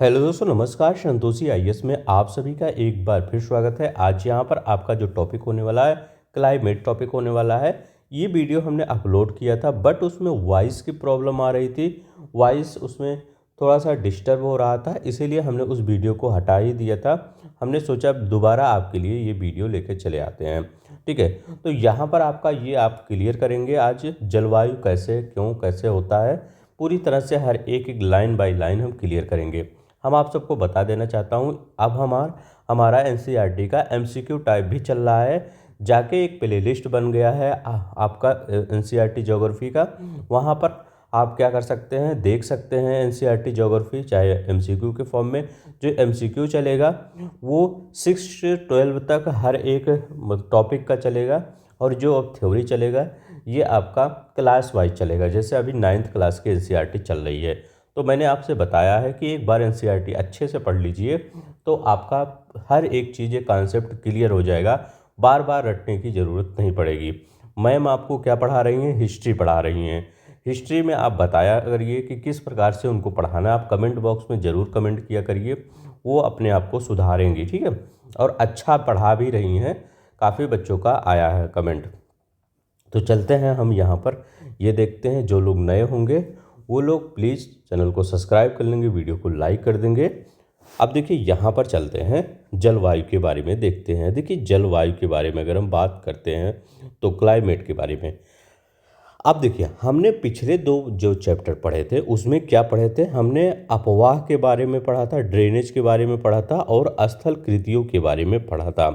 Hello दोस्तों, नमस्कार। Santoshi IAS में आप सभी का एक बार फिर स्वागत है। आज यहाँ पर आपका जो टॉपिक होने वाला है, क्लाइमेट टॉपिक होने वाला है। ये वीडियो हमने अपलोड किया था, बट उसमें वॉइस की प्रॉब्लम आ रही थी। वॉइस उसमें थोड़ा सा डिस्टर्ब हो रहा था, इसीलिए हमने उस वीडियो को हटा ही दिया था। हमने सोचा दोबारा आपके लिए ये वीडियो लेकर चले आते हैं। ठीक है, तो यहाँ पर आपका ये आप क्लियर करेंगे आज जलवायु कैसे, क्यों, कैसे होता है। पूरी तरह से हर एक एक लाइन बाय लाइन हम क्लियर करेंगे। हम आप सबको बता देना चाहता हूँ, अब हमारा एनसीईआरटी का एमसीक्यू टाइप भी चल रहा है। जाके एक प्लेलिस्ट बन गया है आपका एनसीईआरटी ज्योग्राफी का। वहाँ पर आप क्या कर सकते हैं, देख सकते हैं एनसीईआरटी ज्योग्राफी, चाहे एमसीक्यू के फॉर्म में। जो एमसीक्यू चलेगा वो 6 से 12 तक हर एक टॉपिक का चलेगा, और जो अब थ्योरी चलेगा ये आपका क्लास वाइज चलेगा। जैसे अभी 9th क्लास की एनसीईआरटी चल रही है, तो मैंने आपसे बताया है कि एक बार एनसीईआरटी अच्छे से पढ़ लीजिए, तो आपका हर एक चीज़ कॉन्सेप्ट क्लियर हो जाएगा। बार बार रटने की ज़रूरत नहीं पड़ेगी। मैम आपको क्या पढ़ा रही हैं? हिस्ट्री पढ़ा रही हैं। हिस्ट्री में आप बताया करिए कि किस प्रकार से उनको पढ़ाना है। आप कमेंट बॉक्स में ज़रूर कमेंट किया करिए, वो अपने आप को सुधारेंगी। ठीक है, और अच्छा पढ़ा भी रही हैं। काफ़ी बच्चों का आया है कमेंट। तो चलते हैं हम यहाँ पर, ये देखते हैं। जो लोग नए होंगे वो लोग प्लीज़ चैनल को सब्सक्राइब कर लेंगे, वीडियो को लाइक कर देंगे। अब देखिए यहाँ पर चलते हैं, जलवायु के बारे में देखते हैं। देखिए जलवायु के बारे में अगर हम बात करते हैं तो क्लाइमेट के बारे में, अब देखिए हमने पिछले 2 जो चैप्टर पढ़े थे उसमें क्या पढ़े थे, हमने अपवाह के बारे में पढ़ा था, ड्रेनेज के बारे में पढ़ा था, और स्थल कृतियों के बारे में पढ़ा था।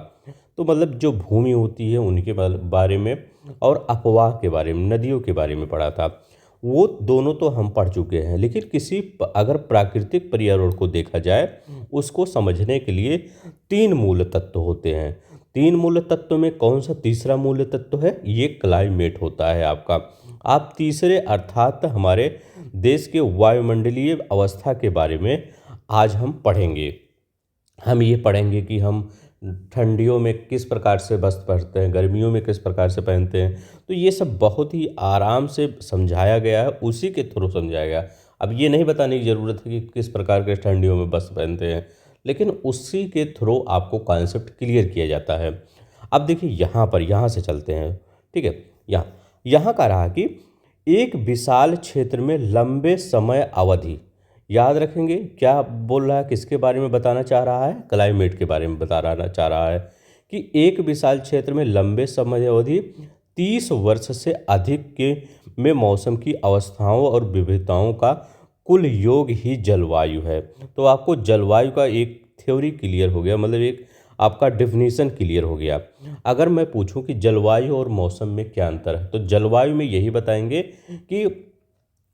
तो मतलब जो भूमि होती है उनके बारे में, और अपवाह के बारे में, नदियों के बारे में पढ़ा था। वो दोनों तो हम पढ़ चुके हैं, लेकिन अगर प्राकृतिक पर्यावरण को देखा जाए, उसको समझने के लिए 3 मूल तत्व होते हैं। 3 मूल तत्व में कौन सा तीसरा मूल तत्व है? ये क्लाइमेट होता है आपका। आप तीसरे अर्थात हमारे देश के वायुमंडलीय अवस्था के बारे में आज हम पढ़ेंगे। हम ये पढ़ेंगे कि हम ठंडियों में किस प्रकार से वस्त्र पहनते हैं, गर्मियों में किस प्रकार से पहनते हैं। तो ये सब बहुत ही आराम से समझाया गया है, उसी के थ्रू समझाया गया। अब ये नहीं बताने की ज़रूरत है कि किस प्रकार के ठंडियों में वस्त्र पहनते हैं, लेकिन उसी के थ्रू आपको कॉन्सेप्ट क्लियर किया जाता है। अब देखिए यहाँ से चलते हैं। ठीक है, यहाँ यहाँ का रहा कि एक विशाल क्षेत्र में लंबे समय अवधि, याद रखेंगे क्या बोल रहा है, किसके बारे में बताना चाह रहा है? क्लाइमेट के बारे में बताना चाह रहा है कि एक विशाल क्षेत्र में लंबे समय अवधि 30 वर्ष से अधिक के में मौसम की अवस्थाओं और विविधताओं का कुल योग ही जलवायु है। तो आपको जलवायु का एक थ्योरी क्लियर हो गया, मतलब एक आपका डेफिनेशन क्लियर हो गया। अगर मैं पूछूं कि जलवायु और मौसम में क्या अंतर है, तो जलवायु में यही बताएंगे कि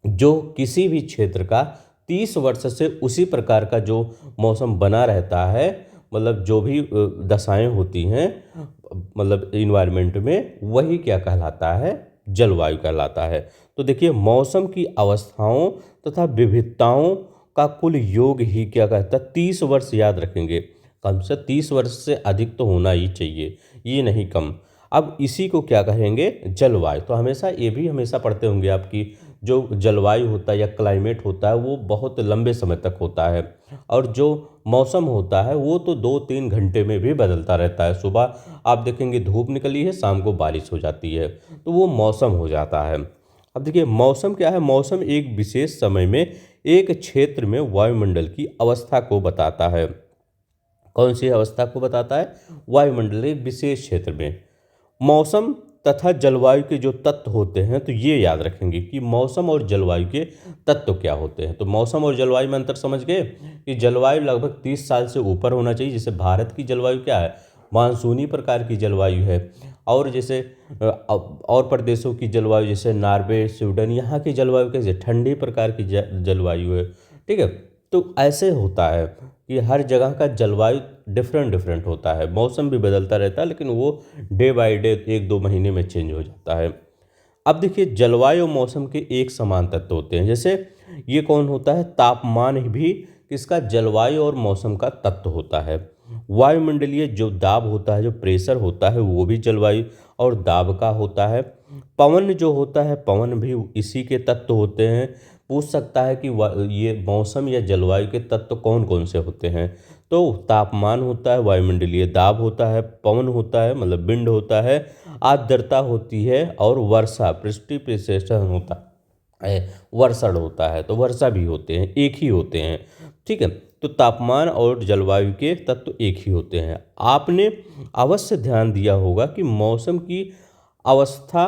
जो किसी भी क्षेत्र का 30 वर्ष से उसी प्रकार का जो मौसम बना रहता है, मतलब जो भी दशाएं होती हैं मतलब इन्वायरमेंट में, वही क्या कहलाता है? जलवायु कहलाता है। तो देखिए मौसम की अवस्थाओं तथा विविधताओं का कुल योग ही क्या कहता है? 30 वर्ष, याद रखेंगे। कम से 30 वर्ष से अधिक तो होना ही चाहिए, ये नहीं कम। अब इसी को क्या कहेंगे? जलवायु। तो हमेशा ये भी हमेशा पढ़ते होंगे आपकी, जो जलवायु होता है या क्लाइमेट होता है वो बहुत लंबे समय तक होता है, और जो मौसम होता है वो तो 2-3 घंटे में भी बदलता रहता है। सुबह आप देखेंगे धूप निकली है, शाम को बारिश हो जाती है, तो वो मौसम हो जाता है। अब देखिए मौसम क्या है? मौसम एक विशेष समय में एक क्षेत्र में वायुमंडल की अवस्था को बताता है। कौन सी अवस्था को बताता है? वायुमंडल एक विशेष क्षेत्र में। मौसम तथा जलवायु के जो तत्व होते हैं, तो ये याद रखेंगे कि मौसम और जलवायु के तत्व क्या होते हैं। तो मौसम और जलवायु में अंतर समझ गए कि जलवायु लगभग 30 साल से ऊपर होना चाहिए। जैसे भारत की जलवायु क्या है? मानसूनी प्रकार की जलवायु है। और जैसे और प्रदेशों की जलवायु, जैसे नॉर्वे, स्वीडन, यहाँ की जलवायु कैसे? ठंडी प्रकार की जलवायु है। ठीक है, तो ऐसे होता है कि हर जगह का जलवायु डिफरेंट डिफरेंट होता है। मौसम भी बदलता रहता है, लेकिन वो डे बाय डे 1-2 महीने में चेंज हो जाता है। अब देखिए जलवायु और मौसम के एक समान तत्व होते हैं। जैसे ये कौन होता है? तापमान भी किसका? जलवायु और मौसम का तत्व होता है। वायुमंडलीय जो दाब होता है, जो प्रेशर होता है, वो भी जलवायु और दाब का होता है। पवन जो होता है, पवन भी इसी के तत्व होते हैं। पूछ सकता है कि ये मौसम या जलवायु के तत्व कौन कौन से होते हैं। तो तापमान होता है, वायुमंडलीय दाब होता है, पवन होता है मतलब विंड होता है, आर्द्रता होती है और वर्षा पृष्ठीय प्रेशर होता है, वर्षण होता है। तो वर्षा भी होते हैं, एक ही होते हैं। ठीक है, तो तापमान और जलवायु के तत्व एक ही होते हैं। आपने अवश्य ध्यान दिया होगा कि मौसम की अवस्था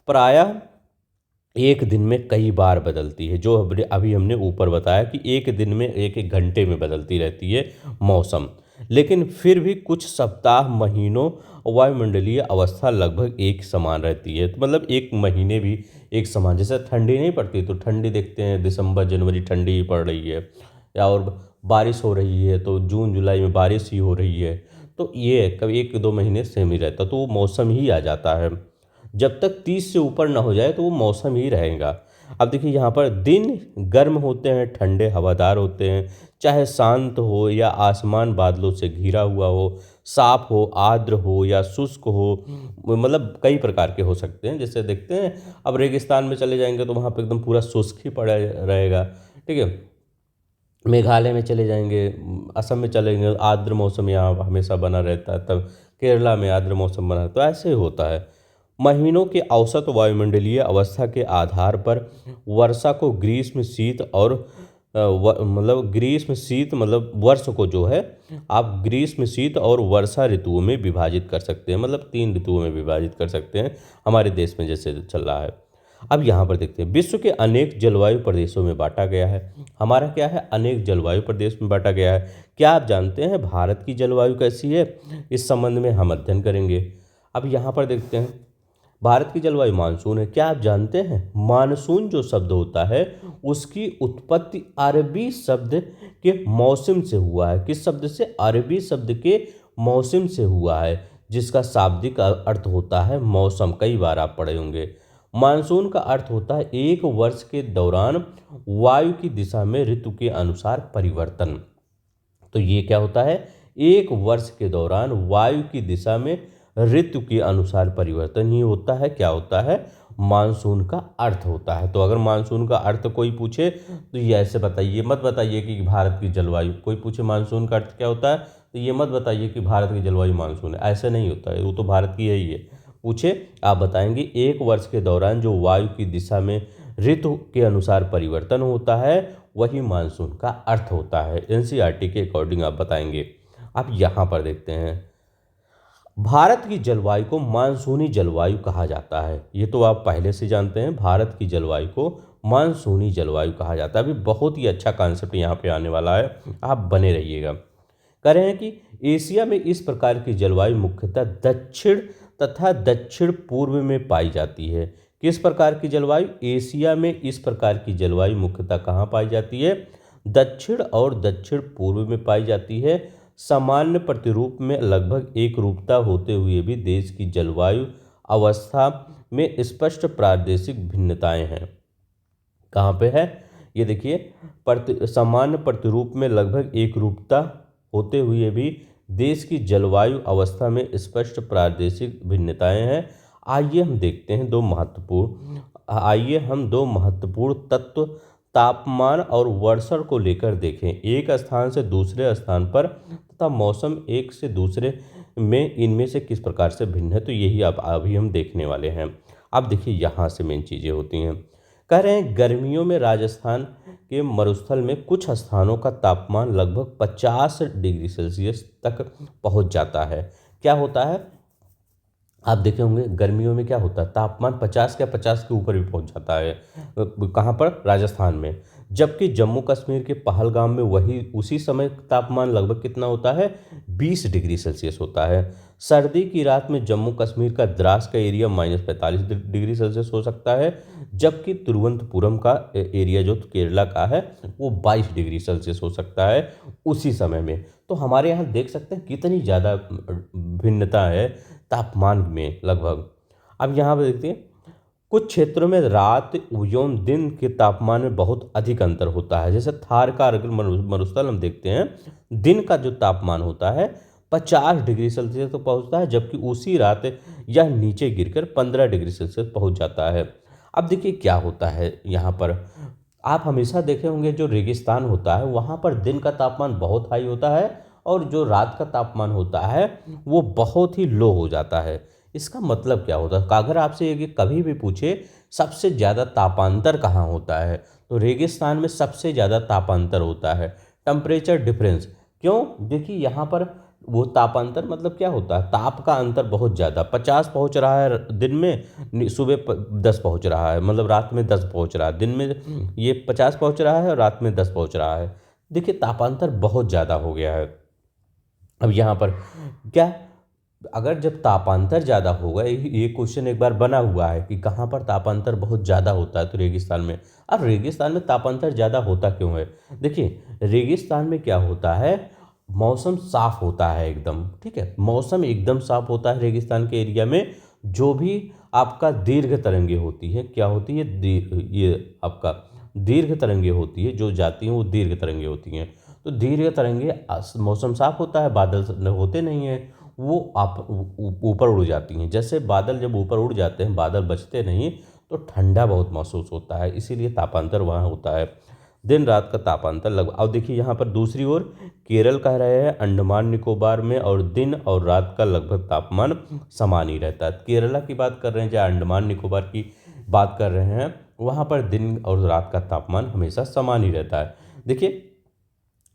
प्रायः एक दिन में कई बार बदलती है, जो अभी हमने ऊपर बताया कि एक दिन में एक एक घंटे में बदलती रहती है मौसम। लेकिन फिर भी कुछ सप्ताह, महीनों वायुमंडलीय अवस्था लगभग एक समान रहती है। तो मतलब एक महीने भी एक समान, जैसे ठंडी नहीं पड़ती तो ठंडी देखते हैं दिसंबर जनवरी ठंडी ही पड़ रही है, या और बारिश हो रही है तो जून जुलाई में बारिश ही हो रही है। तो ये कभी एक दो महीने सेम ही रहता, तो वो मौसम ही आ जाता है। जब तक 30 से ऊपर ना हो जाए तो वो मौसम ही रहेगा। अब देखिए यहाँ पर दिन गर्म होते हैं, ठंडे हवादार होते हैं, चाहे शांत हो या आसमान बादलों से घिरा हुआ हो, साफ हो, आर्द्र हो या शुष्क हो, मतलब कई प्रकार के हो सकते हैं। जैसे देखते हैं अब रेगिस्तान में चले जाएंगे तो वहाँ पे एकदम पूरा शुष्क ही पड़ा रहेगा। ठीक है, मेघालय में चले जाएंगे, असम में चलेंगे, आर्द्र मौसम यहाँ हमेशा बना रहता है। तब केरला में आर्द्र मौसम बना, तो ऐसे ही होता है। महीनों के औसत वायुमंडलीय अवस्था के आधार पर वर्षा को ग्रीष्म शीत और मतलब ग्रीष्म शीत मतलब वर्ष को जो है आप ग्रीष्म शीत और वर्षा ऋतुओं में विभाजित कर सकते हैं, मतलब 3 ऋतुओं में विभाजित कर सकते हैं हमारे देश में जैसे चल रहा है। अब यहाँ पर देखते हैं, विश्व के अनेक जलवायु प्रदेशों में बांटा गया है। हमारा क्या है, अनेक जलवायु प्रदेश में बांटा गया है। क्या आप जानते हैं भारत की जलवायु कैसी है? इस संबंध में हम अध्ययन करेंगे। अब यहाँ पर देखते हैं, भारत की जलवायु मानसून है। क्या आप जानते हैं मानसून जो शब्द होता है उसकी उत्पत्ति अरबी शब्द के मौसम से हुआ है। किस शब्द से? अरबी शब्द के मौसम से हुआ है, जिसका शाब्दिक अर्थ होता है मौसम। कई बार आप पढ़े होंगे। मानसून का अर्थ होता है एक वर्ष के दौरान वायु की दिशा में ऋतु के अनुसार परिवर्तन। तो ये क्या होता है, एक वर्ष के दौरान वायु की दिशा में ऋतु के अनुसार परिवर्तन ही होता है। क्या होता है? मानसून का अर्थ होता है। तो अगर मानसून का अर्थ कोई पूछे तो ये ऐसे बताइए, मत बताइए कि भारत की जलवायु। कोई पूछे मानसून का अर्थ क्या होता है तो ये मत बताइए कि भारत की जलवायु मानसून है, ऐसे नहीं होता है। वो तो भारत की है ही है। पूछे आप बताएंगे एक वर्ष के दौरान जो वायु की दिशा में ऋतु के अनुसार परिवर्तन होता है वही मानसून का अर्थ होता है। एनसीईआरटी के अकॉर्डिंग आप बताएंगे। अब यहाँ पर देखते हैं, भारत की जलवायु को मानसूनी जलवायु कहा जाता है। ये तो आप पहले से जानते हैं, भारत की जलवायु को मानसूनी जलवायु कहा जाता है। अभी बहुत ही अच्छा कॉन्सेप्ट यहाँ पे आने वाला है, आप बने रहिएगा। कह रहे हैं कि एशिया में इस प्रकार की जलवायु मुख्यतः दक्षिण तथा दक्षिण पूर्व में पाई जाती है। किस प्रकार की जलवायु? एशिया में इस प्रकार की जलवायु मुख्यतः कहाँ पाई जाती है? दक्षिण और दक्षिण पूर्व में पाई जाती है। सामान्य प्रतिरूप में लगभग एक रूपता होते हुए भी देश की जलवायु अवस्था में स्पष्ट प्रादेशिक भिन्नताएं हैं। कहाँ पे है ये देखिए, सामान्य प्रतिरूप में लगभग एक रूपता होते हुए भी देश की जलवायु अवस्था में स्पष्ट प्रादेशिक भिन्नताएं हैं। आइए हम दो महत्वपूर्ण तत्व तापमान और वर्षण को लेकर देखें। एक स्थान से दूसरे स्थान पर तथा मौसम एक से दूसरे में इनमें से किस प्रकार से भिन्न है। तो यही अब अभी हम देखने वाले हैं। अब देखिए यहाँ से मेन चीज़ें होती हैं। कह रहे हैं गर्मियों में राजस्थान के मरुस्थल में कुछ स्थानों का तापमान लगभग 50 डिग्री सेल्सियस तक पहुंच जाता है। क्या होता है, आप देखे होंगे गर्मियों में क्या होता है, तापमान 50 के ऊपर भी पहुंच जाता है। कहाँ पर? राजस्थान में। जबकि जम्मू कश्मीर के पहलगाम में वही उसी समय तापमान लगभग कितना होता है? 20 डिग्री सेल्सियस होता है। सर्दी की रात में जम्मू कश्मीर का द्रास का एरिया -45 डिग्री सेल्सियस हो सकता है, जबकि तिरुवनंतपुरम का एरिया जो केरला का है वो 22 डिग्री सेल्सियस हो सकता है उसी समय में। तो हमारे यहाँ देख सकते हैं कितनी ज़्यादा भिन्नता है तापमान में लगभग। अब यहाँ पर देखते हैं, कुछ क्षेत्रों में रात एवं दिन के तापमान में बहुत अधिक अंतर होता है। जैसे थार का अगर मरुस्थल हम देखते हैं, दिन का जो तापमान होता है 50 डिग्री सेल्सियस तक पहुँचता है, जबकि उसी रात यह नीचे गिरकर 15 डिग्री सेल्सियस पहुँच जाता है। अब देखिए क्या होता है यहाँ पर, आप हमेशा देखे होंगे जो रेगिस्तान होता है वहाँ पर दिन का तापमान बहुत हाई होता है और जो रात का तापमान होता है वो बहुत ही लो हो जाता है। इसका मतलब क्या होता है? अगर आपसे ये कभी भी पूछे सबसे ज़्यादा तापांतर कहाँ होता है, तो रेगिस्तान में सबसे ज़्यादा तापांतर होता है। टेम्परेचर डिफरेंस, क्यों? देखिए यहाँ पर वो तापांतर मतलब क्या होता है, ताप का अंतर बहुत ज़्यादा 50 पहुँच रहा है दिन में, सुबह 10 पहुँच रहा है, मतलब रात में 10 पहुँच रहा है, दिन में ये 50 पहुँच रहा है और रात में 10 पहुँच रहा है। देखिए तापांतर बहुत ज़्यादा हो गया है। अब यहाँ पर क्या, अगर जब तापांतर ज़्यादा होगा, ये क्वेश्चन एक बार बना हुआ है कि कहाँ पर तापांतर बहुत ज़्यादा होता है, तो रेगिस्तान में। अब रेगिस्तान में तापांतर ज़्यादा होता क्यों है? देखिए रेगिस्तान में क्या होता है, मौसम साफ होता है एकदम, ठीक है, मौसम एकदम साफ होता है रेगिस्तान के एरिया में। जो भी आपका दीर्घ तरंगे होती है, क्या होती है, ये आपका दीर्घ तरंगे होती है, जो जाती हैं वो दीर्घ तरंगे होती हैं। तो दीर्घ तरंगे मौसम साफ होता है, बादल होते नहीं हैं, वो आप ऊपर उड़ जाती हैं। जैसे बादल जब ऊपर उड़ जाते हैं, बादल बचते नहीं, तो ठंडा बहुत महसूस होता है, इसीलिए तापांतर वहाँ होता है। दिन रात का तापांतर लगभग, अब देखिए यहाँ पर दूसरी ओर केरल कह रहे हैं अंडमान निकोबार में और दिन और रात का लगभग तापमान समान ही रहता है। केरला की बात कर रहे हैं या अंडमान निकोबार की बात कर रहे हैं, वहाँ पर दिन और रात का तापमान हमेशा समान ही रहता है। देखिए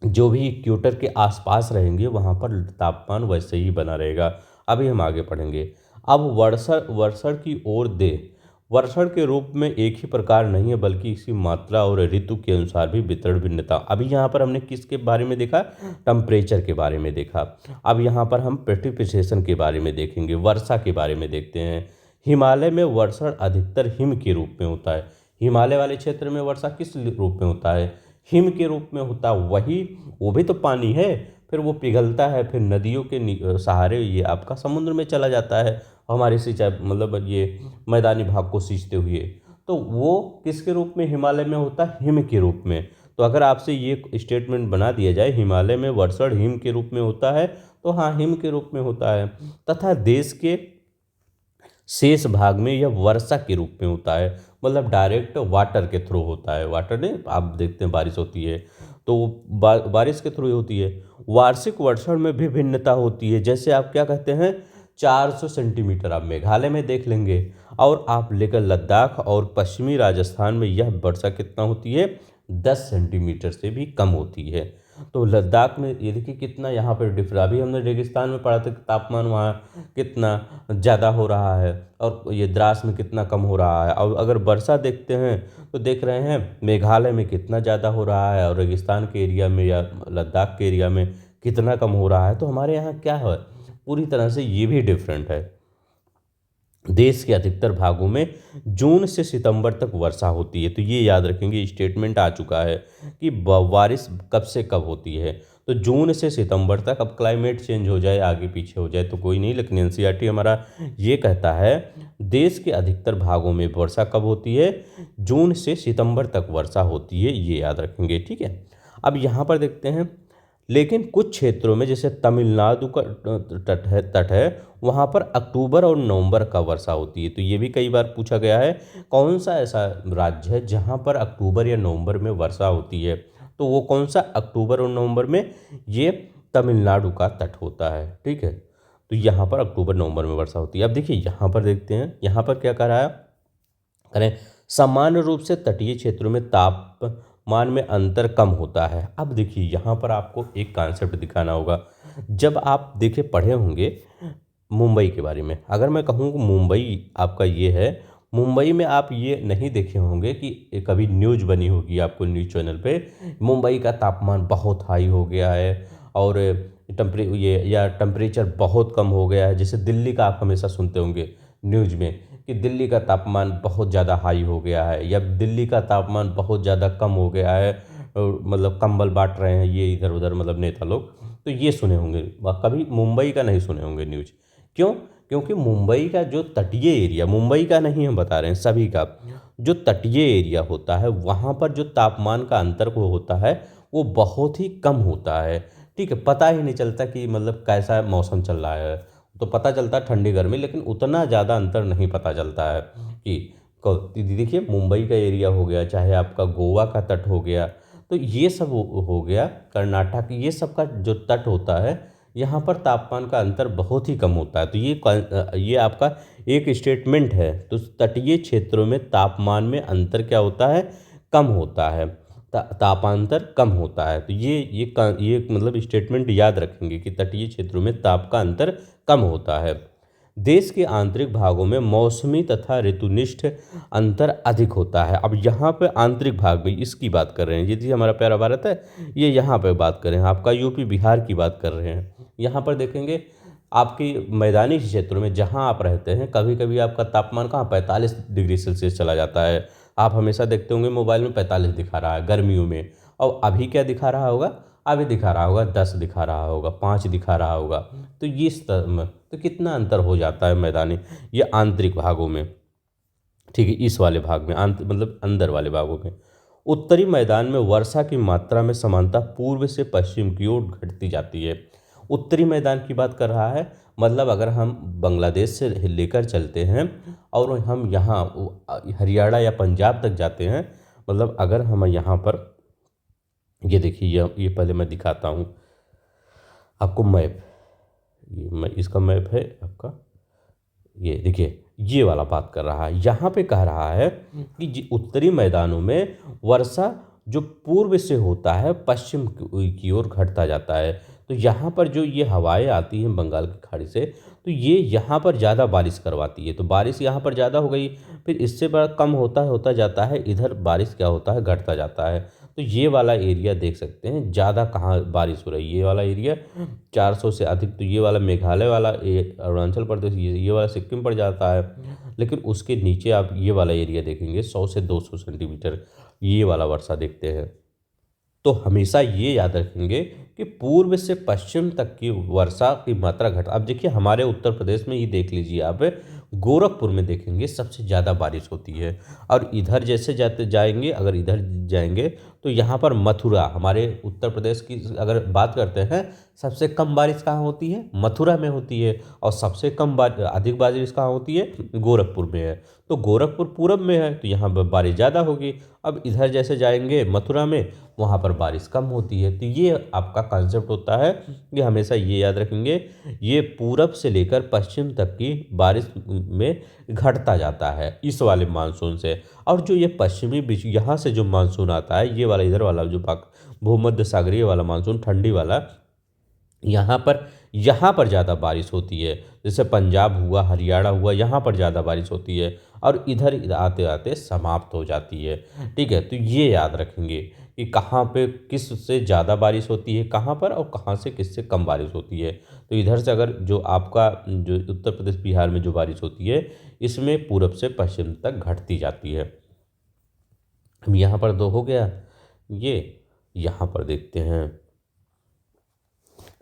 जो भी इक्वेटर के आसपास रहेंगे वहाँ पर तापमान वैसे ही बना रहेगा। अभी हम आगे पढ़ेंगे। अब वर्षण वर्षण की ओर दे, वर्षण के रूप में एक ही प्रकार नहीं है बल्कि इसकी मात्रा और ऋतु के अनुसार भी वितरण भिन्नता। अभी यहाँ पर हमने किसके बारे में देखा, टेम्परेचर के बारे में देखा। अब यहाँ पर हम प्रेसिपिटेशन के बारे में देखेंगे, वर्षा के बारे में देखते हैं। हिमालय में वर्षण अधिकतर हिम के रूप में होता है। हिमालय वाले क्षेत्र में वर्षा किस रूप में होता है, हिम के रूप में होता है। वही, वो भी तो पानी है, फिर वो पिघलता है, फिर नदियों के सहारे ये आपका समुद्र में चला जाता है, हमारे सिंचाई मतलब ये मैदानी भाग को सींचते हुए। तो वो किसके रूप में हिमालय में होता है, हिम के रूप में। तो अगर आपसे ये स्टेटमेंट बना दिया जाए हिमालय में वर्षण हिम के रूप में होता है, तो हाँ हिम के रूप में होता है। तथा देश के शेष भाग में यह वर्षा के रूप में होता है, मतलब डायरेक्ट वाटर के थ्रू होता है। वाटर ने आप देखते हैं बारिश होती है तो बारिश के थ्रू होती है। वार्षिक वर्षण में भी भिन्नता होती है, जैसे आप क्या कहते हैं 400 सेंटीमीटर आप मेघालय में देख लेंगे, और आप लेकर लद्दाख और पश्चिमी राजस्थान में यह वर्षा कितना होती है, 10 सेंटीमीटर से भी कम होती है। तो लद्दाख में ये देखिए कितना यहाँ पर डिफरेंस, अभी हमने रेगिस्तान में पढ़ा था कि तापमान वहाँ कितना ज़्यादा हो रहा है और ये द्रास में कितना कम हो रहा है। और अगर वर्षा देखते हैं तो देख रहे हैं मेघालय में कितना ज़्यादा हो रहा है और रेगिस्तान के एरिया में या लद्दाख के एरिया में कितना कम हो रहा है। तो हमारे यहाँ क्या है, पूरी तरह से ये भी डिफरेंट है। देश के अधिकतर भागों में जून से सितंबर तक वर्षा होती है। तो ये याद रखेंगे, स्टेटमेंट आ चुका है कि बारिश कब से कब होती है, तो जून से सितंबर तक। अब क्लाइमेट चेंज हो जाए, आगे पीछे हो जाए तो कोई नहीं, लेकिन एनसीईआरटी हमारा ये कहता है देश के अधिकतर भागों में वर्षा कब होती है, जून से सितंबर तक वर्षा होती है, ये याद रखेंगे, ठीक है। अब यहाँ पर देखते हैं, लेकिन कुछ क्षेत्रों में जैसे तमिलनाडु का तट है वहाँ पर अक्टूबर और नवंबर का वर्षा होती है। तो ये भी कई बार पूछा गया है कौन सा ऐसा राज्य है जहाँ पर अक्टूबर या नवंबर में वर्षा होती है, तो वो कौन सा अक्टूबर और नवंबर में, ये तमिलनाडु का तट होता है, ठीक है। तो यहाँ पर अक्टूबर नवंबर में वर्षा होती है। अब देखिए यहाँ पर देखते हैं, यहाँ पर क्या कह रहा है, करें सामान्य रूप से तटीय क्षेत्रों में तापमान में अंतर कम होता है। अब देखिए यहाँ पर आपको एक कॉन्सेप्ट दिखाना होगा। जब आप देखे पढ़े होंगे मुंबई के बारे में, अगर मैं कहूँ कि मुंबई आपका ये है, मुंबई में आप ये नहीं देखे होंगे कि कभी न्यूज बनी होगी आपको न्यूज़ चैनल पे, मुंबई का तापमान बहुत हाई हो गया है और टेम्परेचर बहुत कम हो गया है। जैसे दिल्ली का आप हमेशा सुनते होंगे न्यूज में कि दिल्ली का तापमान बहुत ज़्यादा हाई हो गया है या दिल्ली का तापमान बहुत ज़्यादा कम हो गया है, मतलब कंबल बांट रहे हैं ये इधर उधर मतलब नेता लोग, तो ये सुने होंगे। कभी मुंबई का नहीं सुने होंगे न्यूज। क्यों? क्योंकि मुंबई का जो तटीय एरिया, मुंबई का नहीं हम बता रहे हैं, सभी का जो तटीय एरिया होता है वहाँ पर जो तापमान का अंतर को होता है वो बहुत ही कम होता है, ठीक है। पता ही नहीं चलता कि मतलब कैसा मौसम चल रहा है, तो पता चलता है ठंडी गर्मी, लेकिन उतना ज़्यादा अंतर नहीं पता चलता है कि देखिए मुंबई का एरिया हो गया, चाहे आपका गोवा का तट हो गया, तो ये सब हो गया, कर्नाटक, ये सब का जो तट होता है यहाँ पर तापमान का अंतर बहुत ही कम होता है। तो ये आपका एक स्टेटमेंट है। तो तटीय क्षेत्रों में तापमान में अंतर क्या होता है, कम होता है, तापांतर कम होता है। तो ये मतलब स्टेटमेंट याद रखेंगे कि तटीय क्षेत्रों में ताप का अंतर कम होता है। देश के आंतरिक भागों में मौसमी तथा ऋतुनिष्ठ अंतर अधिक होता है। अब यहाँ पे आंतरिक भाग में इसकी बात कर रहे हैं, ये जी हमारा प्यारा भारत है, ये यहाँ पे बात कर रहे हैं, आपका यूपी बिहार की बात कर रहे हैं। यहाँ पर देखेंगे आपकी मैदानी क्षेत्रों में जहाँ आप रहते हैं, कभी कभी आपका तापमान कहाँ 45 डिग्री सेल्सियस चला जाता है। आप हमेशा देखते होंगे मोबाइल में 45 दिखा रहा है गर्मियों में, और अभी क्या दिखा रहा होगा, अभी दिखा रहा होगा 10 दिखा रहा होगा, 5 दिखा रहा होगा। तो ये इस तरह में तो कितना अंतर हो जाता है मैदानी, ये आंतरिक भागों में, ठीक है, इस वाले भाग में मतलब अंदर वाले भागों में। उत्तरी मैदान में वर्षा की मात्रा में समानता पूर्व से पश्चिम की ओर घटती जाती है। उत्तरी मैदान की बात कर रहा है, मतलब अगर हम बांग्लादेश से लेकर चलते हैं और हम यहाँ हरियाणा या पंजाब तक जाते हैं, मतलब अगर हम यहाँ पर ये देखिए, ये पहले मैं दिखाता हूँ आपको मैप, ये मैं इसका मैप है आपका, ये देखिए ये वाला बात कर रहा है। यहाँ पे कह रहा है कि उत्तरी मैदानों में वर्षा जो पूर्व से होता है पश्चिम की ओर घटता जाता है। तो यहाँ पर जो ये हवाएं आती हैं बंगाल की खाड़ी से, तो ये यहाँ पर ज़्यादा बारिश करवाती है। तो बारिश यहाँ पर ज़्यादा हो गई, फिर इससे बड़ा कम होता जाता है, इधर बारिश क्या होता है, घटता जाता है। तो ये वाला एरिया देख सकते हैं ज़्यादा कहाँ बारिश हो रही है, ये वाला एरिया 400 से अधिक। तो ये वाला मेघालय वाला, अरुणाचल प्रदेश, ये वाला सिक्किम पड़ जाता है। लेकिन उसके नीचे आप ये वाला एरिया देखेंगे 100 से 200 सेंटीमीटर ये वाला वर्षा देखते हैं। तो हमेशा ये याद रखेंगे कि पूर्व से पश्चिम तक की वर्षा की मात्रा घट, अब देखिए हमारे उत्तर प्रदेश में, ये देख लीजिए आप, गोरखपुर में देखेंगे सबसे ज़्यादा बारिश होती है। और इधर जैसे जाते जाएंगे, अगर इधर जाएंगे तो यहाँ पर मथुरा, हमारे उत्तर प्रदेश की अगर बात करते हैं, सबसे कम बारिश कहाँ होती है, मथुरा में होती है। और सबसे अधिक बारिश कहाँ होती है, गोरखपुर में है। तो गोरखपुर पूरब में है, तो यहाँ पर बारिश ज़्यादा होगी। अब इधर जैसे जाएंगे मथुरा में, वहाँ पर बारिश कम होती है। तो ये आपका कॉन्सेप्ट होता है कि हमेशा ये याद रखेंगे, ये पूरब से लेकर पश्चिम तक की बारिश में घटता जाता है इस वाले मानसून से। और जो ये पश्चिमी बीच यहाँ से जो मानसून आता है, ये वाला इधर वाला जो भूमध्य सागरीय वाला मानसून, ठंडी वाला, यहाँ पर ज़्यादा बारिश होती है। जैसे पंजाब हुआ, हरियाणा हुआ, यहाँ पर ज़्यादा बारिश होती है, और इधर आते आते समाप्त हो जाती है। ठीक है, तो ये याद रखेंगे कि कहाँ पे किस से ज़्यादा बारिश होती है, कहाँ पर, और कहाँ से किससे कम बारिश होती है। तो इधर से अगर जो आपका जो उत्तर प्रदेश बिहार में जो बारिश होती है, इसमें पूरब से पश्चिम तक घटती जाती है। हम यहाँ पर दो हो गया, ये यहाँ पर देखते हैं,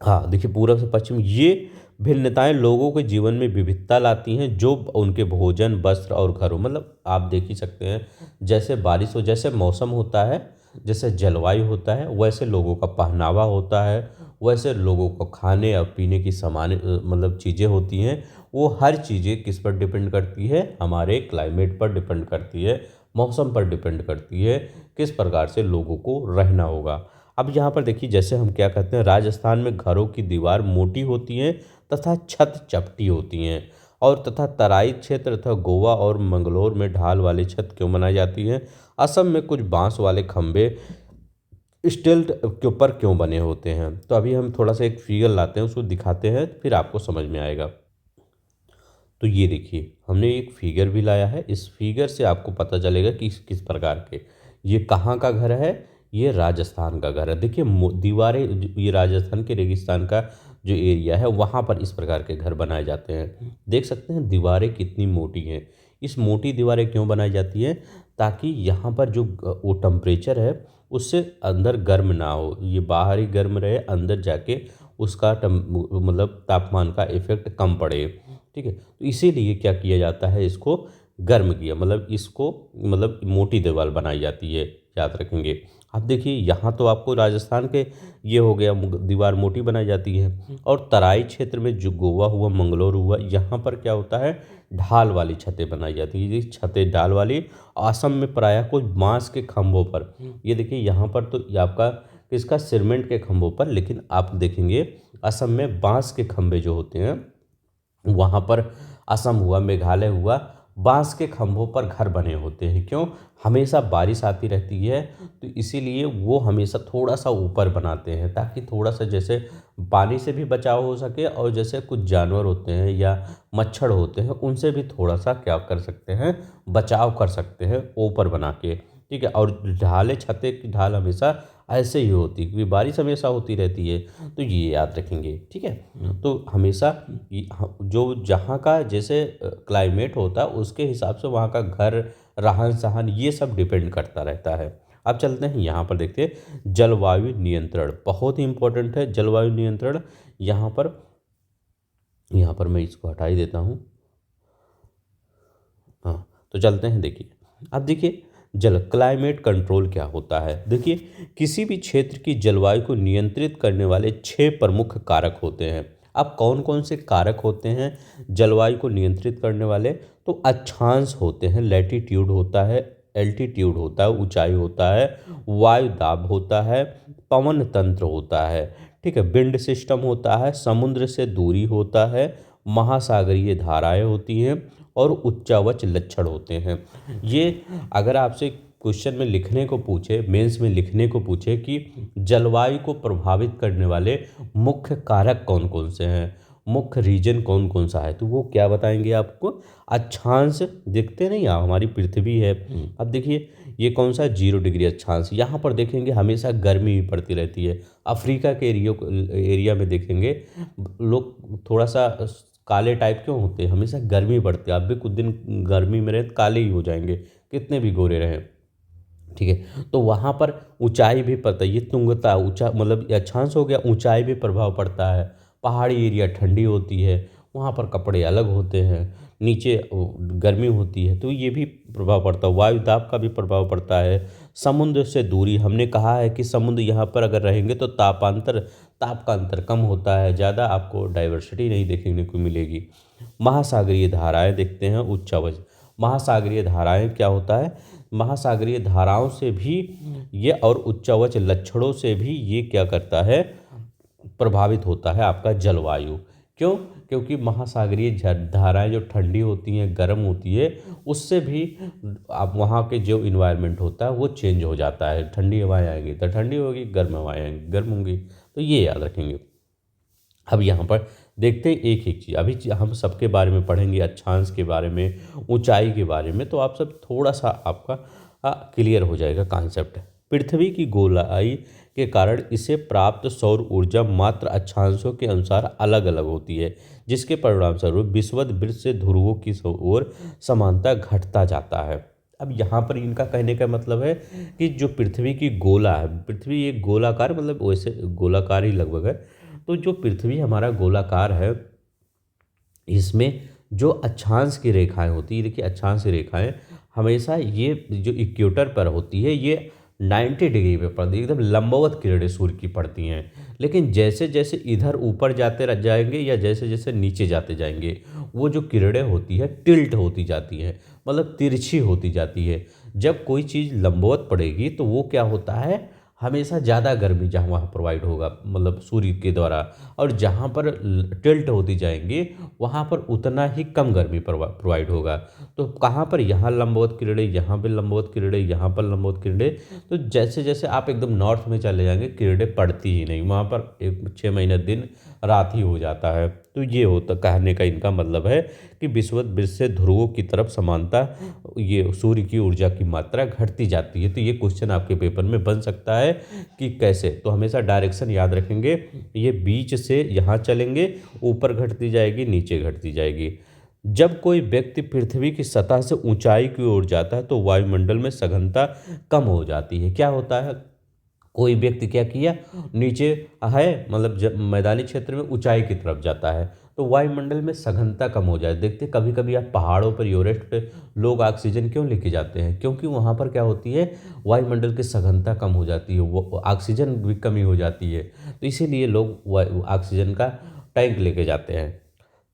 हाँ देखिए पूरब से पश्चिम, ये भिन्नताएं लोगों के जीवन में विविधता लाती हैं, जो उनके भोजन, वस्त्र और घरों, मतलब आप देख ही सकते हैं, जैसे बारिश हो, जैसे मौसम होता है, जैसे जलवायु होता है, वैसे लोगों का पहनावा होता है, वैसे लोगों को खाने और पीने की सामान मतलब चीज़ें होती हैं। वो हर चीज़ें किस पर डिपेंड करती है, हमारे क्लाइमेट पर डिपेंड करती है, मौसम पर डिपेंड करती है, किस प्रकार से लोगों को रहना होगा। अब यहाँ पर देखिए, जैसे हम क्या कहते हैं, राजस्थान में घरों की दीवार मोटी होती हैं तथा छत चपटी होती हैं, और तथा तराई क्षेत्र तथा गोवा और मंगलोर में ढाल वाली छत क्यों बनाई जाती है। असम में कुछ बांस वाले खंभे स्टिल्ट के ऊपर क्यों बने होते हैं। तो अभी हम थोड़ा सा एक फिगर लाते हैं, उसको दिखाते हैं, फिर आपको समझ में आएगा। तो ये देखिए हमने एक फिगर भी लाया है, इस फिगर से आपको पता चलेगा कि किस प्रकार के, ये कहाँ का घर है, ये राजस्थान का घर है। देखिए दीवारें, ये राजस्थान के रेगिस्तान का जो एरिया है, वहाँ पर इस प्रकार के घर बनाए जाते हैं। देख सकते हैं दीवारें कितनी मोटी हैं। इस मोटी दीवारें क्यों बनाई जाती हैं, ताकि यहाँ पर जो वो टेम्परेचर है उससे अंदर गर्म ना हो, ये बाहर ही गर्म रहे, अंदर जाके उसका मतलब तापमान का इफेक्ट कम पड़े। ठीक है, तो इसीलिए क्या किया जाता है, इसको गर्म किया, मतलब इसको मतलब मोटी दीवार बनाई जाती है, याद रखेंगे। अब देखिए यहाँ तो आपको राजस्थान के ये हो गया, दीवार मोटी बनाई जाती है। और तराई क्षेत्र में जो गोवा हुआ, मंगलोर हुआ, यहाँ पर क्या होता है, ढाल वाली छतें बनाई जाती है। ये छतें ढाल वाली असम में प्रायः कुछ बांस के खंभों पर, ये देखिए यहाँ पर तो ये आपका किसका, सीमेंट के खंभों पर, लेकिन आप देखेंगे असम में बांस के खंभे जो होते हैं, वहाँ पर असम हुआ, मेघालय हुआ, बांस के खंभों पर घर बने होते हैं। क्यों, हमेशा बारिश आती रहती है, तो इसीलिए वो हमेशा थोड़ा सा ऊपर बनाते हैं, ताकि थोड़ा सा जैसे पानी से भी बचाव हो सके, और जैसे कुछ जानवर होते हैं या मच्छर होते हैं उनसे भी थोड़ा सा क्या कर सकते हैं, बचाव कर सकते हैं ऊपर बना के। ठीक है, और ढाले छतें की ढाल हमेशा ऐसे ही होती है, क्योंकि बारिश हमेशा होती रहती है, तो ये याद रखेंगे। ठीक है, तो हमेशा जो जहाँ का जैसे क्लाइमेट होता है उसके हिसाब से वहाँ का घर, रहन सहन, ये सब डिपेंड करता रहता है। अब चलते हैं यहाँ पर, देखते हैं जलवायु नियंत्रण, बहुत ही इंपॉर्टेंट है जलवायु नियंत्रण। यहाँ पर मैं इसको हटा ही देता हूँ। हाँ, तो चलते हैं, देखिए अब देखिए जल क्लाइमेट कंट्रोल क्या होता है। देखिए किसी भी क्षेत्र की जलवायु को नियंत्रित करने वाले 6 प्रमुख कारक होते हैं। अब कौन कौन से कारक होते हैं जलवायु को नियंत्रित करने वाले, तो अक्षांश होते हैं, लैटीट्यूड होता है, एल्टीट्यूड होता है, ऊंचाई होता है, वायु दाब होता है, पवन तंत्र होता है, ठीक है, विंड सिस्टम होता है, समुद्र से दूरी होता है, महासागरीय धाराएं होती हैं, और उच्चावच लक्षण होते हैं। ये अगर आपसे क्वेश्चन में लिखने को पूछे, मेंस में लिखने को पूछे कि जलवायु को प्रभावित करने वाले मुख्य कारक कौन कौन से हैं, मुख्य रीजन कौन कौन सा है, तो वो क्या बताएंगे आपको, अक्षांश दिखते नहीं, यहाँ हमारी पृथ्वी है। अब देखिए ये कौन सा, 0 डिग्री अक्षांश, यहाँ पर देखेंगे हमेशा गर्मी ही पड़ती रहती है। अफ्रीका के एरिया में देखेंगे लोग थोड़ा सा काले टाइप क्यों होते हैं, हमेशा गर्मी पड़ती है। आप भी कुछ दिन गर्मी में रहे तो काले ही हो जाएंगे, कितने भी गोरे रहें। ठीक है, तो वहाँ पर ऊंचाई भी पड़ता है, ये तुंगता ऊंचा मतलब ये अक्षांश हो गया, ऊंचाई भी प्रभाव पड़ता है। पहाड़ी एरिया ठंडी होती है, वहाँ पर कपड़े अलग होते हैं, नीचे गर्मी होती है, तो ये भी प्रभाव पड़ता है। वायु दाब का भी प्रभाव पड़ता है। समुद्र से दूरी, हमने कहा है कि समुद्र यहाँ पर अगर रहेंगे तो ताप का अंतर कम होता है, ज़्यादा आपको डाइवर्सिटी नहीं देखने को मिलेगी। महासागरीय धाराएं देखते हैं, उच्चावच, महासागरीय धाराएं क्या होता है, महासागरीय धाराओं से भी ये और उच्चावच लक्षणों से भी ये क्या करता है, प्रभावित होता है आपका जलवायु। क्यों, क्योंकि महासागरीय धाराएं जो ठंडी होती हैं, गर्म होती है, उससे भी आप वहाँ के जो इन्वायरमेंट होता है वो चेंज हो जाता है। ठंडी हवाएं आएंगी तो ठंडी होगी, गर्म हवाएं आएंगी गर्म होंगी, तो ये याद रखेंगे। अब यहाँ पर देखते हैं एक एक चीज़, अभी हम सबके बारे में पढ़ेंगे, अक्षांश के बारे में, ऊंचाई के बारे में, तो आप सब थोड़ा सा आपका क्लियर हो जाएगा कॉन्सेप्ट। पृथ्वी की गोलाई के कारण इसे प्राप्त सौर ऊर्जा मात्र अक्षांशों के अनुसार अलग अलग होती है, जिसके परिणामस्वरूप विषुवत वृत्त से ध्रुवों की ओर समानता घटता जाता है। अब यहाँ पर इनका कहने का मतलब है कि जो पृथ्वी की गोला है, पृथ्वी एक गोलाकार, मतलब वैसे गोलाकार ही लगभग है, तो जो पृथ्वी हमारा गोलाकार है, इसमें जो अक्षांश की रेखाएं होती है, देखिए अक्षांश की रेखाएं हमेशा ये जो इक्वेटर पर होती है, ये 90 डिग्री पे पड़ती है, एकदम लंबवत किरणें सूर्य की पड़ती हैं। लेकिन जैसे जैसे इधर ऊपर जाते रह जाएंगे या जैसे जैसे नीचे जाते जाएंगे, वो जो किरणें होती है टिल्ट होती जाती हैं, मतलब तिरछी होती जाती है। जब कोई चीज़ लंबवत पड़ेगी तो वो क्या होता है, हमेशा ज़्यादा गर्मी जहाँ वहाँ प्रोवाइड होगा, मतलब सूर्य के द्वारा, और जहाँ पर टिल्ट होती जाएंगी वहाँ पर उतना ही कम गर्मी प्रोवाइड होगा। तो कहाँ पर, यहाँ लंबवत किरणें, यहाँ पे लंबवत किरणें, यहाँ पर लंबवत किरणें, तो जैसे जैसे आप एकदम नॉर्थ में चले जाएंगे किरणें पड़ती ही नहीं, वहाँ पर 6 महीने दिन रात ही हो जाता है। तो ये होता, कहने का इनका मतलब है कि विषुवत वृत्त से ध्रुवों की तरफ समानता, ये सूर्य की ऊर्जा की मात्रा घटती जाती है। तो ये क्वेश्चन आपके पेपर में बन सकता है कि कैसे, तो हमेशा डायरेक्शन याद रखेंगे, ये बीच से यहाँ चलेंगे, ऊपर घटती जाएगी, नीचे घटती जाएगी। जब कोई व्यक्ति पृथ्वी की सतह से ऊंचाई की ओर जाता है तो वायुमंडल में सघनता कम हो जाती है। क्या होता है, कोई व्यक्ति क्या किया, नीचे है, मतलब जब मैदानी क्षेत्र में ऊंचाई की तरफ जाता है तो वायुमंडल में सघनता कम हो जाए। देखते हैं कभी कभी आप पहाड़ों पर, एवरेस्ट पे लोग ऑक्सीजन क्यों लेके जाते हैं, क्योंकि वहाँ पर क्या होती है, वायुमंडल की सघनता कम हो जाती है, वो ऑक्सीजन भी कमी हो जाती है, तो इसीलिए लोग ऑक्सीजन का टैंक लेके जाते हैं।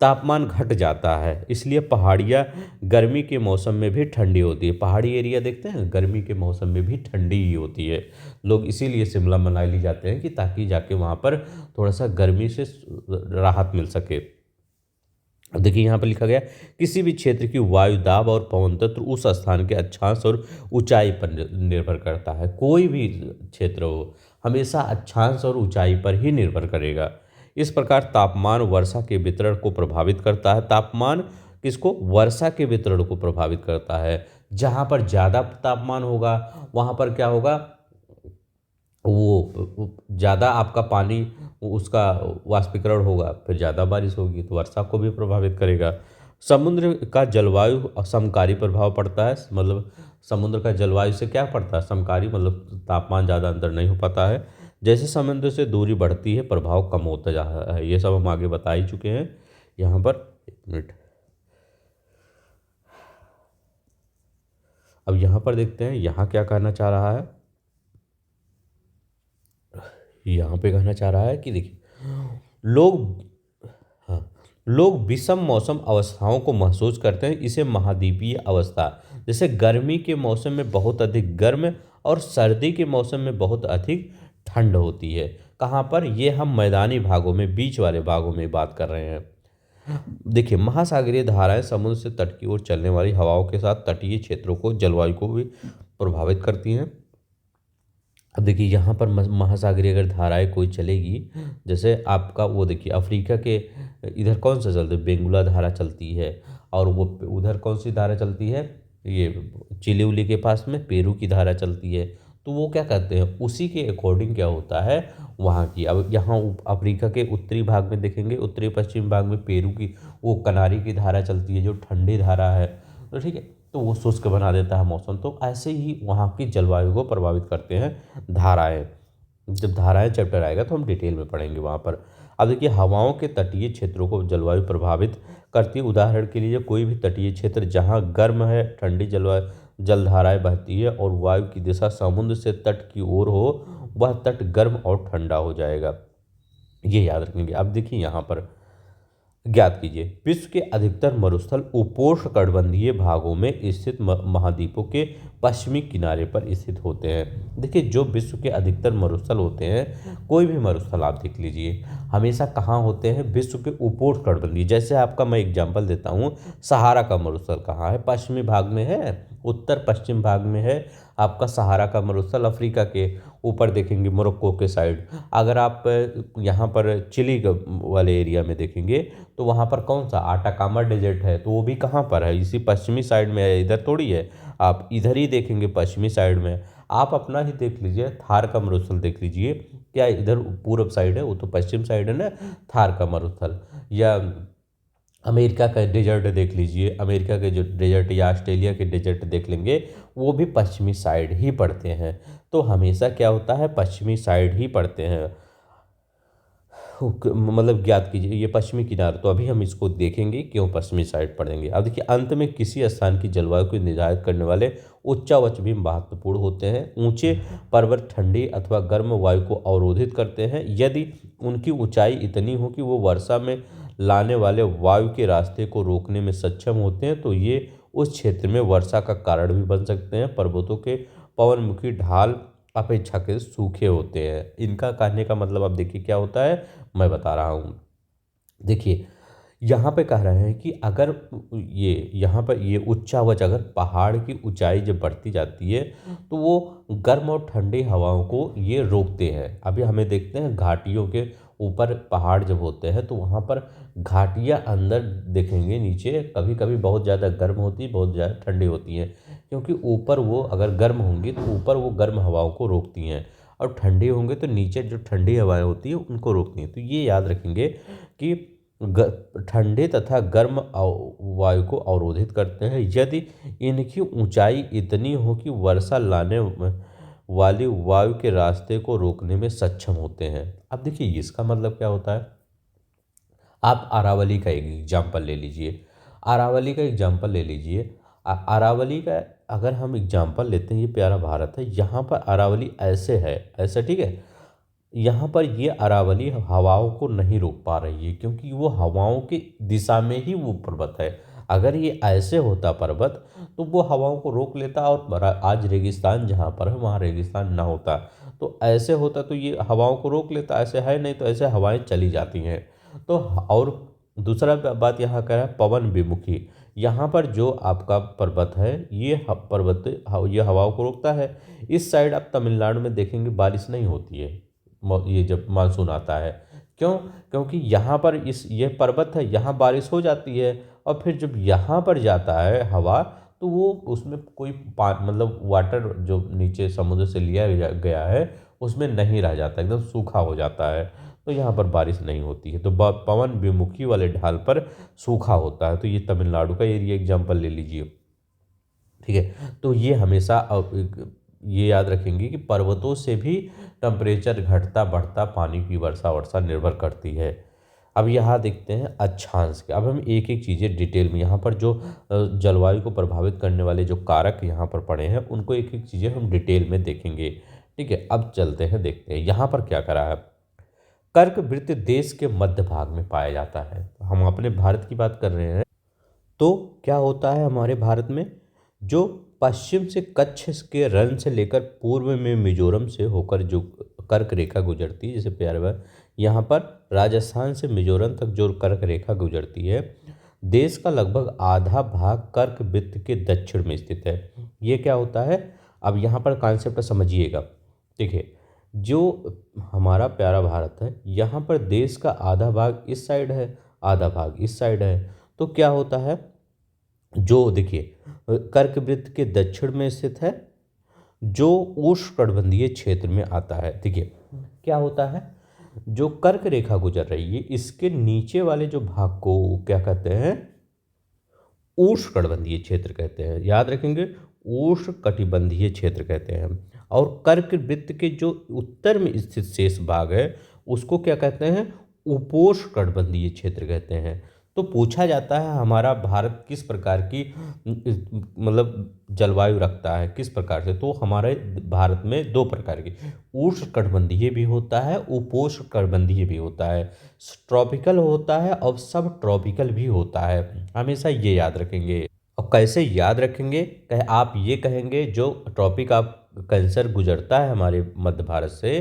तापमान घट जाता है, इसलिए पहाड़ियाँ गर्मी के मौसम में भी ठंडी होती है। पहाड़ी एरिया देखते हैं गर्मी के मौसम में भी ठंडी ही होती है। लोग इसीलिए शिमला मनाली जाते हैं कि ताकि जाके वहाँ पर थोड़ा सा गर्मी से राहत मिल सके। अब देखिए यहाँ पर लिखा गया, किसी भी क्षेत्र की वायु दाब और पवन तत्व उस स्थान के अक्षांश और ऊंचाई पर निर्भर करता है। कोई भी क्षेत्र हो, हमेशा अक्षांश और ऊंचाई पर ही निर्भर करेगा। इस प्रकार तापमान वर्षा के वितरण को प्रभावित करता है। तापमान किसको, वर्षा के वितरण को प्रभावित करता है। जहाँ पर ज़्यादा तापमान होगा वहाँ पर क्या होगा, वो ज़्यादा आपका पानी उसका वाष्पीकरण होगा, फिर ज़्यादा बारिश होगी तो वर्षा को भी प्रभावित करेगा। समुद्र का जलवायु समकारी प्रभाव पड़ता है, मतलब समुद्र का जलवायु से क्या पड़ता है, समकारी, मतलब तापमान ज़्यादा अंतर नहीं हो पाता है। जैसे समुद्र से दूरी बढ़ती है प्रभाव कम होता जा रहा है, ये सब हम आगे बता ही चुके हैं। यहाँ पर एक मिनट, अब यहाँ पर देखते हैं यहाँ क्या कहना चाह रहा है। यहाँ पे कहना चाह रहा है कि देखिए, लोग, हाँ, लोग विषम मौसम अवस्थाओं को महसूस करते हैं। इसे महाद्वीपीय अवस्था, जैसे गर्मी के मौसम में बहुत अधिक गर्म और सर्दी के मौसम में बहुत अधिक ठंड होती है। कहाँ पर, ये हम मैदानी भागों में, बीच वाले भागों में बात कर रहे हैं। देखिए, महासागरीय धाराएं समुद्र से तट की ओर चलने वाली हवाओं के साथ तटीय क्षेत्रों को, जलवायु को भी प्रभावित करती हैं। अब देखिए यहाँ पर महासागरीय अगर धाराएं कोई चलेगी, जैसे आपका वो देखिए अफ्रीका के इधर कौन सा चलता है, बेंगुला धारा चलती है, और वो उधर कौन सी धारा चलती है, ये चिली उली के पास में पेरू की धारा चलती है। तो वो क्या कहते हैं, उसी के अकॉर्डिंग क्या होता है वहाँ की। अब यहाँ अफ्रीका के उत्तरी भाग में देखेंगे, उत्तरी पश्चिम भाग में पेरू की वो कनारी की धारा चलती है जो ठंडी धारा है, तो ठीक है, तो वो शुष्क बना देता है मौसम। तो ऐसे ही वहाँ की जलवायु को प्रभावित करते हैं धाराएं। जब धाराएं चैप्टर आएगा तो हम डिटेल में पढ़ेंगे वहाँ पर। अब देखिए, हवाओं के तटीय क्षेत्रों को जलवायु प्रभावित करती है। उदाहरण के लिए कोई भी तटीय क्षेत्र जहाँ गर्म है, ठंडी जलवायु, जलधाराएं बहती है और वायु की दिशा समुद्र से तट की ओर हो, वह तट गर्म और ठंडा हो जाएगा, ये याद रखेंगे। अब देखिए यहाँ पर ज्ञात कीजिए, विश्व के अधिकतर मरुस्थल उपोष्णकटिबंधीय भागों में स्थित महाद्वीपों के पश्चिमी किनारे पर स्थित होते हैं। देखिए, जो विश्व के अधिकतर मरुस्थल होते हैं, कोई भी मरुस्थल आप देख लीजिए, हमेशा कहाँ होते हैं, विश्व के उपोष्णकटिबंधीय। जैसे आपका मैं एग्जांपल देता हूँ, सहारा का मरुस्थल कहाँ है, पश्चिमी भाग में है, उत्तर पश्चिम भाग में है आपका सहारा का मरुस्थल, अफ्रीका के ऊपर देखेंगे मोरक्को के साइड। अगर आप यहाँ पर चिली वाले एरिया में देखेंगे तो वहाँ पर कौन सा आटाकामा डेजर्ट है, तो वो भी कहाँ पर है, इसी पश्चिमी साइड में है, इधर थोड़ी है। आप इधर ही देखेंगे पश्चिमी साइड में। आप अपना ही देख लीजिए, थार का मरुस्थल देख लीजिए, क्या इधर पूर्व साइड है, वो तो पश्चिम साइड है ना थार का मरुस्थल। या अमेरिका का डेजर्ट देख लीजिए, अमेरिका के जो डेजर्ट या ऑस्ट्रेलिया के डेजर्ट देख लेंगे, वो भी पश्चिमी साइड ही पड़ते हैं। तो हमेशा क्या होता है, पश्चिमी साइड ही पड़ते हैं। मतलब ज्ञात कीजिए ये पश्चिमी किनारा, तो अभी हम इसको देखेंगे क्यों पश्चिमी साइड पढ़ेंगे। अब देखिए, अंत में किसी स्थान की जलवायु को निर्धारित करने वाले उच्चावच भी महत्वपूर्ण होते हैं। ऊंचे पर्वत ठंडी अथवा गर्म वायु को अवरोधित करते हैं। यदि उनकी ऊंचाई इतनी हो कि वो वर्षा में लाने वाले वायु के रास्ते को रोकने में सक्षम होते हैं, तो ये उस क्षेत्र में वर्षा का कारण भी बन सकते हैं। पर्वतों के पवनमुखी ढाल अपेक्षाकृत सूखे होते हैं। इनका कहने का मतलब अब देखिए क्या होता है, मैं बता रहा हूँ। देखिए, यहाँ पे कह रहे हैं कि अगर ये यहाँ पर ये उच्चावच, अगर पहाड़ की ऊंचाई जब बढ़ती जाती है तो वो गर्म और ठंडी हवाओं को ये रोकते हैं। अभी हमें देखते हैं घाटियों के ऊपर पहाड़ जब होते हैं तो वहाँ पर घाटियाँ अंदर देखेंगे, नीचे कभी कभी बहुत ज़्यादा गर्म होती है, बहुत ज़्यादा ठंडी होती हैं, क्योंकि ऊपर वो अगर गर्म होंगी तो ऊपर वो गर्म हवाओं को रोकती हैं, और ठंडी होंगे तो नीचे जो ठंडी हवाएं होती हैं उनको रोकती हैं। तो ये याद रखेंगे कि ठंडे तथा गर्म वायु को अवरोधित करते हैं। यदि इनकी ऊंचाई इतनी हो कि वर्षा लाने वाली वायु के रास्ते को रोकने में सक्षम होते हैं। अब देखिए इसका मतलब क्या होता है, आप अरावली का एक एग्जाम्पल ले लीजिए। अरावली का एग्जाम्पल ले लीजिए। अरावली का अगर हम एग्जाम्पल लेते हैं, ये प्यारा भारत है, यहाँ पर अरावली ऐसे है, ऐसा, ठीक है। यहाँ पर ये अरावली हवाओं को नहीं रोक पा रही है क्योंकि वो हवाओं की दिशा में ही वो पर्वत है। अगर ये ऐसे होता पर्वत तो वो हवाओं को रोक लेता और आज रेगिस्तान जहाँ पर है वहाँ रेगिस्तान ना होता। तो ऐसे होता तो ये हवाओं को रोक लेता, ऐसे है नहीं तो ऐसे हवाएं चली जाती हैं। तो और दूसरा बात यहाँ का है पवन विमुखी। यहाँ पर जो आपका पर्वत है ये पर्वत ये हवाओं को रोकता है। इस साइड आप तमिलनाडु में देखेंगे बारिश नहीं होती है ये जब मानसून आता है। क्यों? क्योंकि यहाँ पर ये पर्वत है, यहाँ बारिश हो जाती है और फिर जब यहाँ पर जाता है हवा तो वो उसमें कोई मतलब वाटर जो नीचे समुद्र से लिया गया है उसमें नहीं रह जाता, एकदम सूखा हो जाता है। तो यहाँ पर बारिश नहीं होती है, तो पवन विमुखी वाले ढाल पर सूखा होता है। तो ये तमिलनाडु का एरिया एग्जाम्पल ले लीजिए, ठीक है। तो ये हमेशा ये याद रखेंगे कि पर्वतों से भी टेम्परेचर घटता बढ़ता पानी की वर्षा वर्षा निर्भर करती है। अब यहाँ देखते हैं अक्षांश के। अब हम एक एक चीज़ें डिटेल में यहाँ पर जो जलवायु को प्रभावित करने वाले जो कारक यहाँ पर पड़े हैं उनको एक एक चीज़ें हम डिटेल में देखेंगे, ठीक है। अब चलते हैं, देखते हैं यहाँ पर क्या करा है। कर्क वृत्त देश के मध्य भाग में पाया जाता है। हम अपने भारत की बात कर रहे हैं तो क्या होता है हमारे भारत में, जो पश्चिम से कच्छ के रण से लेकर पूर्व में मिजोरम से होकर जो कर्क रेखा गुजरती है, जैसे प्यारे भाई यहाँ पर राजस्थान से मिजोरम तक जो कर्क रेखा गुजरती है, देश का लगभग आधा भाग कर्क वृत्त के दक्षिण में स्थित है। ये क्या होता है, अब यहाँ पर कॉन्सेप्ट समझिएगा। देखिए, जो हमारा प्यारा भारत है यहाँ पर देश का आधा भाग इस साइड है, आधा भाग इस साइड है। तो क्या होता है, जो देखिए कर्क वृत्त के दक्षिण में स्थित है, जो उष्णकटिबंधीय क्षेत्र में आता है। देखिए क्या होता है, जो कर्क रेखा गुजर रही है इसके नीचे वाले जो भाग को क्या कहते हैं, उष्णकटिबंधीय क्षेत्र कहते हैं। याद रखेंगे, उष्णकटिबंधीय क्षेत्र कहते हैं। और कर्क वृत्त के जो उत्तर में स्थित शेष भाग है उसको क्या कहते हैं, उपोष्णकटिबंधीय क्षेत्र कहते हैं। तो पूछा जाता है हमारा भारत किस प्रकार की मतलब जलवायु रखता है, किस प्रकार से, तो हमारे भारत में दो प्रकार की, उष्णकटिबंधीय भी होता है, उपोष्णकटिबंधीय भी होता है, ट्रॉपिकल होता है और सब ट्रॉपिकल भी होता है। हमेशा ये याद रखेंगे। और कैसे याद रखेंगे, कहे आप ये कहेंगे जो टॉपिक आप कैंसर गुजरता है हमारे मध्य भारत से,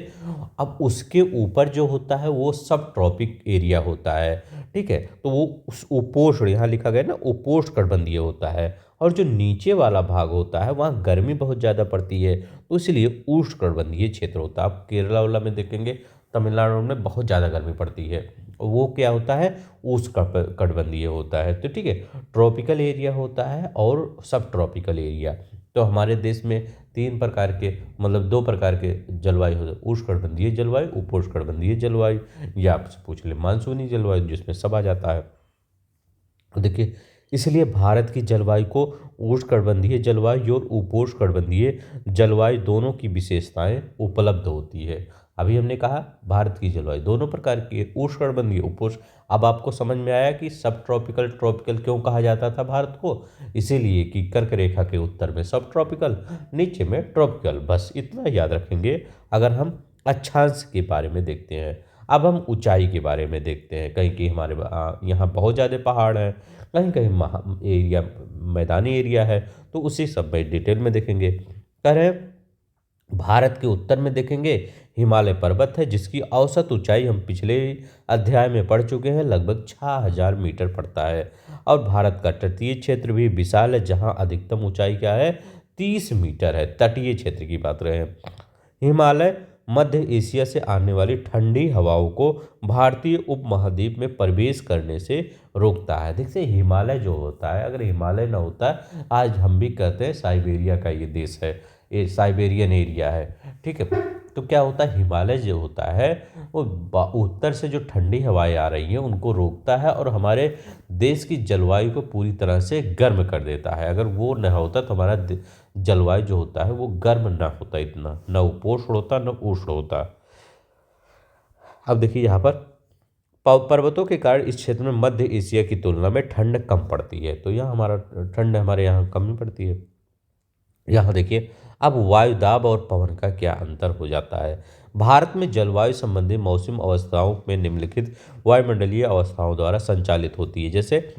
अब उसके ऊपर जो होता है वो सब ट्रॉपिक एरिया होता है, ठीक है। तो वो उस उपोष्ण, यहाँ लिखा गया ना, उपोष्णकटिबंधीय होता है। और जो नीचे वाला भाग होता है वहाँ गर्मी बहुत ज़्यादा पड़ती है, तो इसलिए उष्णकटिबंधीय क्षेत्र होता है। आप केरला वाला में देखेंगे, तमिलनाडु में बहुत ज़्यादा गर्मी पड़ती है, वो क्या होता है, उष्णकटिबंधीय होता है। तो ठीक है, ट्रॉपिकल एरिया होता है और सब ट्रॉपिकल एरिया। तो हमारे देश में तीन प्रकार के, मतलब दो प्रकार के जलवायु होते हैं, उष्णकटिबंधीय जलवायु, उपोष्णकटिबंधीय जलवायु, या आपसे पूछ ले मानसूनी जलवायु, जिसमें सब आ जाता है। तो देखिए, इसलिए भारत की जलवायु को उष्णकटिबंधीय जलवायु और उपोष्णकटिबंधीय जलवायु दोनों की विशेषताएं उपलब्ध होती है। अभी हमने कहा भारत की जलवायु दोनों प्रकार की है, उष्णकटिबंधीय, उपोष्ण। अब आपको समझ में आया कि सब ट्रॉपिकल ट्रॉपिकल क्यों कहा जाता था भारत को, इसीलिए कि कर्क रेखा के उत्तर में सब ट्रॉपिकल, नीचे में ट्रॉपिकल। बस इतना याद रखेंगे। अगर हम अक्षांश के बारे में देखते हैं, अब हम ऊंचाई के बारे में देखते हैं। कहीं कहीं हमारे यहाँ बहुत ज़्यादा पहाड़ हैं, कहीं कहीं एरिया मैदानी एरिया है, तो उसी सब में डिटेल में देखेंगे। कह रहे भारत के उत्तर में देखेंगे हिमालय पर्वत है, जिसकी औसत ऊंचाई हम पिछले अध्याय में पढ़ चुके हैं, लगभग 6000 मीटर पड़ता है। और भारत का तटीय क्षेत्र भी विशाल है, जहां अधिकतम ऊंचाई क्या है, 30 मीटर है। तटीय क्षेत्र की बात रहे, हिमालय मध्य एशिया से आने वाली ठंडी हवाओं को भारतीय उपमहाद्वीप में प्रवेश करने से रोकता है। देखिए, हिमालय जो होता है, अगर हिमालय ना होता, आज हम भी कहते हैं साइबेरिया का ये देश है, ये साइबेरियन एरिया है, ठीक है। तो क्या होता है, हिमालय जो होता है वो उत्तर से जो ठंडी हवाएं आ रही हैं उनको रोकता है और हमारे देश की जलवायु को पूरी तरह से गर्म कर देता है। अगर वो न होता तो हमारा जलवायु जो होता है वो गर्म ना होता, इतना न उपोष्ण होता न उष्ण होता। अब देखिए यहाँ पर पर्वतों के कारण इस क्षेत्र में मध्य एशिया की तुलना में ठंड कम पड़ती है। तो यहाँ हमारा ठंड हमारे यहाँ कम ही पड़ती है। यहाँ देखिए, अब वायु दाब और पवन का क्या अंतर हो जाता है। भारत में जलवायु संबंधी मौसम अवस्थाओं में निम्नलिखित वायुमंडलीय अवस्थाओं द्वारा संचालित होती है। जैसे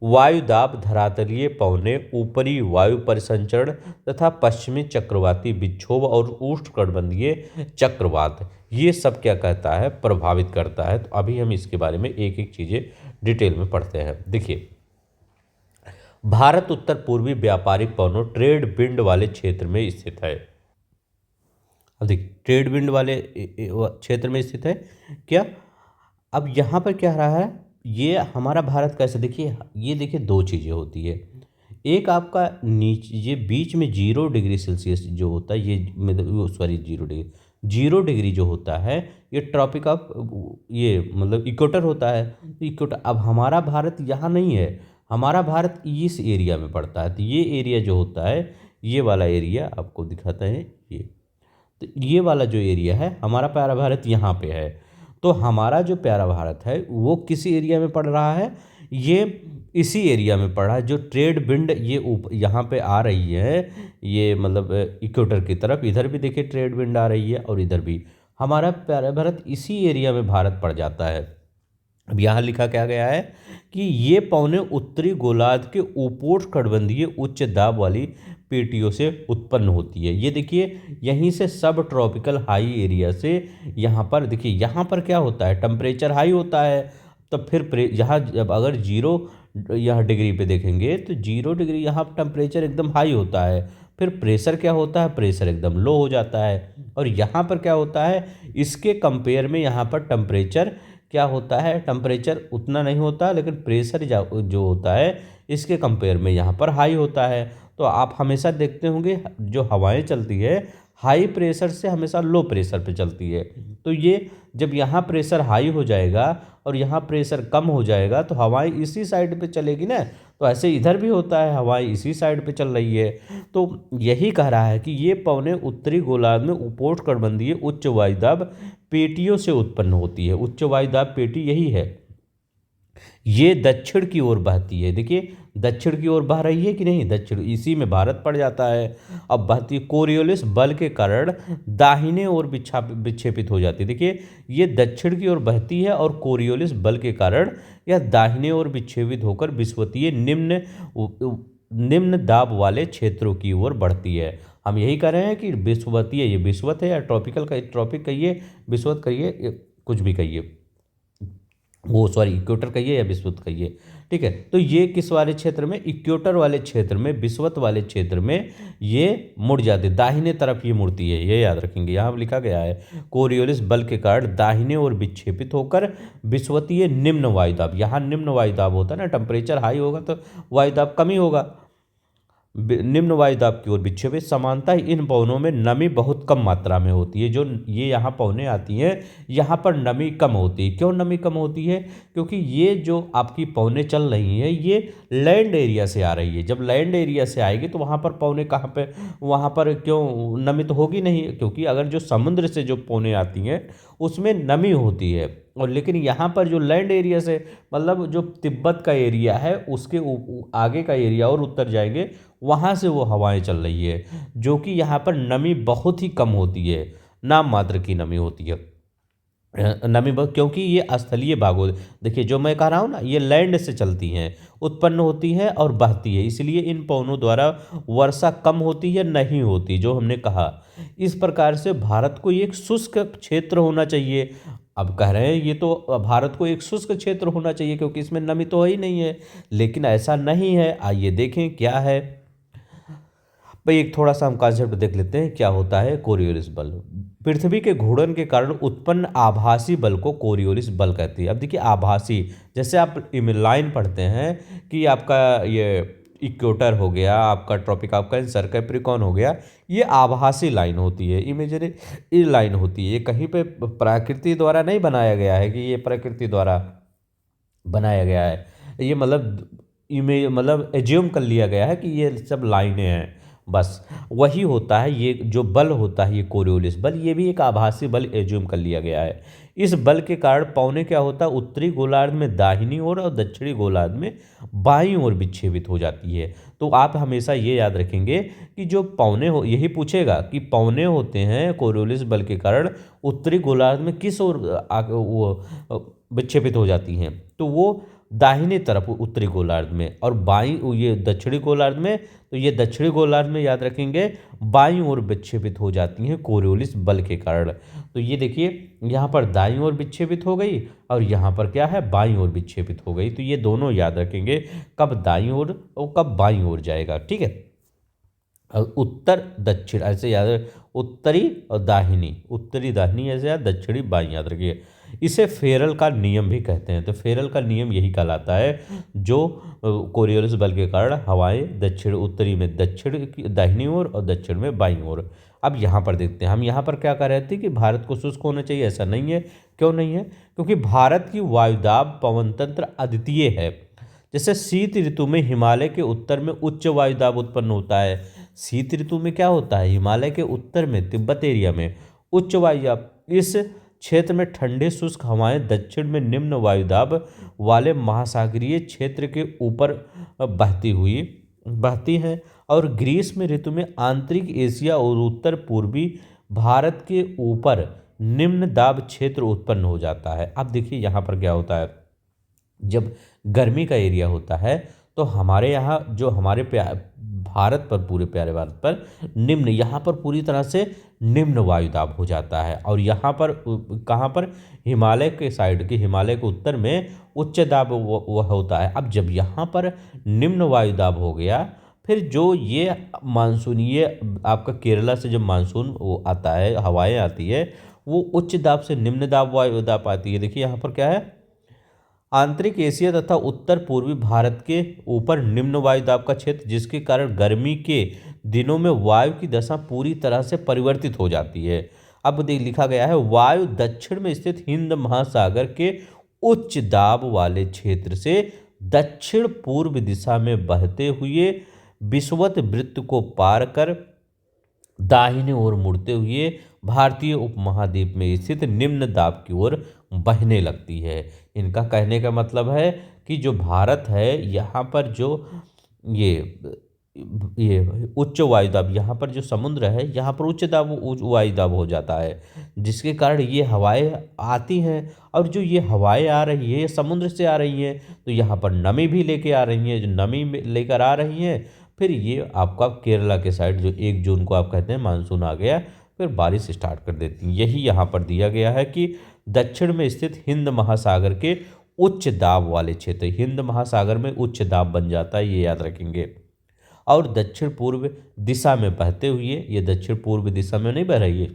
वायु दाब, धरातलीय पवनें, ऊपरी वायु परिसंचरण तथा पश्चिमी चक्रवाती विक्षोभ और उष्णकटिबंधीय चक्रवात, ये सब क्या कहता है, प्रभावित करता है। तो अभी हम इसके बारे में एक एक चीज़ें डिटेल में पढ़ते हैं। देखिए, भारत उत्तर पूर्वी व्यापारिक पवनों ट्रेड विंड वाले क्षेत्र में स्थित है। अब देखिए, ट्रेड विंड वाले क्षेत्र में स्थित है क्या। अब यहाँ पर क्या रहा है, ये हमारा भारत कैसे, देखिए ये देखिए दो चीज़ें होती है। एक आपका नीचे ये बीच में 0 डिग्री सेल्सियस जो होता है, ये मतलब सॉरी 0 डिग्री जो होता है, ये ट्रॉपिक ऑफ ये मतलब इक्वेटर होता है। इक्वेटर, अब हमारा भारत यहाँ नहीं है, हमारा भारत इस एरिया में पड़ता है। तो ये एरिया जो होता है, ये वाला एरिया आपको दिखाता है ये। तो ये वाला जो एरिया है, हमारा प्यारा भारत यहाँ पे है। तो हमारा जो प्यारा भारत है वो किस एरिया में पड़ रहा है, ये इसी एरिया में पड़ रहा है। जो ट्रेड विंड ये यहाँ पे आ रही है, ये मतलब इक्वेटर की तरफ, इधर भी देखिए ट्रेड विंड आ रही है और इधर भी, हमारा प्यारा भारत इसी एरिया में भारत पड़ जाता है। अब यहाँ लिखा क्या गया है कि ये पवनें उत्तरी गोलार्ध के उपोष्णकटिबंधीय उच्च दाब वाली पेटियों से उत्पन्न होती है। ये देखिए, यहीं से सब ट्रॉपिकल हाई एरिया से यहाँ पर देखिए, यहाँ पर क्या होता है, टेम्परेचर हाई होता है। तो फिर यहाँ जब अगर 0 डिग्री पे देखेंगे तो 0 डिग्री यहाँ टेम्परेचर एकदम हाई होता है। फिर प्रेशर क्या होता है, प्रेशर एकदम लो हो जाता है। और यहाँ पर क्या होता है, इसके कंपेयर में यहाँ पर टेम्परेचर क्या होता है, टेम्परेचर उतना नहीं होता, लेकिन प्रेशर जो होता है इसके कंपेयर में यहाँ पर हाई होता है। तो आप हमेशा देखते होंगे जो हवाएं चलती है, हाई प्रेशर से हमेशा लो प्रेशर पे चलती है। तो ये जब यहाँ प्रेशर हाई हो जाएगा और यहाँ प्रेशर कम हो जाएगा तो हवाएं इसी साइड पे चलेगी ना। तो ऐसे इधर भी होता है, हवाएं इसी साइड पे चल रही है। तो यही कह रहा है कि ये पवनें उत्तरी गोलार्ध में उपोष्णकटिबंधीय उच्च वायुदाब पेटियों से उत्पन्न होती है। उच्च वायुदाब पेटी यही है, ये दक्षिण की ओर बहती है। देखिए, दक्षिण की ओर बह रही है कि नहीं, दक्षिण, इसी में भारत पड़ जाता है। अब बहती कोरियोलिस बल के कारण दाहिने ओर विक्षेपित हो जाती है। देखिए, ये दक्षिण की ओर बहती है और कोरियोलिस बल के कारण यह दाहिने ओर विक्षेपित होकर विषुवतीय निम्न दाब वाले क्षेत्रों की ओर बढ़ती है। हम यही कह रहे हैं कि विषुवतीय, ये विषुवत है या ट्रॉपिकल का, ट्रॉपिक कहिए, विषुवत कहिए, कुछ भी कहिए, वो सॉरी इक्वेटर कहिए या विषुवत कहिए, ठीक है। तो ये किस वाले क्षेत्र में, इक्वेटर वाले क्षेत्र में, विषुवत वाले क्षेत्र में ये मुड़ जाती है, दाहिने तरफ ये मुड़ती है, ये याद रखेंगे। यहाँ लिखा गया है कोरियोलिस बल के कारण दाहिने ओर विक्षेपित होकर विषुवतीय निम्न वायुदाब, यहाँ निम्न वायुदाब होता है ना, टेम्परेचर हाई होगा तो वायुदाब कम ही होगा, निम्न वायुदाब की ओर विक्षेपित। समानता इन पवनों में नमी बहुत कम मात्रा में होती है। जो ये यहाँ पवनें आती हैं, यहाँ पर नमी कम होती है। क्यों नमी कम होती है, क्योंकि ये जो आपकी पवनें चल रही हैं ये लैंड एरिया से आ रही है। जब लैंड एरिया से आएगी तो वहाँ पर पवनें कहाँ पे, वहाँ पर क्यों नमी तो होगी नहीं, क्योंकि अगर जो समुद्र से जो पवनें आती हैं उसमें नमी होती है। और लेकिन यहाँ पर जो लैंड एरिया से, मतलब जो तिब्बत का एरिया है उसके आगे का एरिया और उत्तर जाएंगे, वहाँ से वो हवाएं चल रही है, जो कि यहाँ पर नमी बहुत ही कम होती है, नाम मात्र की नमी होती है। नमी बहुत, क्योंकि ये स्थलीय भागों, देखिए जो मैं कह रहा हूँ ना, ये लैंड से चलती हैं, उत्पन्न होती है और बहती है, इसलिए इन पवनों द्वारा वर्षा कम होती है, नहीं होती, जो हमने कहा। इस प्रकार से भारत को एक शुष्क क्षेत्र होना चाहिए। अब कह रहे हैं ये तो भारत को एक शुष्क क्षेत्र होना चाहिए क्योंकि इसमें नमी तो ही नहीं है, लेकिन ऐसा नहीं है। आइए देखें क्या है भाई, एक थोड़ा सा हम कॉन्सेप्ट देख लेते हैं क्या होता है कोरियोलिस बल। पृथ्वी के घूर्णन के कारण उत्पन्न आभासी बल को कोरियोलिस बल कहती है। अब देखिए आभासी, जैसे आप लाइन पढ़ते हैं कि आपका ये इक्वेटर हो गया, आपका ट्रॉपिक ऑफ कैंसर, कैप्रिकॉर्न हो गया, ये आभासी लाइन होती है, इमेजिनरी लाइन होती है। ये कहीं पे प्रकृति द्वारा नहीं बनाया गया है कि ये प्रकृति द्वारा बनाया गया है, ये मतलब इमेज, मतलब एज्यूम कर लिया गया है कि ये सब लाइनें हैं, बस वही होता है, ये जो बल होता है ये कोरियोलिस बल, ये भी एक आभासी बल एज्यूम कर लिया गया है। इस बल के कारण पौने क्या होता है, उत्तरी गोलार्ध में दाहिनी ओर और दक्षिणी गोलार्ध में बाईं ओर विक्षेपित हो जाती है। तो आप हमेशा ये याद रखेंगे कि जो पौने हो, यही पूछेगा कि पौने होते हैं कोरियोलिस बल के कारण उत्तरी गोलार्ध में किस ओर विक्षेपित हो जाती हैं, तो वो दाहिने तरफ उत्तरी गोलार्ध में, और बाईं ये दक्षिणी गोलार्ध में, तो ये दक्षिणी गोलार्ध में याद रखेंगे बाईं ओर विक्षेपित हो जाती हैं कोरियोलिस बल के कारण। तो ये देखिए यहाँ पर दाईं ओर विक्षेपित हो गई और यहाँ पर क्या है, बाईं ओर विक्षेपित हो गई। तो ये दोनों याद रखेंगे, कब दाईं ओर और कब बाईं ओर जाएगा, ठीक है। और उत्तर दक्षिण ऐसे याद रख, उत्तरी और दाहिनी, उत्तरी दाहिनी ऐसे याद, दक्षिणी बाईं याद रखिए। इसे फेरल का नियम भी कहते हैं। तो फेरल का नियम यही कहलाता है, जो कोरियोलिस बल के कारण हवाएं दक्षिण उत्तरी में दक्षिण की दाहिनी ओर और दक्षिण में बाईं ओर। अब यहाँ पर देखते हैं, हम यहाँ पर क्या कह रहे थे कि भारत को शुष्क होना चाहिए, ऐसा नहीं है। क्यों नहीं है? क्योंकि भारत की वायुदाब पवन तंत्र अद्वितीय है। जैसे शीत ऋतु में हिमालय के उत्तर में उच्च वायुदाब उत्पन्न होता है। शीत ऋतु में क्या होता है, हिमालय के उत्तर में तिब्बत एरिया में उच्च वायुदाब, इस क्षेत्र में ठंडे शुष्क हवाएं दक्षिण में निम्न वायुदाब वाले महासागरीय क्षेत्र के ऊपर बहती हैं, और ग्रीष्म ऋतु में आंतरिक एशिया और उत्तर पूर्वी भारत के ऊपर निम्न दाब क्षेत्र उत्पन्न हो जाता है। अब देखिए यहाँ पर क्या होता है, जब गर्मी का एरिया होता है तो हमारे यहाँ जो हमारे भारत पर, पूरे प्यारे भारत पर निम्न, यहाँ पर पूरी तरह से निम्न वायुदाब हो जाता है, और यहाँ पर कहाँ पर, हिमालय के साइड के, हिमालय के उत्तर में उच्च दाब वो होता है। अब जब यहाँ पर निम्न वायुदाब हो गया, फिर जो ये मानसूनीय आपका केरला से जब मानसून वो आता है, हवाएं आती है, वो उच्च दाब से निम्न दाब वायुदाब आती है। देखिए यहाँ पर क्या है, आंतरिक एशिया तथा उत्तर पूर्वी भारत के ऊपर निम्न वायुदाब का क्षेत्र, जिसके कारण गर्मी के दिनों में वायु की दशा पूरी तरह से परिवर्तित हो जाती है। अब देख लिखा गया है, वायु दक्षिण में स्थित हिंद महासागर के उच्च दाब वाले क्षेत्र से दक्षिण पूर्व दिशा में बहते हुए विषुवत वृत्त को पार कर दाहिने ओर मुड़ते हुए भारतीय उपमहाद्वीप में स्थित निम्न दाब की ओर बहने लगती है। इनका कहने का मतलब है कि जो भारत है, यहाँ पर जो ये उच्च वायुदाब, यहाँ पर जो समुद्र है, यहाँ पर उच्च वायुदाब हो जाता है, जिसके कारण ये हवाएं आती हैं, और जो ये हवाएं आ रही है ये समुद्र से आ रही हैं, तो यहाँ पर नमी भी लेके आ रही हैं। जो नमी लेकर आ रही हैं, फिर ये आपका केरला के साइड जो 1 जून को आप कहते हैं मानसून आ गया, फिर बारिश स्टार्ट कर देती है। यही यहाँ पर दिया गया है कि दक्षिण में स्थित हिंद महासागर के उच्च दाब वाले क्षेत्र, हिंद महासागर में उच्च दाब बन जाता है, ये याद रखेंगे। और दक्षिण पूर्व दिशा में बहते हुए, ये दक्षिण पूर्व दिशा में नहीं बह रही है,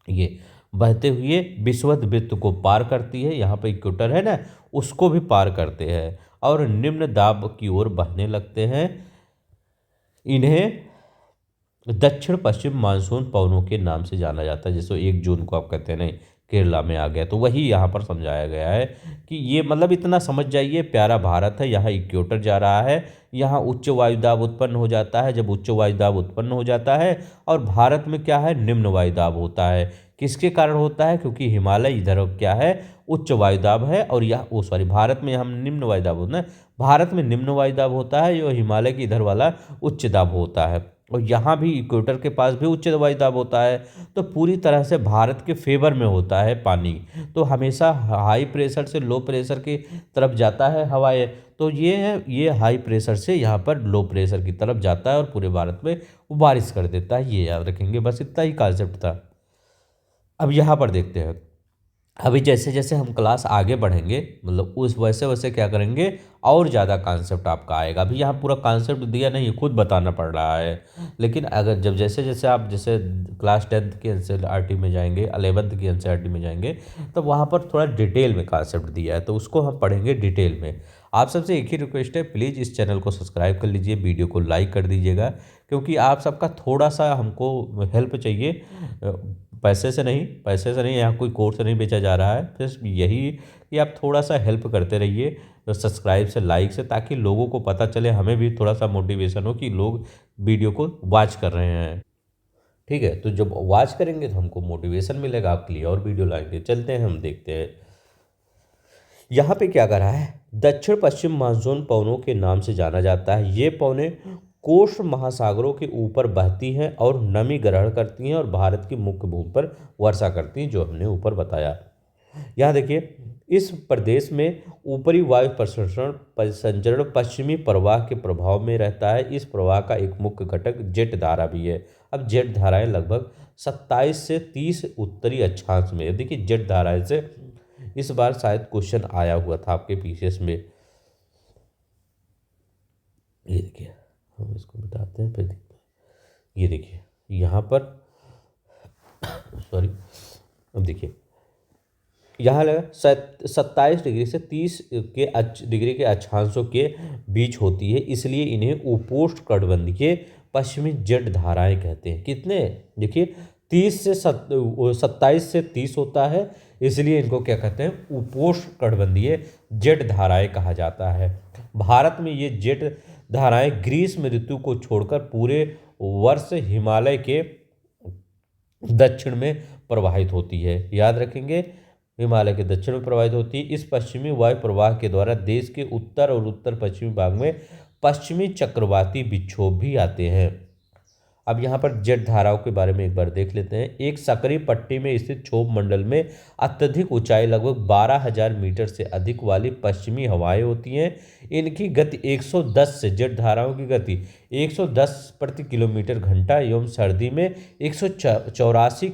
ये बहते हुए विषुवत वृत्त को पार करती है, यहाँ पे इक्वेटर है ना, उसको भी पार करते हैं और निम्न दाब की ओर बहने लगते हैं। इन्हें दक्षिण पश्चिम मानसून पवनों के नाम से जाना जाता है। जैसे 1 जून को आप कहते हैं नहीं, केरला में आ गया, तो वही यहाँ पर समझाया गया है कि ये मतलब इतना समझ जाइए, प्यारा भारत है, यहाँ इक्वेटर जा रहा है, यहाँ उच्च वायुदाब उत्पन्न हो जाता है। जब उच्च वायुदाब उत्पन्न हो जाता है और भारत में क्या है, निम्न वायुदाब होता है। किसके कारण होता है? क्योंकि हिमालय इधर क्या है, उच्च वायुदाब है, और यह भारत में हम निम्न वायुदाब होता है, भारत में निम्न वायुदाब होता है, जो हिमालय के इधर वाला उच्च दाब होता है, और यहाँ भी इक्वेटर के पास भी उच्च वायुदाब होता है। तो पूरी तरह से भारत के फेवर में होता है पानी, तो हमेशा हाई प्रेशर से लो प्रेशर की तरफ जाता है हवाएं। तो ये हाई प्रेशर से यहाँ पर लो प्रेशर की तरफ जाता है और पूरे भारत में बारिश कर देता है, ये याद रखेंगे। बस इतना ही कॉन्सेप्ट था। अब यहाँ पर देखते हैं, अभी जैसे जैसे हम क्लास आगे बढ़ेंगे, मतलब उस वैसे वैसे क्या करेंगे, और ज़्यादा कॉन्सेप्ट आपका आएगा। अभी यहाँ पूरा कॉन्सेप्ट दिया नहीं, खुद बताना पड़ रहा है, लेकिन अगर जब जैसे जैसे आप जैसे क्लास 10th की NCERT में जाएंगे, 11th की NCERT में जाएंगे, तब वहाँ पर थोड़ा डिटेल में कॉन्सेप्ट दिया है, तो उसको हम पढ़ेंगे डिटेल में। आप सबसे एक ही रिक्वेस्ट है, प्लीज़ इस चैनल को सब्सक्राइब कर लीजिए, वीडियो को लाइक कर दीजिएगा, क्योंकि आप सबका थोड़ा सा हमको हेल्प चाहिए। पैसे से नहीं, यहाँ कोई कोर्स नहीं बेचा जा रहा है, बस यही कि आप थोड़ा सा हेल्प करते रहिए सब्सक्राइब से, लाइक से, ताकि लोगों को पता चले, हमें भी थोड़ा सा मोटिवेशन हो कि लोग वीडियो को वॉच कर रहे हैं। ठीक है, तो जब वॉच करेंगे तो हमको मोटिवेशन मिलेगा, आपके लिए और वीडियो लाएंगे। चलते हैं, हम देखते हैं यहाँ पे क्या कर रहा है। दक्षिण पश्चिम मानसून पवनों के नाम से जाना जाता है। ये पवनें कोष महासागरों के ऊपर बहती हैं और नमी ग्रहण करती हैं और भारत की मुख्य भूमि पर वर्षा करती हैं, जो हमने ऊपर बताया। यहाँ देखिए, इस प्रदेश में ऊपरी वायु संचरण पश्चिमी प्रवाह के प्रभाव में रहता है। इस प्रवाह का एक मुख्य घटक जेट धारा भी है। अब जेट धाराएं लगभग 27 से 30 उत्तरी अक्षांश में, देखिए जेट धाराएं से इस बार शायद क्वेश्चन आया हुआ था आपके पीसीएस में। ये देखिए, हम इसको बताते हैं फिर देखते हैं। ये देखिए यहाँ पर सॉरी, अब देखिए यहाँ लगा 27 डिग्री से 30 डिग्री के अक्षांशों के बीच होती है, इसलिए इन्हें उपोष्ण कटिबंधीय पश्चिमी जेट धाराएं कहते हैं। कितने, देखिए 27 से 30 होता है, इसलिए इनको क्या कहते हैं, उपोष्ण कटिबंधीय जेट धाराएं कहा जाता है। भारत में ये जेट धाराएं ग्रीष्म ऋतु को छोड़कर पूरे वर्ष हिमालय के दक्षिण में प्रवाहित होती है। याद रखेंगे, हिमालय के दक्षिण में प्रवाहित होती है। इस पश्चिमी वायु प्रवाह के द्वारा देश के उत्तर और उत्तर पश्चिमी भाग में पश्चिमी चक्रवाती विक्षोभ भी आते हैं। अब यहाँ पर जेट धाराओं के बारे में एक बार देख लेते हैं। एक सक्रिय पट्टी में स्थित क्षोभ मंडल में अत्यधिक ऊंचाई लगभग 12,000 मीटर से अधिक वाली पश्चिमी हवाएं होती हैं। इनकी गति 110 से, जेट धाराओं की गति 110 प्रति किलोमीटर घंटा एवं सर्दी में 184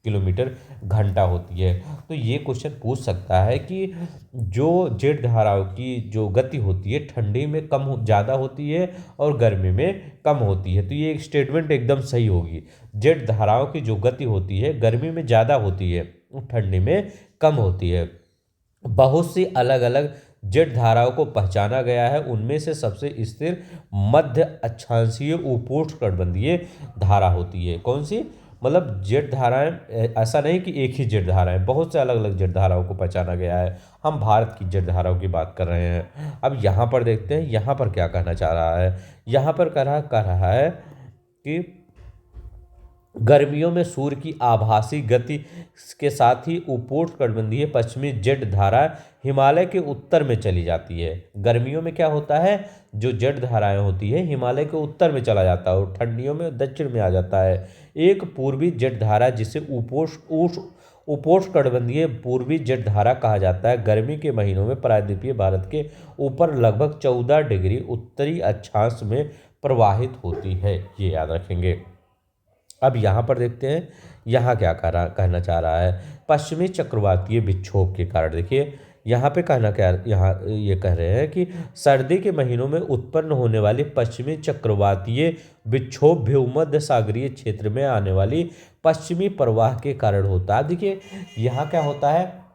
किलोमीटर घंटा होती है। तो ये क्वेश्चन पूछ सकता है कि जो जेट धाराओं की जो गति होती है ठंडी में ज़्यादा होती है और गर्मी में कम होती है। तो ये एक स्टेटमेंट एकदम सही होगी। जेट धाराओं की जो गति होती है गर्मी में ज़्यादा होती है, ठंडी में कम होती है। बहुत सी अलग अलग जेट धाराओं को पहचाना गया है। उनमें से सबसे स्थिर मध्य अक्षांशीय उपोष्ण कटिबंधीय धारा होती है। कौन सी, मतलब जेट धाराएं, ऐसा नहीं कि एक ही जेट धाराएं, बहुत से अलग अलग जेट धाराओं को पहचाना गया है। हम भारत की जेट धाराओं की बात कर रहे हैं। अब यहाँ पर देखते हैं यहाँ पर क्या कहना चाह रहा है। यहाँ पर कह रहा है कि गर्मियों में सूर्य की आभासी गति के साथ ही उपोष्ण कटिबंधीय पश्चिमी जेट धारा हिमालय के उत्तर में चली जाती है। गर्मियों में क्या होता है, जो जेट धाराएं होती है हिमालय के उत्तर में चला जाता है और ठंडियों में दक्षिण में आ जाता है। एक पूर्वी जेट धारा जिसे उपोष्ण कटिबंधीय पूर्वी जेट धारा कहा जाता है, गर्मी के महीनों में प्रायद्वीपीय भारत के ऊपर लगभग 14 डिग्री उत्तरी अक्षांश में प्रवाहित होती है। ये याद रखेंगे। अब यहाँ पर देखते हैं यहाँ क्या कहना चाह रहा है। पश्चिमी चक्रवातीय विक्षोभ के कारण, देखिए यहाँ पे कहना क्या, यहाँ ये कह रहे हैं कि सर्दी के महीनों में उत्पन्न होने वाली पश्चिमी चक्रवातीय विक्षोभ भूमध्य सागरीय क्षेत्र में आने वाली पश्चिमी प्रवाह के कारण होता है। देखिए यहाँ क्या होता है,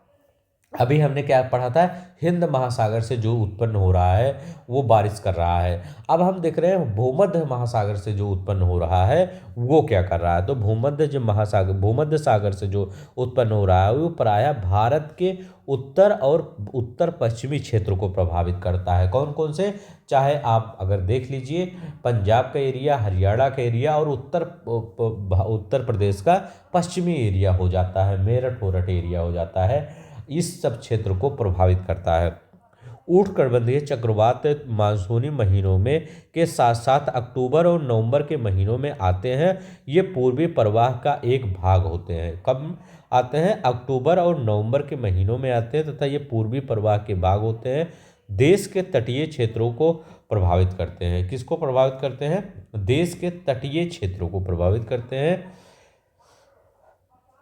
अभी हमने क्या पढ़ा था, हिंद महासागर से जो उत्पन्न हो रहा है वो बारिश कर रहा है। अब हम देख रहे हैं भूमध्य महासागर से जो उत्पन्न हो रहा है वो क्या कर रहा है। तो भूमध्य सागर से जो उत्पन्न हो रहा है वो प्रायः भारत के उत्तर और उत्तर पश्चिमी क्षेत्रों को प्रभावित करता है। कौन कौन से, चाहे आप अगर देख लीजिए, पंजाब का एरिया, हरियाणा का एरिया और उत्तर प्रदेश का पश्चिमी एरिया हो जाता है, मेरठ एरिया हो जाता है, इस सब क्षेत्र को प्रभावित करता है। उष्णकटिबंधीय चक्रवात मानसूनी महीनों में के साथ साथ अक्टूबर और नवंबर के महीनों में आते हैं। ये पूर्वी प्रवाह का एक भाग होते हैं। कब आते हैं, अक्टूबर और नवंबर के महीनों में आते हैं तथा ये पूर्वी प्रवाह के भाग होते हैं। देश के तटीय क्षेत्रों को प्रभावित करते हैं। किसको प्रभावित करते हैं, देश के तटीय क्षेत्रों को प्रभावित करते हैं।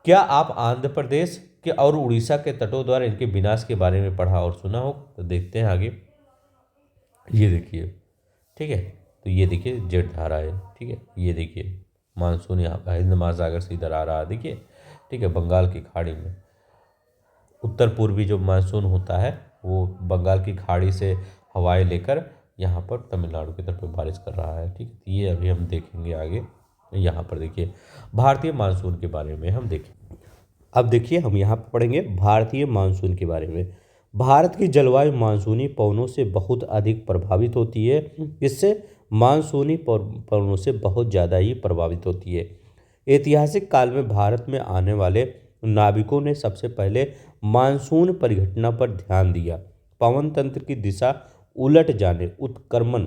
क्या आप आंध्र प्रदेश के और उड़ीसा के तटों द्वारा इनके विनाश के बारे में पढ़ा और सुना हो, तो देखते हैं आगे। ये देखिए, ठीक है, तो ये देखिए जेट धारा है, ठीक है, ये देखिए मानसून यहाँ हिंद महासागर से इधर आ रहा है, देखिए, ठीक है, बंगाल की खाड़ी में उत्तर पूर्वी जो मानसून होता है वो बंगाल की खाड़ी से हवाएं लेकर यहाँ पर तमिलनाडु की तरफ बारिश कर रहा है। ठीक है, ये अभी हम देखेंगे आगे। यहाँ पर देखिए भारतीय मानसून के बारे में हम देखें। अब देखिए हम यहाँ पर पढ़ेंगे भारतीय मानसून के बारे में। भारत की जलवायु मानसूनी पवनों से बहुत अधिक प्रभावित होती है। इससे मानसूनी पवनों से बहुत ज़्यादा ही प्रभावित होती है। ऐतिहासिक काल में भारत में आने वाले नाविकों ने सबसे पहले मानसून परिघटना पर ध्यान दिया। पवन तंत्र की दिशा उलट जाने उत्क्रमण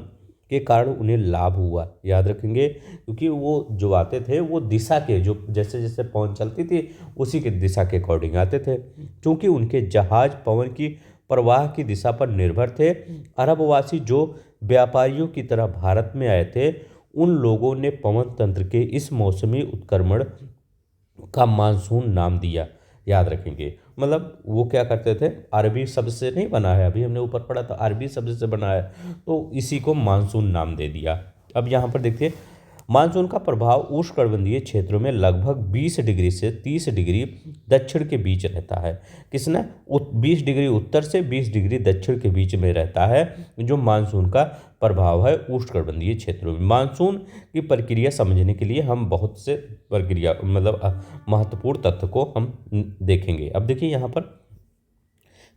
के कारण उन्हें लाभ हुआ। याद रखेंगे, क्योंकि वो जो आते थे वो दिशा के, जो जैसे जैसे पवन चलती थी उसी के दिशा के अकॉर्डिंग आते थे। क्योंकि उनके जहाज पवन की प्रवाह की दिशा पर निर्भर थे। अरबवासी जो व्यापारियों की तरह भारत में आए थे, उन लोगों ने पवन तंत्र के इस मौसमी उत्क्रमण का मानसून नाम दिया। याद रखेंगे, मतलब वो क्या करते थे, अरबी शब्द से नहीं बना है, अभी हमने ऊपर पढ़ा था अरबी शब्द से बना है, तो इसी को मानसून नाम दे दिया। अब यहाँ पर देखिए मानसून का प्रभाव उष्णकटिबंधीय क्षेत्रों में लगभग 20 डिग्री से 30 डिग्री दक्षिण के बीच रहता है। किसने 20 डिग्री उत्तर से 20 डिग्री दक्षिण के बीच में रहता है जो मानसून का प्रभाव है उष्णकटिबंधीय क्षेत्रों में। मानसून की प्रक्रिया समझने के लिए हम बहुत से प्रक्रिया मतलब महत्वपूर्ण तथ्य को हम देखेंगे। अब देखिए यहाँ पर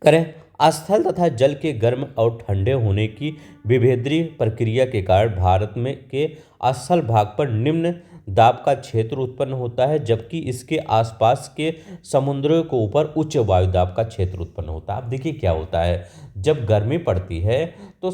करें स्थल तथा जल के गर्म और ठंडे होने की विभेद्री प्रक्रिया के कारण भारत में के स्थल भाग पर निम्न दाब का क्षेत्र उत्पन्न होता है, जबकि इसके आसपास के समुद्रों के ऊपर उच्च वायु दाब का क्षेत्र उत्पन्न होता है। अब देखिए क्या होता है, जब गर्मी पड़ती है तो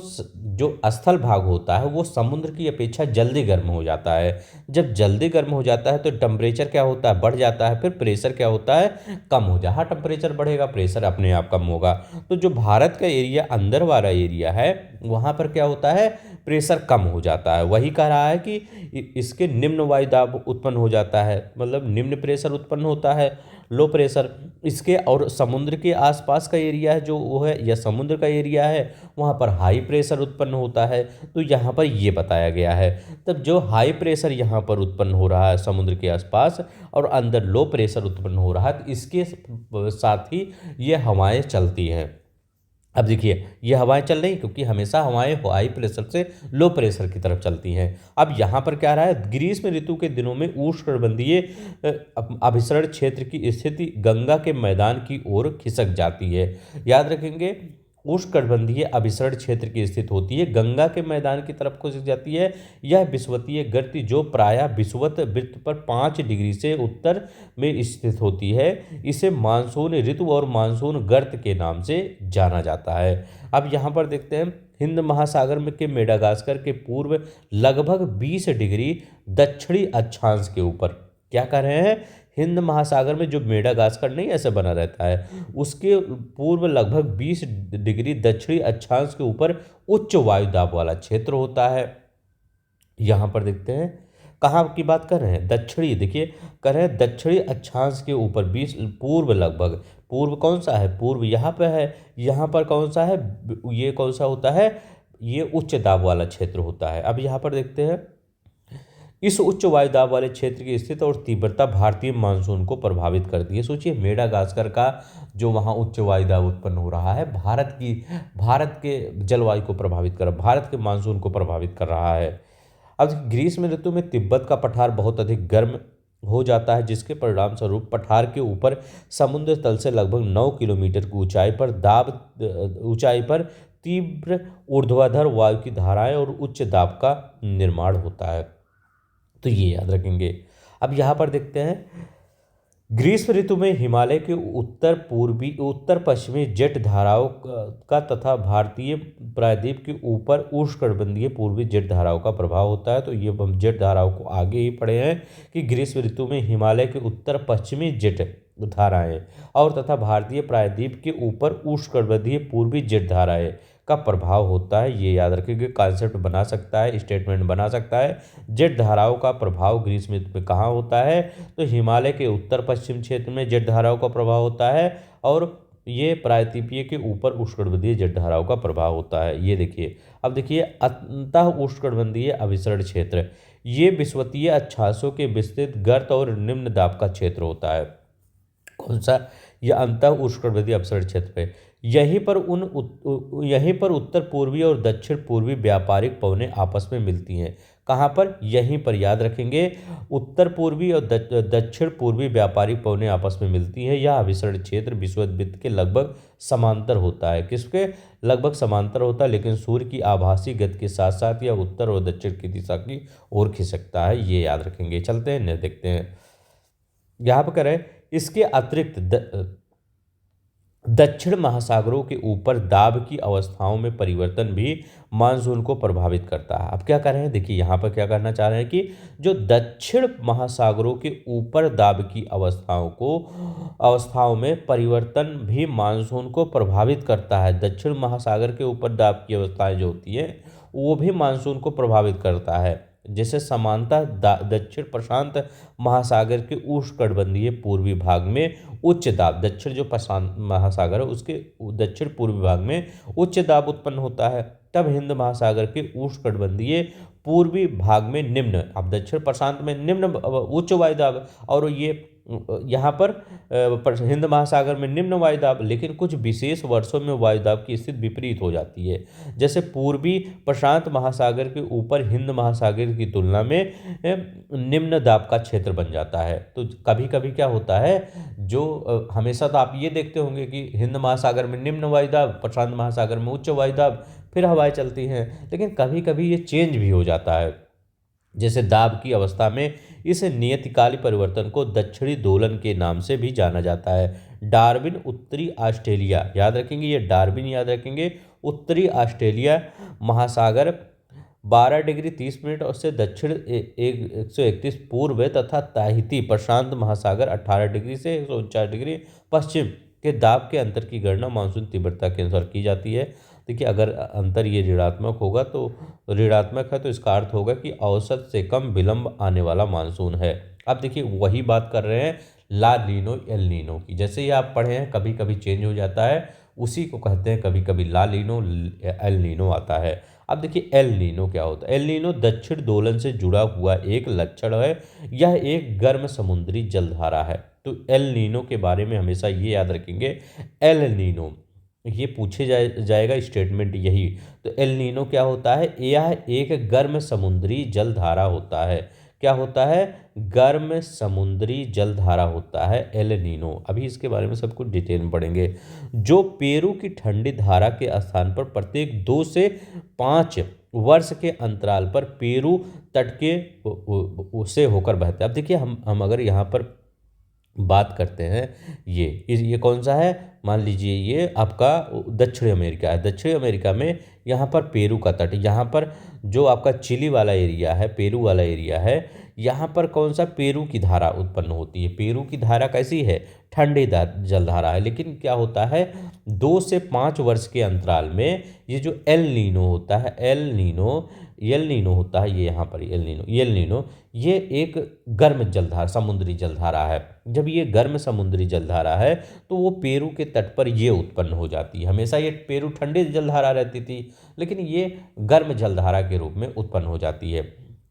जो स्थल भाग होता है वो समुद्र की अपेक्षा जल्दी गर्म हो जाता है। जब जल्दी गर्म हो जाता है तो टेम्परेचर क्या होता है, बढ़ जाता है, फिर प्रेशर क्या होता है, कम हो जाए। हाँ, टेम्परेचर बढ़ेगा, प्रेशर अपने आप कम होगा। तो जो भारत का एरिया अंदर वाला एरिया है वहाँ पर क्या होता है, प्रेशर कम हो जाता है। वही कह रहा है कि इसके निम्न वायु दाब उत्पन्न हो जाता है, मतलब निम्न प्रेशर उत्पन्न होता है, लो प्रेशर इसके। और समुद्र के आसपास का एरिया है जो वो है या समुद्र का एरिया है वहाँ पर हाई प्रेशर उत्पन्न होता है। तो यहाँ पर ये बताया गया है। तब जो हाई प्रेशर यहाँ पर उत्पन्न हो रहा है समुद्र के आसपास और अंदर लो प्रेशर उत्पन्न हो रहा है, तो इसके साथ ही ये हवाएं चलती हैं। अब देखिए ये हवाएं चल रही क्योंकि हमेशा हवाएं हाई प्रेशर से लो प्रेशर की तरफ चलती हैं। अब यहाँ पर क्या रहा है, ग्रीष्म ऋतु के दिनों में उष्णकटिबंधीय अभिसरण क्षेत्र की स्थिति गंगा के मैदान की ओर खिसक जाती है। याद रखेंगे, उष्णकटिबंधीय अभिसरण क्षेत्र की स्थित होती है गंगा के मैदान की तरफ खिसक जाती है। यह विषुवतीय गति जो प्रायः विषुवत वृत्त पर 5 डिग्री से उत्तर में स्थित होती है, इसे मानसून ऋतु और मानसून गर्त के नाम से जाना जाता है। अब यहाँ पर देखते हैं हिंद महासागर में के मेडागास्कर के पूर्व लगभग 20 डिग्री दक्षिणी अक्षांश के ऊपर, क्या कर रहे हैं, हिंद महासागर में जो मेडागास्कर नहीं ऐसे बना रहता है उसके पूर्व लगभग 20 डिग्री दक्षिणी अक्षांश के ऊपर उच्च वायु दाब वाला क्षेत्र होता है। यहाँ पर देखते हैं कहाँ की बात कर रहे हैं, दक्षिणी, देखिए कर रहे हैं दक्षिणी अक्षांश के ऊपर 20 पूर्व लगभग, पूर्व कौन सा है, पूर्व यहाँ पे है, यहाँ पर कौन सा है, ये कौन सा होता है, ये उच्च दाब वाला क्षेत्र होता है। अब यहाँ पर देखते हैं इस उच्च वायु दाब वाले क्षेत्र की स्थिति और तीव्रता भारतीय मानसून को प्रभावित करती है। सोचिए मेडागास्कर का जो वहाँ उच्च वायु दाब उत्पन्न हो रहा है भारत के जलवायु को प्रभावित कर, भारत के मानसून को प्रभावित कर रहा है। अब ग्रीष्म ऋतु में तिब्बत का पठार बहुत अधिक गर्म हो जाता है, जिसके परिणाम स्वरूप पठार के ऊपर समुद्र तल से लगभग 9 किलोमीटर की ऊंचाई पर तीव्र ऊर्ध्वाधर वायु की धाराएं और उच्च दाब का निर्माण होता है। तो ये याद रखेंगे। अब यहाँ पर देखते हैं ग्रीष्म ऋतु में हिमालय के उत्तर पश्चिमी जेट धाराओं का तथा भारतीय प्रायद्वीप के ऊपर उष्णकटिबंधीय पूर्वी जेट धाराओं का प्रभाव होता है। तो ये हम जेट धाराओं को आगे ही पढ़े हैं कि ग्रीष्म ऋतु में हिमालय के उत्तर पश्चिमी जेट धाराएं और तथा भारतीय प्रायद्वीप के ऊपर उष्णकटिबंधीय पूर्वी जेट धाराएं का प्रभाव होता है। ये याद रखिए, कॉन्सेप्ट बना सकता है, स्टेटमेंट बना सकता है। जेट धाराओं का प्रभाव ग्रीष्म ऋतु में कहाँ होता है, तो हिमालय के उत्तर पश्चिम क्षेत्र में जेट धाराओं का प्रभाव होता है और ये प्रायद्वीपीय के ऊपर उष्णकटिबंधीय जेट धाराओं का प्रभाव होता है। ये देखिए, अब देखिए अंतः उष्णकटिबंधीय अभिसरण क्षेत्र, ये विषुवतीय अक्षांशों के विस्तृत गर्त और निम्न दाब का क्षेत्र होता है। कौन सा, या अंतः उष्णकटिबंधीय अपसरण क्षेत्र पे। यहीं पर उत्तर पूर्वी और दक्षिण पूर्वी व्यापारिक पवनें आपस में मिलती हैं। कहाँ पर? यहीं पर, याद रखेंगे, उत्तर पूर्वी और दक्षिण पूर्वी व्यापारिक पवनें आपस में मिलती हैं। यह अभिसरण क्षेत्र विषुववृत्त के लगभग समांतर होता है। किसके लगभग समांतर होता है? लेकिन सूर्य की आभासी गति के साथ साथ यह उत्तर और दक्षिण की दिशा की ओर खिसकता है, ये याद रखेंगे। चलते हैं देखते हैं यहाँ पर करें। इसके अतिरिक्त दक्षिण महासागरों के ऊपर दाब की अवस्थाओं में परिवर्तन भी मानसून को प्रभावित करता है। अब क्या कर रहे हैं, देखिए यहाँ पर क्या करना चाह रहे हैं कि जो दक्षिण महासागरों के ऊपर दाब की अवस्थाओं में परिवर्तन भी मानसून को प्रभावित करता है। दक्षिण महासागर के ऊपर दाब की अवस्थाएं जो होती हैं वो भी मानसून को प्रभावित करता है। जैसे समानता दक्षिण प्रशांत महासागर के उष्णकटिबंधीय पूर्वी भाग में उच्च दाब, दक्षिण जो प्रशांत महासागर है उसके दक्षिण पूर्वी भाग में उच्च दाब उत्पन्न होता है। तब हिंद महासागर के उष्णकटिबंधीय पूर्वी भाग में निम्न, अब दक्षिण प्रशांत में निम्न उच्च वायुदाब, और ये यहाँ पर हिंद महासागर में निम्न वायुदाब, लेकिन कुछ विशेष वर्षों में वायुदाब की स्थिति विपरीत हो जाती है। जैसे पूर्वी प्रशांत महासागर के ऊपर हिंद महासागर की तुलना में निम्न दाब का क्षेत्र बन जाता है। तो कभी कभी क्या होता है, जो हमेशा तो आप ये देखते होंगे कि हिंद महासागर में निम्न वायुदाब, प्रशांत महासागर में उच्च वायुदाब, फिर हवाएं चलती हैं, लेकिन कभी कभी ये चेंज भी हो जाता है। जैसे दाब की अवस्था में इस नियतकालिक परिवर्तन को दक्षिणी दोलन के नाम से भी जाना जाता है। डार्विन उत्तरी ऑस्ट्रेलिया, याद रखेंगे, ये डार्विन याद रखेंगे, उत्तरी ऑस्ट्रेलिया महासागर 12 डिग्री 30 मिनट और से दक्षिण 131 पूर्व तथा ताहिती प्रशांत महासागर 18 डिग्री से 149 डिग्री पश्चिम के दाब के अंतर की गणना मानसून तीव्रता के अनुसार की जाती है। देखिए, अगर अंतर ये ऋणात्मक होगा तो ऋणात्मक है तो इसका अर्थ होगा कि औसत से कम विलंब आने वाला मानसून है। अब देखिए वही बात कर रहे हैं ला नीनो एल नीनो की। जैसे ही आप पढ़े हैं कभी कभी चेंज हो जाता है, उसी को कहते हैं कभी कभी ला नीनो एल नीनो आता है। अब देखिए एल नीनो क्या होता है। एल नीनो दक्षिण दोलन से जुड़ा हुआ एक लक्षण है। यह एक गर्म समुद्री जलधारा है। तो एल नीनो के बारे में हमेशा ये याद रखेंगे, एल नीनो ये पूछे जाएगा स्टेटमेंट यही। तो एल नीनो क्या होता है, यह एक गर्म समुद्री जलधारा होता है। क्या होता है, गर्म समुद्री जलधारा होता है एल नीनो। अभी इसके बारे में सब कुछ डिटेल में पढ़ेंगे। जो पेरू की ठंडी धारा के स्थान पर प्रत्येक 2 से 5 वर्ष के अंतराल पर पेरू तट के उसे होकर बहता है। अब देखिए हम अगर यहाँ पर बात करते हैं, ये कौन सा है, मान लीजिए ये आपका दक्षिण अमेरिका है। दक्षिण अमेरिका में यहाँ पर पेरू का तट, यहाँ पर जो आपका चिली वाला एरिया है, पेरू वाला एरिया है, यहाँ पर कौन सा पेरू की धारा उत्पन्न होती है। पेरू की धारा कैसी है, ठंडी जलधारा है। लेकिन क्या होता है, 2 से 5 वर्ष के अंतराल में ये जो एल नीनो होता है, एल नीनो होता है, ये यहाँ पर एल नीनो ये एक गर्म जलधारा, समुद्री जलधारा है। जब ये गर्म समुद्री जलधारा है तो वो पेरू के तट पर ये उत्पन्न हो जाती है। हमेशा ये पेरू ठंडी जलधारा रहती थी, लेकिन ये गर्म जलधारा के रूप में उत्पन्न हो जाती है।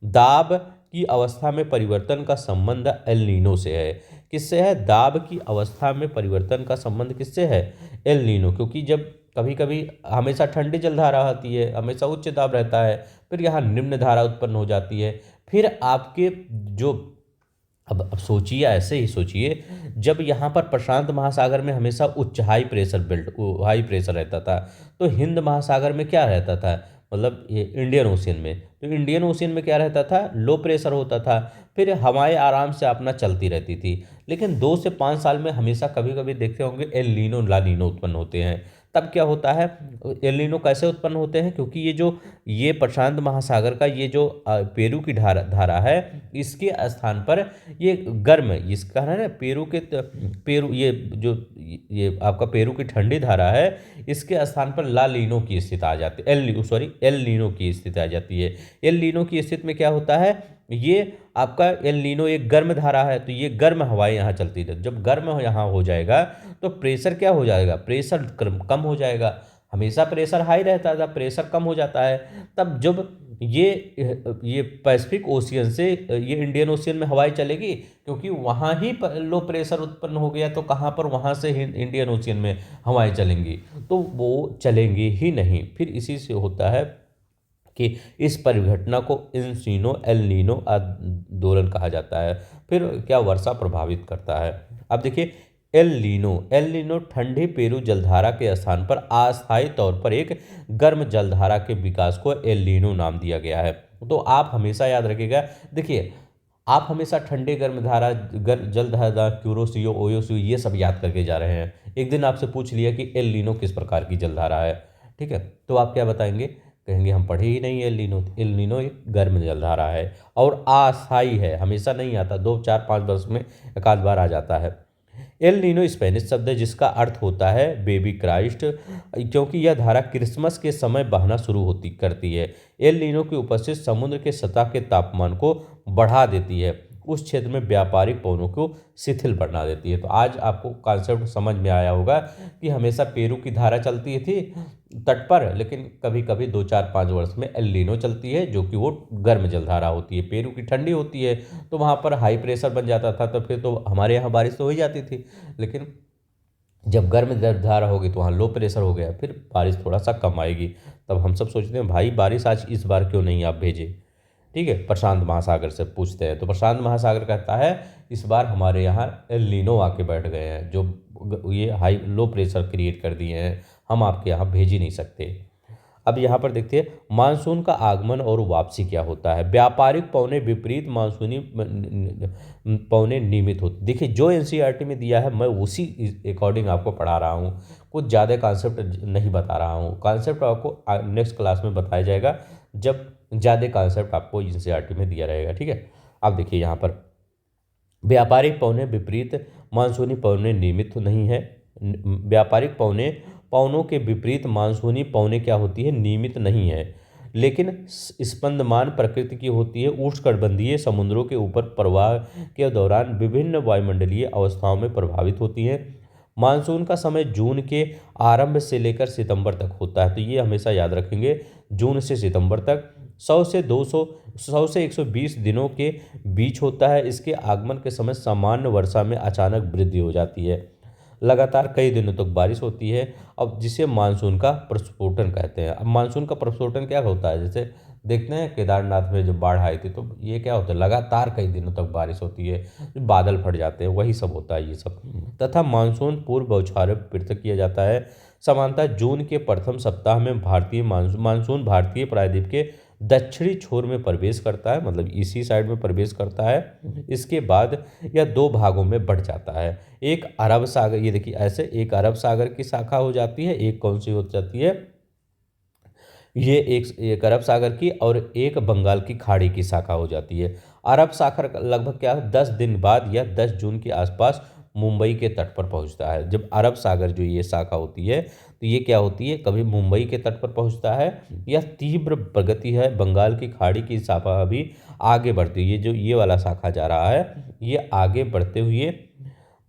दाब की अवस्था में परिवर्तन का संबंध एल नीनो से है। किससे है, दाब की अवस्था में परिवर्तन का संबंध किससे है, एल नीनो। क्योंकि जब कभी कभी हमेशा ठंडी जलधारा आती है, हमेशा उच्च दाब रहता है, फिर यहाँ निम्न धारा उत्पन्न हो जाती है। फिर आपके जो अब सोचिए, ऐसे ही सोचिए, जब यहाँ पर प्रशांत महासागर में हमेशा उच्च हाई प्रेशर रहता था, तो हिंद महासागर में क्या रहता था, मतलब ये इंडियन ओशियन में, तो इंडियन ओशियन में क्या रहता था, लो प्रेशर होता था। फिर हवाएं आराम से अपना चलती रहती थी। लेकिन 2 से 5 साल में हमेशा कभी कभी देखते होंगे एल नीनो ला नीनो उत्पन्न होते हैं। तब क्या होता है, एल नीनो कैसे उत्पन्न होते हैं, क्योंकि ये प्रशांत महासागर का ये जो पेरू की धारा है, इसके स्थान पर ये गर्म, इसका है ना पेरू ये आपका पेरू की ठंडी धारा है, इसके स्थान पर ला नीनो की स्थिति आ जाती है, एल नीनो की स्थिति आ जाती है। एल नीनो की स्थिति में क्या होता है, ये आपका एल नीनो एक गर्म धारा है, तो ये गर्म हवाएं यहाँ चलती थी। जब गर्म यहाँ हो जाएगा तो प्रेशर क्या हो जाएगा, प्रेशर कम हो जाएगा। हमेशा प्रेशर हाई रहता था, प्रेशर कम हो जाता है। तब जब ये पैसिफिक ओशियन से ये इंडियन ओशियन में हवाएं चलेगी, क्योंकि वहाँ ही लो प्रेशर उत्पन्न हो गया, तो कहाँ पर वहाँ से इंडियन ओशियन में हवाएं चलेंगी, तो वो चलेंगी ही नहीं। फिर इसी से होता है कि इस परिघटना को इंसिनो एल नीनो आंदोलन कहा जाता है। फिर क्या वर्षा प्रभावित करता है। अब देखिए, एल नीनो ठंडी पेरू जलधारा के स्थान पर अस्थायी तौर पर एक गर्म जलधारा के विकास को एल नीनो नाम दिया गया है। तो आप हमेशा याद रखिएगा, देखिए आप हमेशा ठंडे गर्म धारा जलधारा क्यूरोसियो ओयोसियो ये सब याद करके जा रहे हैं। एक दिन आपसे पूछ लिया कि एल नीनो किस प्रकार की जलधारा है, ठीक है, तो आप क्या बताएंगे, कहेंगे हम पढ़े ही नहीं एल नीनो एक गर्म जलधारा है और अस्थायी है, हमेशा नहीं आता, 2 4 5 वर्ष में एक आध बार आ जाता है। एल नीनो स्पेनिश शब्द है जिसका अर्थ होता है बेबी क्राइस्ट, क्योंकि यह धारा क्रिसमस के समय बहना शुरू होती करती है। एल नीनो की उपस्थिति समुद्र के सतह के तापमान को बढ़ा देती है, उस क्षेत्र में व्यापारिक पवनों को शिथिल बना देती है। तो आज आपको कॉन्सेप्ट समझ में आया होगा कि हमेशा पेरू की धारा चलती थी तट पर, लेकिन कभी कभी 2 4 5 वर्ष में एल नीनो चलती है, जो कि वो गर्म जलधारा होती है। पेरू की ठंडी होती है तो वहाँ पर हाई प्रेशर बन जाता था, तो फिर तो हमारे यहाँ बारिश तो हो ही जाती थी, लेकिन जब गर्म जलधारा होगी तो वहाँ लो प्रेशर हो गया, फिर बारिश थोड़ा सा कम आएगी। तब हम सब सोचते हैं भाई बारिश आज इस बार क्यों नहीं आप भेजे, ठीक है, प्रशांत महासागर से पूछते हैं, तो प्रशांत महासागर कहता है इस बार हमारे यहाँ एल नीनो आके बैठ गए हैं, जो ये हाई लो प्रेशर क्रिएट कर दिए हैं, हम आपके यहाँ भेज ही नहीं सकते। अब यहाँ पर देखते हैं मानसून का आगमन और वापसी क्या होता है। व्यापारिक पौने विपरीत मानसूनी पौने नियमित होते। देखिए जो एनसीईआरटी में दिया है मैं उसी अकॉर्डिंग आपको पढ़ा रहा हूँ, कुछ ज़्यादा कॉन्सेप्ट नहीं बता रहा हूँ। कॉन्सेप्ट आपको नेक्स्ट क्लास में बताया जाएगा जब ज़्यादा कॉन्सेप्ट आपको एनसीईआरटी में दिया रहेगा, ठीक है। अब देखिए यहाँ पर व्यापारिक पौने विपरीत मानसूनी पौने नियमित नहीं है। व्यापारिक पौनों के विपरीत मानसूनी पौने क्या होती है, नियमित नहीं है, लेकिन स्पंदमान प्रकृति की होती है। उष्णकटिबंधीय समुद्रों के ऊपर प्रवाह के दौरान विभिन्न वायुमंडलीय अवस्थाओं में प्रभावित होती है। मानसून का समय जून के आरंभ से लेकर सितंबर तक होता है, तो ये हमेशा याद रखेंगे, जून से सितंबर तक 100 से 120 दिनों के बीच होता है। इसके आगमन के समय सामान्य वर्षा में अचानक वृद्धि हो जाती है, लगातार कई दिनों तक बारिश होती है। अब जिसे मानसून का प्रस्फोटन कहते हैं। अब मानसून का प्रस्फोटन क्या होता है, जैसे देखते हैं केदारनाथ में जब बाढ़ आई थी तो ये क्या होता है, लगातार कई दिनों तक बारिश होती है, बादल फट जाते हैं, वही सब होता है ये सब। तथा मानसून पूर्व बौछारें पृथक किया जाता है। सामान्यतः जून के प्रथम सप्ताह में भारतीय मानसून भारतीय प्रायद्वीप के दक्षिणी छोर में प्रवेश करता है, मतलब इसी साइड में प्रवेश करता है। इसके बाद यह 2 भागों में बढ़ जाता है। एक अरब सागर, ये देखिए ऐसे, एक अरब सागर की शाखा हो जाती है, एक कौन सी हो जाती है, ये एक अरब सागर की और एक बंगाल की खाड़ी की शाखा हो जाती है। अरब सागर लगभग क्या 10 दिन बाद या 10 जून के आसपास मुंबई के तट पर पहुंचता है। जब अरब सागर जो ये शाखा होती है तो ये क्या होती है, कभी मुंबई के तट पर पहुंचता है या तीव्र प्रगति है बंगाल की खाड़ी की शाखा भी आगे बढ़ती है। ये जो ये वाला शाखा जा रहा है ये आगे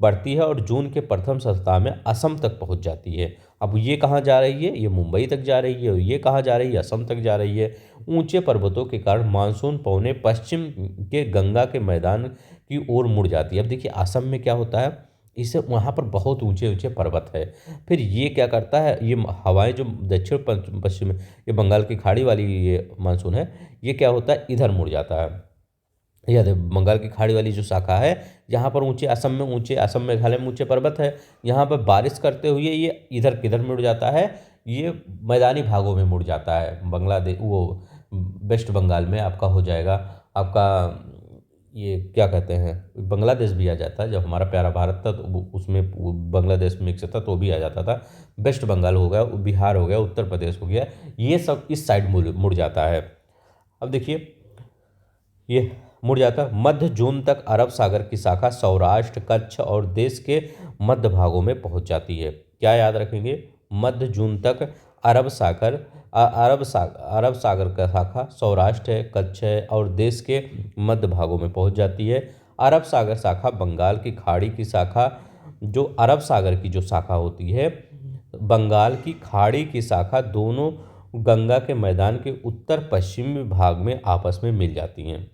बढ़ती है और जून के प्रथम सप्ताह में असम तक पहुंच जाती है। अब ये कहाँ जा रही है, ये मुंबई तक जा रही है, और ये कहाँ जा रही है, असम तक जा रही है। ऊंचे पर्वतों के कारण मानसून पौने पश्चिम के गंगा के मैदान की ओर मुड़ जाती है। अब देखिए असम में क्या होता है, इसे वहाँ पर बहुत ऊंचे ऊंचे पर्वत है, फिर ये क्या करता है, ये हवाएं जो दक्षिण पश्चिम में, ये बंगाल की खाड़ी वाली ये मानसून है, ये क्या होता है इधर मुड़ जाता है। यह बंगाल की खाड़ी वाली जो शाखा है, यहाँ पर ऊंचे असम मेघालय में ऊंचे पर्वत है, यहाँ पर बारिश करते हुए ये इधर किधर मुड़ जाता है, ये मैदानी भागों में मुड़ जाता है। बांग्लादेश वो वेस्ट बंगाल में आपका हो जाएगा, आपका ये क्या कहते हैं, बांग्लादेश भी आ जाता है। जब हमारा प्यारा भारत था तो उसमें बांग्लादेश मिक्स था तो भी आ जाता था। वेस्ट बंगाल हो गया, बिहार हो गया, उत्तर प्रदेश हो गया, ये सब इस साइड मुड़ जाता है। अब देखिए ये मुड़ जाता है। मध्य जून तक अरब सागर की शाखा सौराष्ट्र, कच्छ और देश के मध्य भागों में पहुंच जाती है। क्या याद रखेंगे, मध्य जून तक अरब सागर का शाखा सौराष्ट्र है, कच्छ है और देश के मध्य भागों में पहुंच जाती है। अरब सागर शाखा बंगाल की खाड़ी की शाखा, जो अरब सागर की जो शाखा होती है, बंगाल की खाड़ी की शाखा दोनों गंगा के मैदान के उत्तर पश्चिमी भाग में आपस में मिल जाती हैं।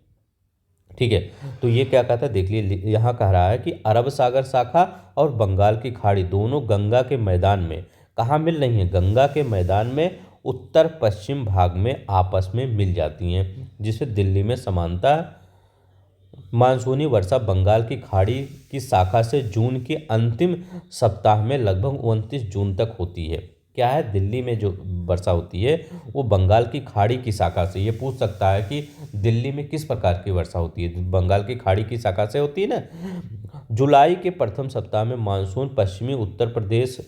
ठीक है, तो ये क्या कहता है देख लिए, यहाँ कह रहा है कि अरब सागर शाखा और बंगाल की खाड़ी दोनों गंगा के मैदान में कहाँ मिल रही हैं, गंगा के मैदान में उत्तर पश्चिम भाग में आपस में मिल जाती हैं, जिसे दिल्ली में समानता मानसूनी वर्षा बंगाल की खाड़ी की शाखा से जून के अंतिम सप्ताह में लगभग 29 जून तक होती है। क्या है, दिल्ली में जो वर्षा होती है वो बंगाल की खाड़ी की शाखा से, ये पूछ सकता है कि दिल्ली में किस प्रकार की वर्षा होती है, बंगाल की खाड़ी की शाखा से होती है ना। जुलाई के प्रथम सप्ताह में मानसून पश्चिमी उत्तर प्रदेश,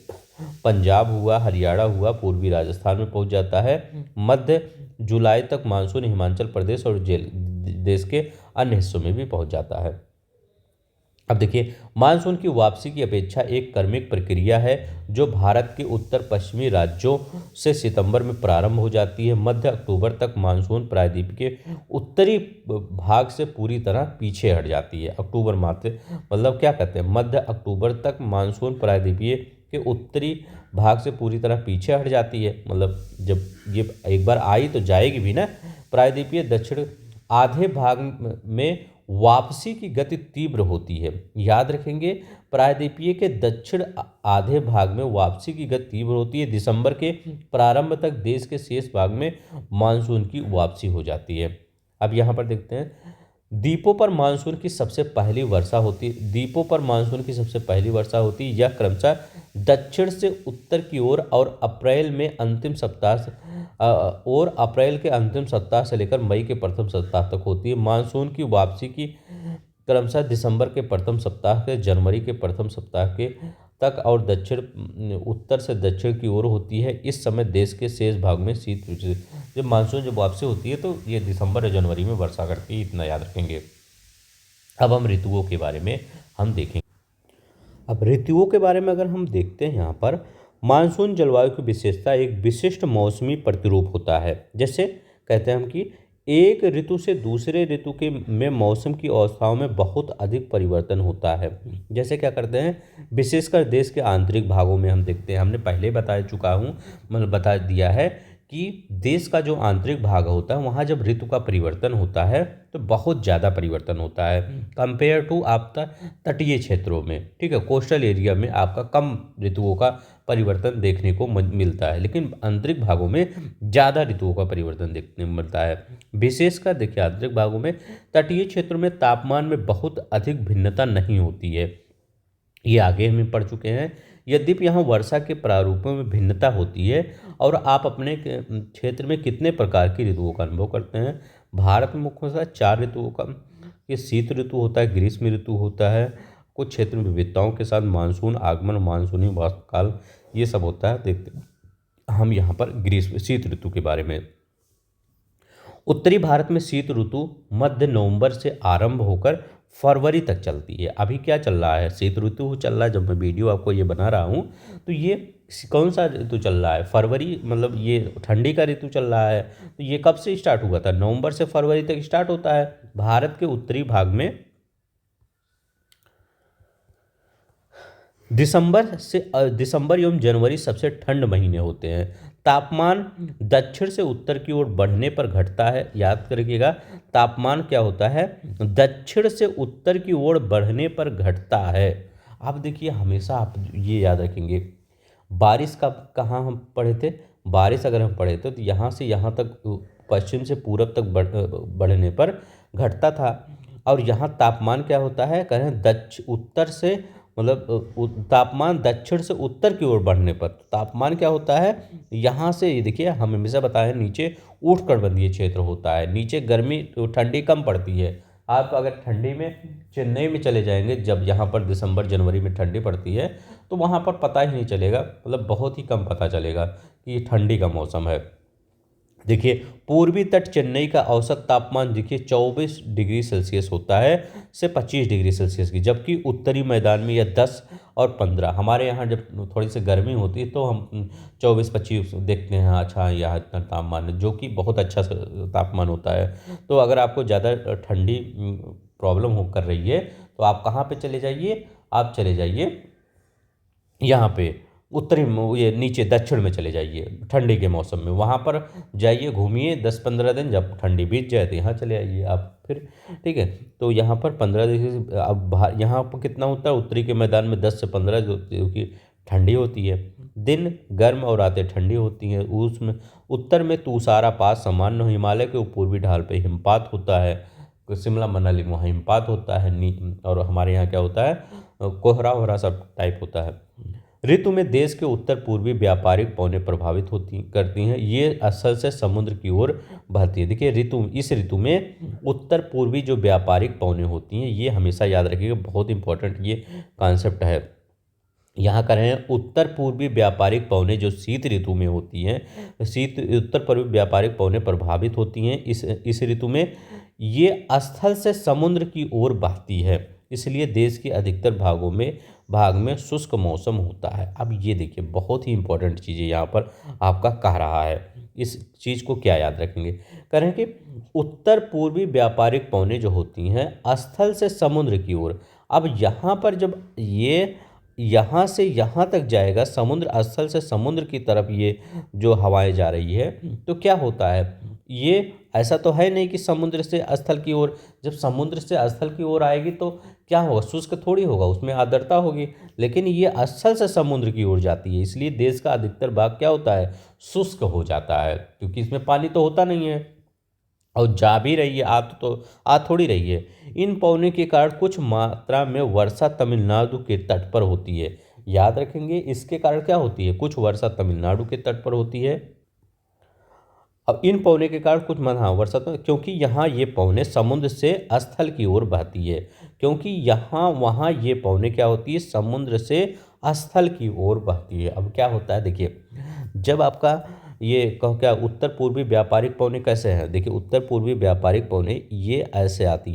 पंजाब हुआ, हरियाणा हुआ, पूर्वी राजस्थान में पहुंच जाता है। मध्य जुलाई तक मानसून हिमाचल प्रदेश और देश के अन्य हिस्सों में भी पहुंच जाता है। अब देखिए, मानसून की वापसी की अपेक्षा एक क्रमिक प्रक्रिया है जो भारत के उत्तर पश्चिमी राज्यों से सितंबर में प्रारंभ हो जाती है। मध्य अक्टूबर तक मानसून प्रायद्वीप के उत्तरी भाग से पूरी तरह पीछे हट जाती है। अक्टूबर माह से मतलब क्या कहते हैं, मध्य अक्टूबर तक मानसून प्रायद्वीपीय के उत्तरी भाग से पूरी तरह पीछे हट जाती है। मतलब जब ये एक बार आई तो जाएगी भी ना। प्रायद्वीपीय दक्षिण आधे भाग में वापसी की गति तीव्र होती है। याद रखेंगे, प्रायद्वीपीय के दक्षिण आधे भाग में वापसी की गति तीव्र होती है। दिसंबर के प्रारंभ तक देश के शेष भाग में मानसून की वापसी हो जाती है। अब यहाँ पर देखते हैं, द्वीपों पर मानसून की सबसे पहली वर्षा होती है। द्वीपों पर मानसून की सबसे पहली वर्षा होती है। यह क्रमशः दक्षिण से उत्तर की ओर और अप्रैल के अंतिम सप्ताह से लेकर मई के प्रथम सप्ताह तक होती है। मानसून की वापसी की क्रमशः दिसंबर के प्रथम सप्ताह से जनवरी के प्रथम सप्ताह के तक और उत्तर से दक्षिण की ओर होती है। इस समय देश के शेष भाग में शीत ऋतु, जब मानसून जब वापसी होती है तो ये दिसंबर या जनवरी में वर्षा करती है, इतना याद रखेंगे। अब हम ऋतुओं के बारे में हम देखेंगे। अब ऋतुओं के बारे में अगर हम देखते हैं, यहाँ पर मानसून जलवायु की विशेषता एक विशिष्ट मौसमी प्रतिरूप होता है। जैसे कहते हैं हम कि एक ऋतु से दूसरे ऋतु के में मौसम की अवस्थाओं में बहुत अधिक परिवर्तन होता है। जैसे क्या करते हैं, विशेषकर देश के आंतरिक भागों में हम देखते हैं, हमने पहले बता चुका हूँ, मतलब बता दिया है कि देश का जो आंतरिक भाग होता है वहाँ जब ऋतु का परिवर्तन होता है तो बहुत ज़्यादा परिवर्तन होता है कंपेयर टू आपका तटीय क्षेत्रों में। ठीक है, कोस्टल एरिया में आपका कम ऋतुओं का परिवर्तन देखने को मिलता है, लेकिन आंतरिक भागों में ज़्यादा ऋतुओं का परिवर्तन देखने को मिलता है। विशेषकर देखिए, आंतरिक भागों में तटीय क्षेत्रों में तापमान में बहुत अधिक भिन्नता नहीं होती है, ये आगे हम पढ़ चुके हैं। यद्यपि यहाँ वर्षा के प्रारूपों में भिन्नता होती है। और आप अपने क्षेत्र में कितने प्रकार की ऋतुओं का अनुभव करते हैं। भारत में मुख्यतः 4 ऋतुओं का, ये शीत ऋतु होता है, ग्रीष्म ऋतु होता है, कुछ क्षेत्र में विविधताओं के साथ मानसून आगमन, मानसूनी वर्षाकाल, ये सब होता है। देखते हैं हम यहाँ पर शीत ऋतु के बारे में। उत्तरी भारत में शीत ऋतु मध्य नवंबर से आरंभ होकर फरवरी तक चलती है। अभी क्या चल रहा है, शीत ऋतु चल रहा है। जब मैं वीडियो आपको ये बना रहा हूँ तो ये कौन सा ऋतु चल रहा है, फरवरी, मतलब ये ठंडी का ऋतु चल रहा है। तो ये कब से स्टार्ट हुआ था, नवंबर से फरवरी तक स्टार्ट होता है। भारत के उत्तरी भाग में दिसंबर एवं जनवरी सबसे ठंड महीने होते हैं। तापमान दक्षिण से उत्तर की ओर बढ़ने पर घटता है। याद करिएगा, तापमान क्या होता है, दक्षिण से उत्तर की ओर बढ़ने पर घटता है। आप देखिए, हमेशा आप ये याद रखेंगे, बारिश का कहाँ हम पढ़े थे, बारिश अगर हम पढ़े थे तो यहाँ से यहाँ तक पश्चिम से पूरब तक बढ़ने पर घटता था। और यहाँ तापमान क्या होता है, कहें उत्तर से, मतलब तापमान दक्षिण से उत्तर की ओर बढ़ने पर तापमान क्या होता है, यहाँ से ये देखिए, हम हमेशा बताएं नीचे उष्णकटिबंधीय क्षेत्र होता है, नीचे गर्मी ठंडी कम पड़ती है। आप अगर ठंडी में चेन्नई में चले जाएंगे, जब यहाँ पर दिसंबर जनवरी में ठंडी पड़ती है तो वहाँ पर पता ही नहीं चलेगा, मतलब बहुत ही कम पता चलेगा कि ये ठंडी का मौसम है। देखिए, पूर्वी तट चेन्नई का औसत तापमान देखिए 24 डिग्री सेल्सियस होता है से 25 डिग्री सेल्सियस की, जबकि उत्तरी मैदान में यह 10 और 15। हमारे यहाँ जब थोड़ी सी गर्मी होती है तो हम 24-25 देखते हैं, अच्छा यहाँ इतना तापमान है, जो कि बहुत अच्छा तापमान होता है। तो अगर आपको ज़्यादा ठंडी प्रॉब्लम हो कर रही है तो आप कहाँ पे चले जाइए, आप चले जाइए यहाँ पे उत्तरी ये नीचे दक्षिण में चले जाइए ठंडी के मौसम में, वहाँ पर जाइए, घूमिए 10-15 दिन, जब ठंडी बीत जाए तो यहाँ चले आइए आप फिर। ठीक है, तो यहाँ पर 15 दिन अब यहाँ पर कितना होता है, उत्तरी के मैदान में 10 से 15 जो की ठंडी होती है, दिन गर्म और रातें ठंडी होती हैं। उसमें उत्तर में तुषारपात सामान्य, हिमालय के पूर्वी ढाल पे हिमपात होता है, शिमला मनाली में वहाँ हिमपात होता है और हमारे यहाँ क्या होता है, कोहरा वोहरा सब टाइप होता है। ऋतु में देश के उत्तर पूर्वी व्यापारिक पवनें प्रभावित होती करती हैं, ये असल से समुद्र की ओर बहती है। देखिए इस ऋतु में उत्तर पूर्वी जो व्यापारिक पवनें होती हैं, ये हमेशा याद रखिएगा, बहुत इंपॉर्टेंट ये कॉन्सेप्ट है। यहाँ कर रहे हैं उत्तर पूर्वी व्यापारिक पवनें जो शीत ऋतु में होती हैं, उत्तर पूर्वी व्यापारिक पवनें प्रभावित होती हैं इस ऋतु में, ये स्थल से समुद्र की ओर बहती है, इसलिए देश के अधिकतर भाग में शुष्क मौसम होता है। अब ये देखिए बहुत ही इंपॉर्टेंट चीज़ है यहाँ पर आपका कह रहा है, इस चीज़ को क्या याद रखेंगे, कह रहे हैं कि उत्तर पूर्वी व्यापारिक पवनें जो होती हैं स्थल से समुद्र की ओर, अब यहाँ पर जब ये यहाँ से यहाँ तक जाएगा, समुद्र स्थल से समुद्र की तरफ ये जो हवाएं जा रही है, तो क्या होता है, ये ऐसा तो है नहीं कि समुद्र से स्थल की ओर, जब समुद्र से स्थल की ओर आएगी तो क्या होगा, शुष्क थोड़ी होगा, उसमें आर्द्रता होगी, लेकिन ये स्थल से समुद्र की ओर जाती है, इसलिए देश का अधिकतर भाग क्या होता है, शुष्क हो जाता है, क्योंकि इसमें पानी तो होता नहीं है, और जा भी रही है आ थोड़ी रही है। इन पवनों के कारण कुछ मात्रा में वर्षा तमिलनाडु के तट पर होती है, याद रखेंगे, इसके कारण क्या होती है, कुछ वर्षा तमिलनाडु के तट पर होती है। अब इन पवनों के कारण कुछ हाँ वर्षा तो, क्योंकि यहाँ ये पवनें समुद्र से स्थल की ओर बहती है, क्योंकि यहाँ वहाँ ये पवनें क्या होती है, समुद्र से स्थल की ओर बहती है। अब क्या होता है, देखिए जब आपका ये कहो क्या उत्तर पूर्वी व्यापारिक पवनें कैसे हैं, देखिए उत्तर पूर्वी व्यापारिक पवनें ये ऐसे आती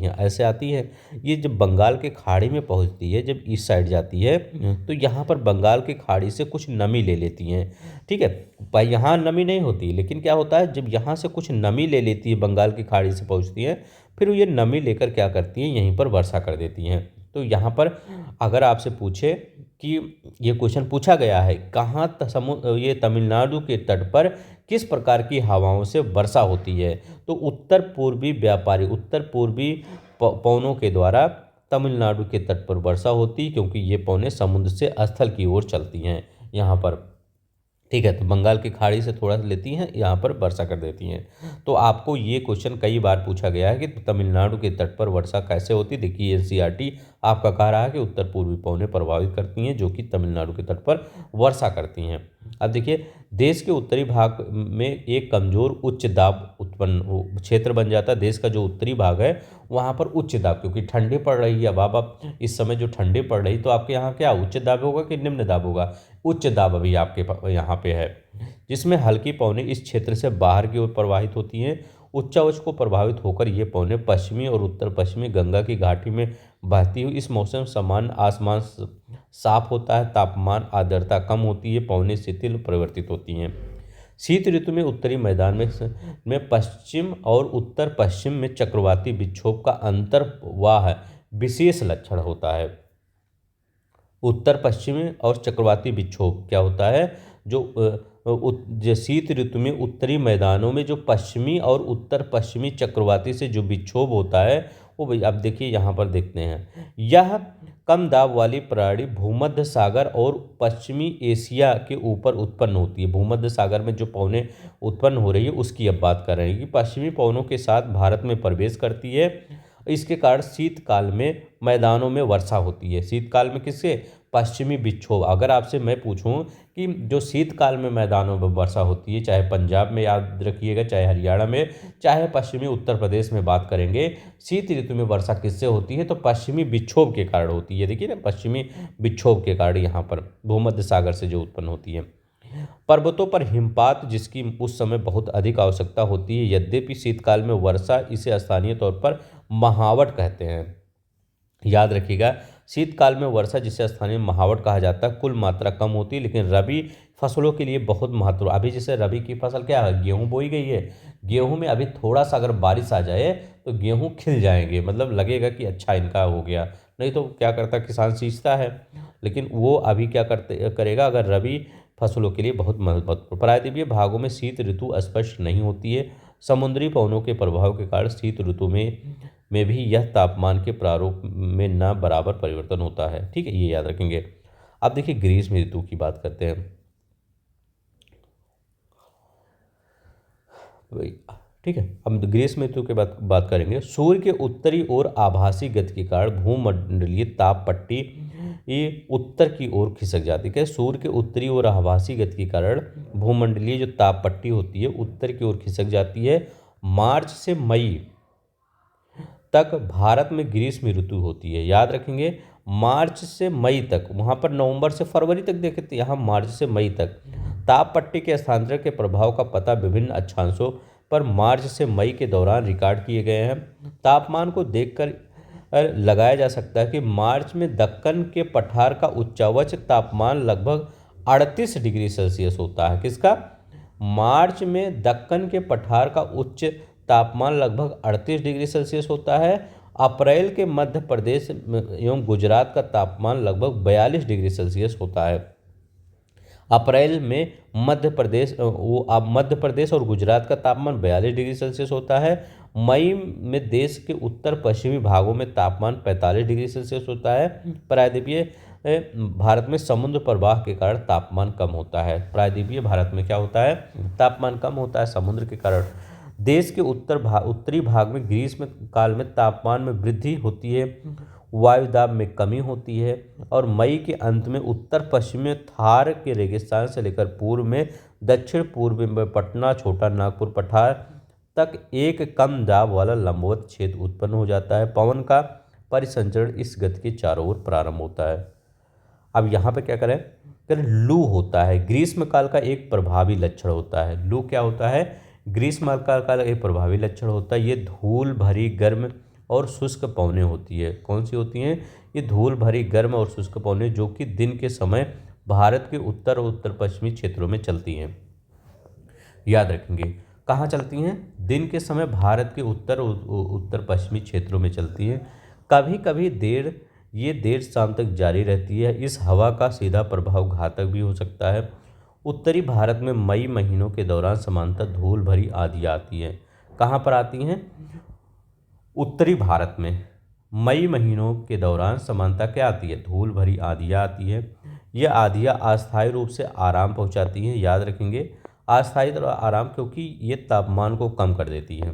हैं, ये जब बंगाल के खाड़ी में पहुंचती है, जब इस साइड जाती है तो यहाँ पर बंगाल की खाड़ी से कुछ नमी ले लेती हैं। ठीक है, भाई यहाँ नमी नहीं होती, लेकिन क्या होता है, जब यहाँ से कुछ नमी ले लेती है, बंगाल की खाड़ी से पहुँचती है, फिर ये नमी लेकर क्या करती हैं, यहीं पर वर्षा कर देती हैं। तो यहाँ पर अगर आपसे पूछे कि ये क्वेश्चन पूछा गया है, कहाँ ये तमिलनाडु के तट पर किस प्रकार की हवाओं से वर्षा होती है, तो उत्तर पूर्वी पवनों के द्वारा तमिलनाडु के तट पर वर्षा होती, क्योंकि ये पवनें समुद्र से स्थल की ओर चलती हैं यहाँ पर। ठीक है, तो बंगाल की खाड़ी से थोड़ा सा लेती हैं, यहाँ पर वर्षा कर देती हैं। तो आपको ये क्वेश्चन कई बार पूछा गया है कि तमिलनाडु के तट पर वर्षा कैसे होती। देखिए एनसीईआरटी आपका कह रहा है कि उत्तर पूर्वी पवनें प्रभावित करती हैं, जो कि तमिलनाडु के तट पर वर्षा करती हैं। अब देखिए देश के उत्तरी भाग में एक कमजोर उच्च दाब उत्पन्न क्षेत्र बन जाता है। देश का जो उत्तरी भाग है वहाँ पर उच्च दाब, क्योंकि ठंडी पड़ रही है, अब आप इस समय जो ठंडी पड़ रही, तो आपके यहाँ क्या उच्च दाब होगा कि निम्न दाब होगा, उच्च दाब अभी आपके यहाँ पे है, जिसमें हल्की पवनें इस क्षेत्र से बाहर की ओर प्रवाहित होती हैं। उच्चावच को प्रभावित होकर ये पवनें पश्चिमी और उत्तर पश्चिमी गंगा की घाटी में बहती हुई, इस मौसम सामान्य आसमान साफ होता है, तापमान आर्द्रता कम होती है, पवनें शिथिल परिवर्तित होती हैं। शीत ऋतु में उत्तरी मैदान में पश्चिम और उत्तर पश्चिम में चक्रवाती विक्षोभ का अंतर्वाह विशेष लक्षण होता है। उत्तर पश्चिमी और चक्रवाती विक्षोभ क्या होता है, जो शीत ऋतु में उत्तरी मैदानों में जो पश्चिमी और उत्तर पश्चिमी चक्रवाती से जो विक्षोभ होता है, वो भाई आप देखिए यहाँ पर देखते हैं, यह कम दाब वाली प्रणाली भूमध्य सागर और पश्चिमी एशिया के ऊपर उत्पन्न होती है। भूमध्य सागर में जो पवनें उत्पन्न हो रही है उसकी अब बात कर रहे हैं कि पश्चिमी पवनों के साथ भारत में प्रवेश करती है। इसके कारण शीतकाल में मैदानों में वर्षा होती है। शीतकाल में किससे, पश्चिमी विक्षोभ। अगर आपसे मैं पूछूं कि जो शीतकाल में मैदानों में वर्षा होती है, चाहे पंजाब में याद रखिएगा, चाहे हरियाणा में, चाहे पश्चिमी उत्तर प्रदेश में बात करेंगे, शीत ऋतु में वर्षा किससे होती है, तो पश्चिमी विक्षोभ के कारण होती है। देखिए ना, पश्चिमी विक्षोभ के कारण यहाँ पर भूमध्य सागर से जो उत्पन्न होती है। पर्वतों पर हिमपात जिसकी उस समय बहुत अधिक आवश्यकता होती है, यद्यपि शीतकाल में वर्षा इसे स्थानीय तौर पर महावट कहते हैं। याद रखिएगा, शीतकाल में वर्षा जिसे स्थानीय महावट कहा जाता है, कुल मात्रा कम होती है, लेकिन रबी फसलों के लिए बहुत महत्व। अभी जैसे रबी की फसल क्या है, गेहूं बोई गई है, गेहूं में अभी थोड़ा सा अगर बारिश आ जाए तो गेहूं खिल जाएंगे, मतलब लगेगा कि अच्छा इनका हो गया, नहीं तो क्या करता किसान सींचता है, लेकिन वो अभी क्या करेगा अगर रबी फसलों के लिए बहुत महत्वपूर्ण। प्रायद्वीपीय भागों में शीत ऋतु स्पष्ट नहीं होती है। समुद्री पवनों के प्रभाव के कारण शीत ऋतु में भी यह तापमान के प्रारूप में न बराबर परिवर्तन होता है। ठीक है, ये याद रखेंगे। अब देखिए ग्रीष्म ऋतु की बात करते हैं। वही, ठीक है, हम ग्रीष्म ऋतु के बात करेंगे। सूर्य के उत्तरी ओर आभासी गति के कारण भूमंडलीय ताप पट्टी ये उत्तर की ओर खिसक जाती है। सूर्य के उत्तरी ओर आभासी गति के कारण भूमंडलीय जो ताप पट्टी होती है उत्तर की ओर खिसक जाती है। मार्च से मई तक भारत में ग्रीष्म ऋतु होती है, याद रखेंगे। मार्च से मई तक, वहाँ पर नवंबर से फरवरी तक देखे थे, यहाँ मार्च से मई तक। ताप पट्टी के स्थानांतरण के प्रभाव का पता विभिन्न अक्षांशों पर मार्च से मई के दौरान रिकॉर्ड किए गए हैं। तापमान को देखकर लगाया जा सकता है कि मार्च में दक्कन के पठार का उच्चावच तापमान लगभग 38 डिग्री सेल्सियस होता है। किसका? मार्च में दक्कन के पठार का उच्च तापमान लगभग 38 डिग्री सेल्सियस होता है। अप्रैल के मध्य प्रदेश एवं गुजरात का तापमान लगभग 42 डिग्री सेल्सियस होता है। अप्रैल में मध्य प्रदेश और गुजरात का तापमान 42 डिग्री सेल्सियस होता है। मई में देश के उत्तर पश्चिमी भागों में तापमान 45 डिग्री सेल्सियस होता है। प्रायद्वीपीय भारत में समुद्र प्रवाह के कारण तापमान कम होता है। प्रायद्वीपीय भारत में क्या होता है? तापमान कम होता है समुद्र के कारण। देश के उत्तरी भाग में ग्रीष्म काल में तापमान में वृद्धि होती है, वायु दाब में कमी होती है और मई के अंत में उत्तर पश्चिम में थार के रेगिस्तान से लेकर पूर्व में दक्षिण पूर्व में पटना, छोटा नागपुर पठार तक एक कम दाब वाला लंबवत क्षेत्र उत्पन्न हो जाता है। पवन का परिसंचरण इस गति के चारों ओर प्रारंभ होता है। अब यहाँ पे क्या करें? लू होता है, ग्रीष्म काल का एक प्रभावी लक्षण होता है। लू क्या होता है? ग्रीष्म काल का एक प्रभावी लक्षण होता है। ये धूल भरी गर्म और शुष्क पवनें होती है। कौन सी होती हैं? ये धूल भरी गर्म और शुष्क पवनें जो कि दिन के समय भारत के उत्तर और उत्तर पश्चिमी क्षेत्रों में चलती हैं। याद रखेंगे, कहाँ चलती हैं? दिन के समय भारत के उत्तर और उत्तर पश्चिमी क्षेत्रों में चलती हैं। कभी कभी देर शाम तक जारी रहती है। इस हवा का सीधा प्रभाव घातक भी हो सकता है। उत्तरी भारत में मई महीनों के दौरान सामान्यतः धूल भरी आंधियाँ आती हैं। कहाँ पर आती हैं? उत्तरी भारत में मई महीनों के दौरान सामान्यतः क्या आती है? धूल भरी आंधियाँ आती है। यह आंधियाँ अस्थायी रूप से आराम पहुँचाती हैं। याद रखेंगे, अस्थायी आराम, क्योंकि ये तापमान को कम कर देती हैं।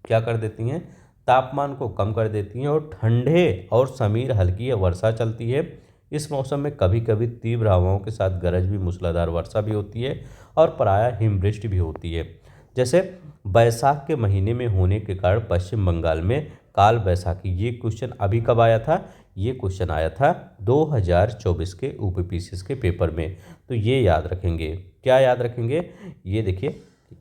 क्या कर देती हैं? तापमान को कम कर देती हैं। और ठंडे और समीर हल्की वर्षा चलती है। इस मौसम में कभी कभी तीव्र हवाओं के साथ गरज भी, मूसलाधार वर्षा भी होती है और प्रायः हिमवृष्टि भी होती है। जैसे बैसाख के महीने में होने के कारण पश्चिम बंगाल में काल बैसाखी। ये क्वेश्चन अभी कब आया था? ये क्वेश्चन आया था 2024 के यूपीपीसीएस के पेपर में। तो ये याद रखेंगे। क्या याद रखेंगे? ये देखिए,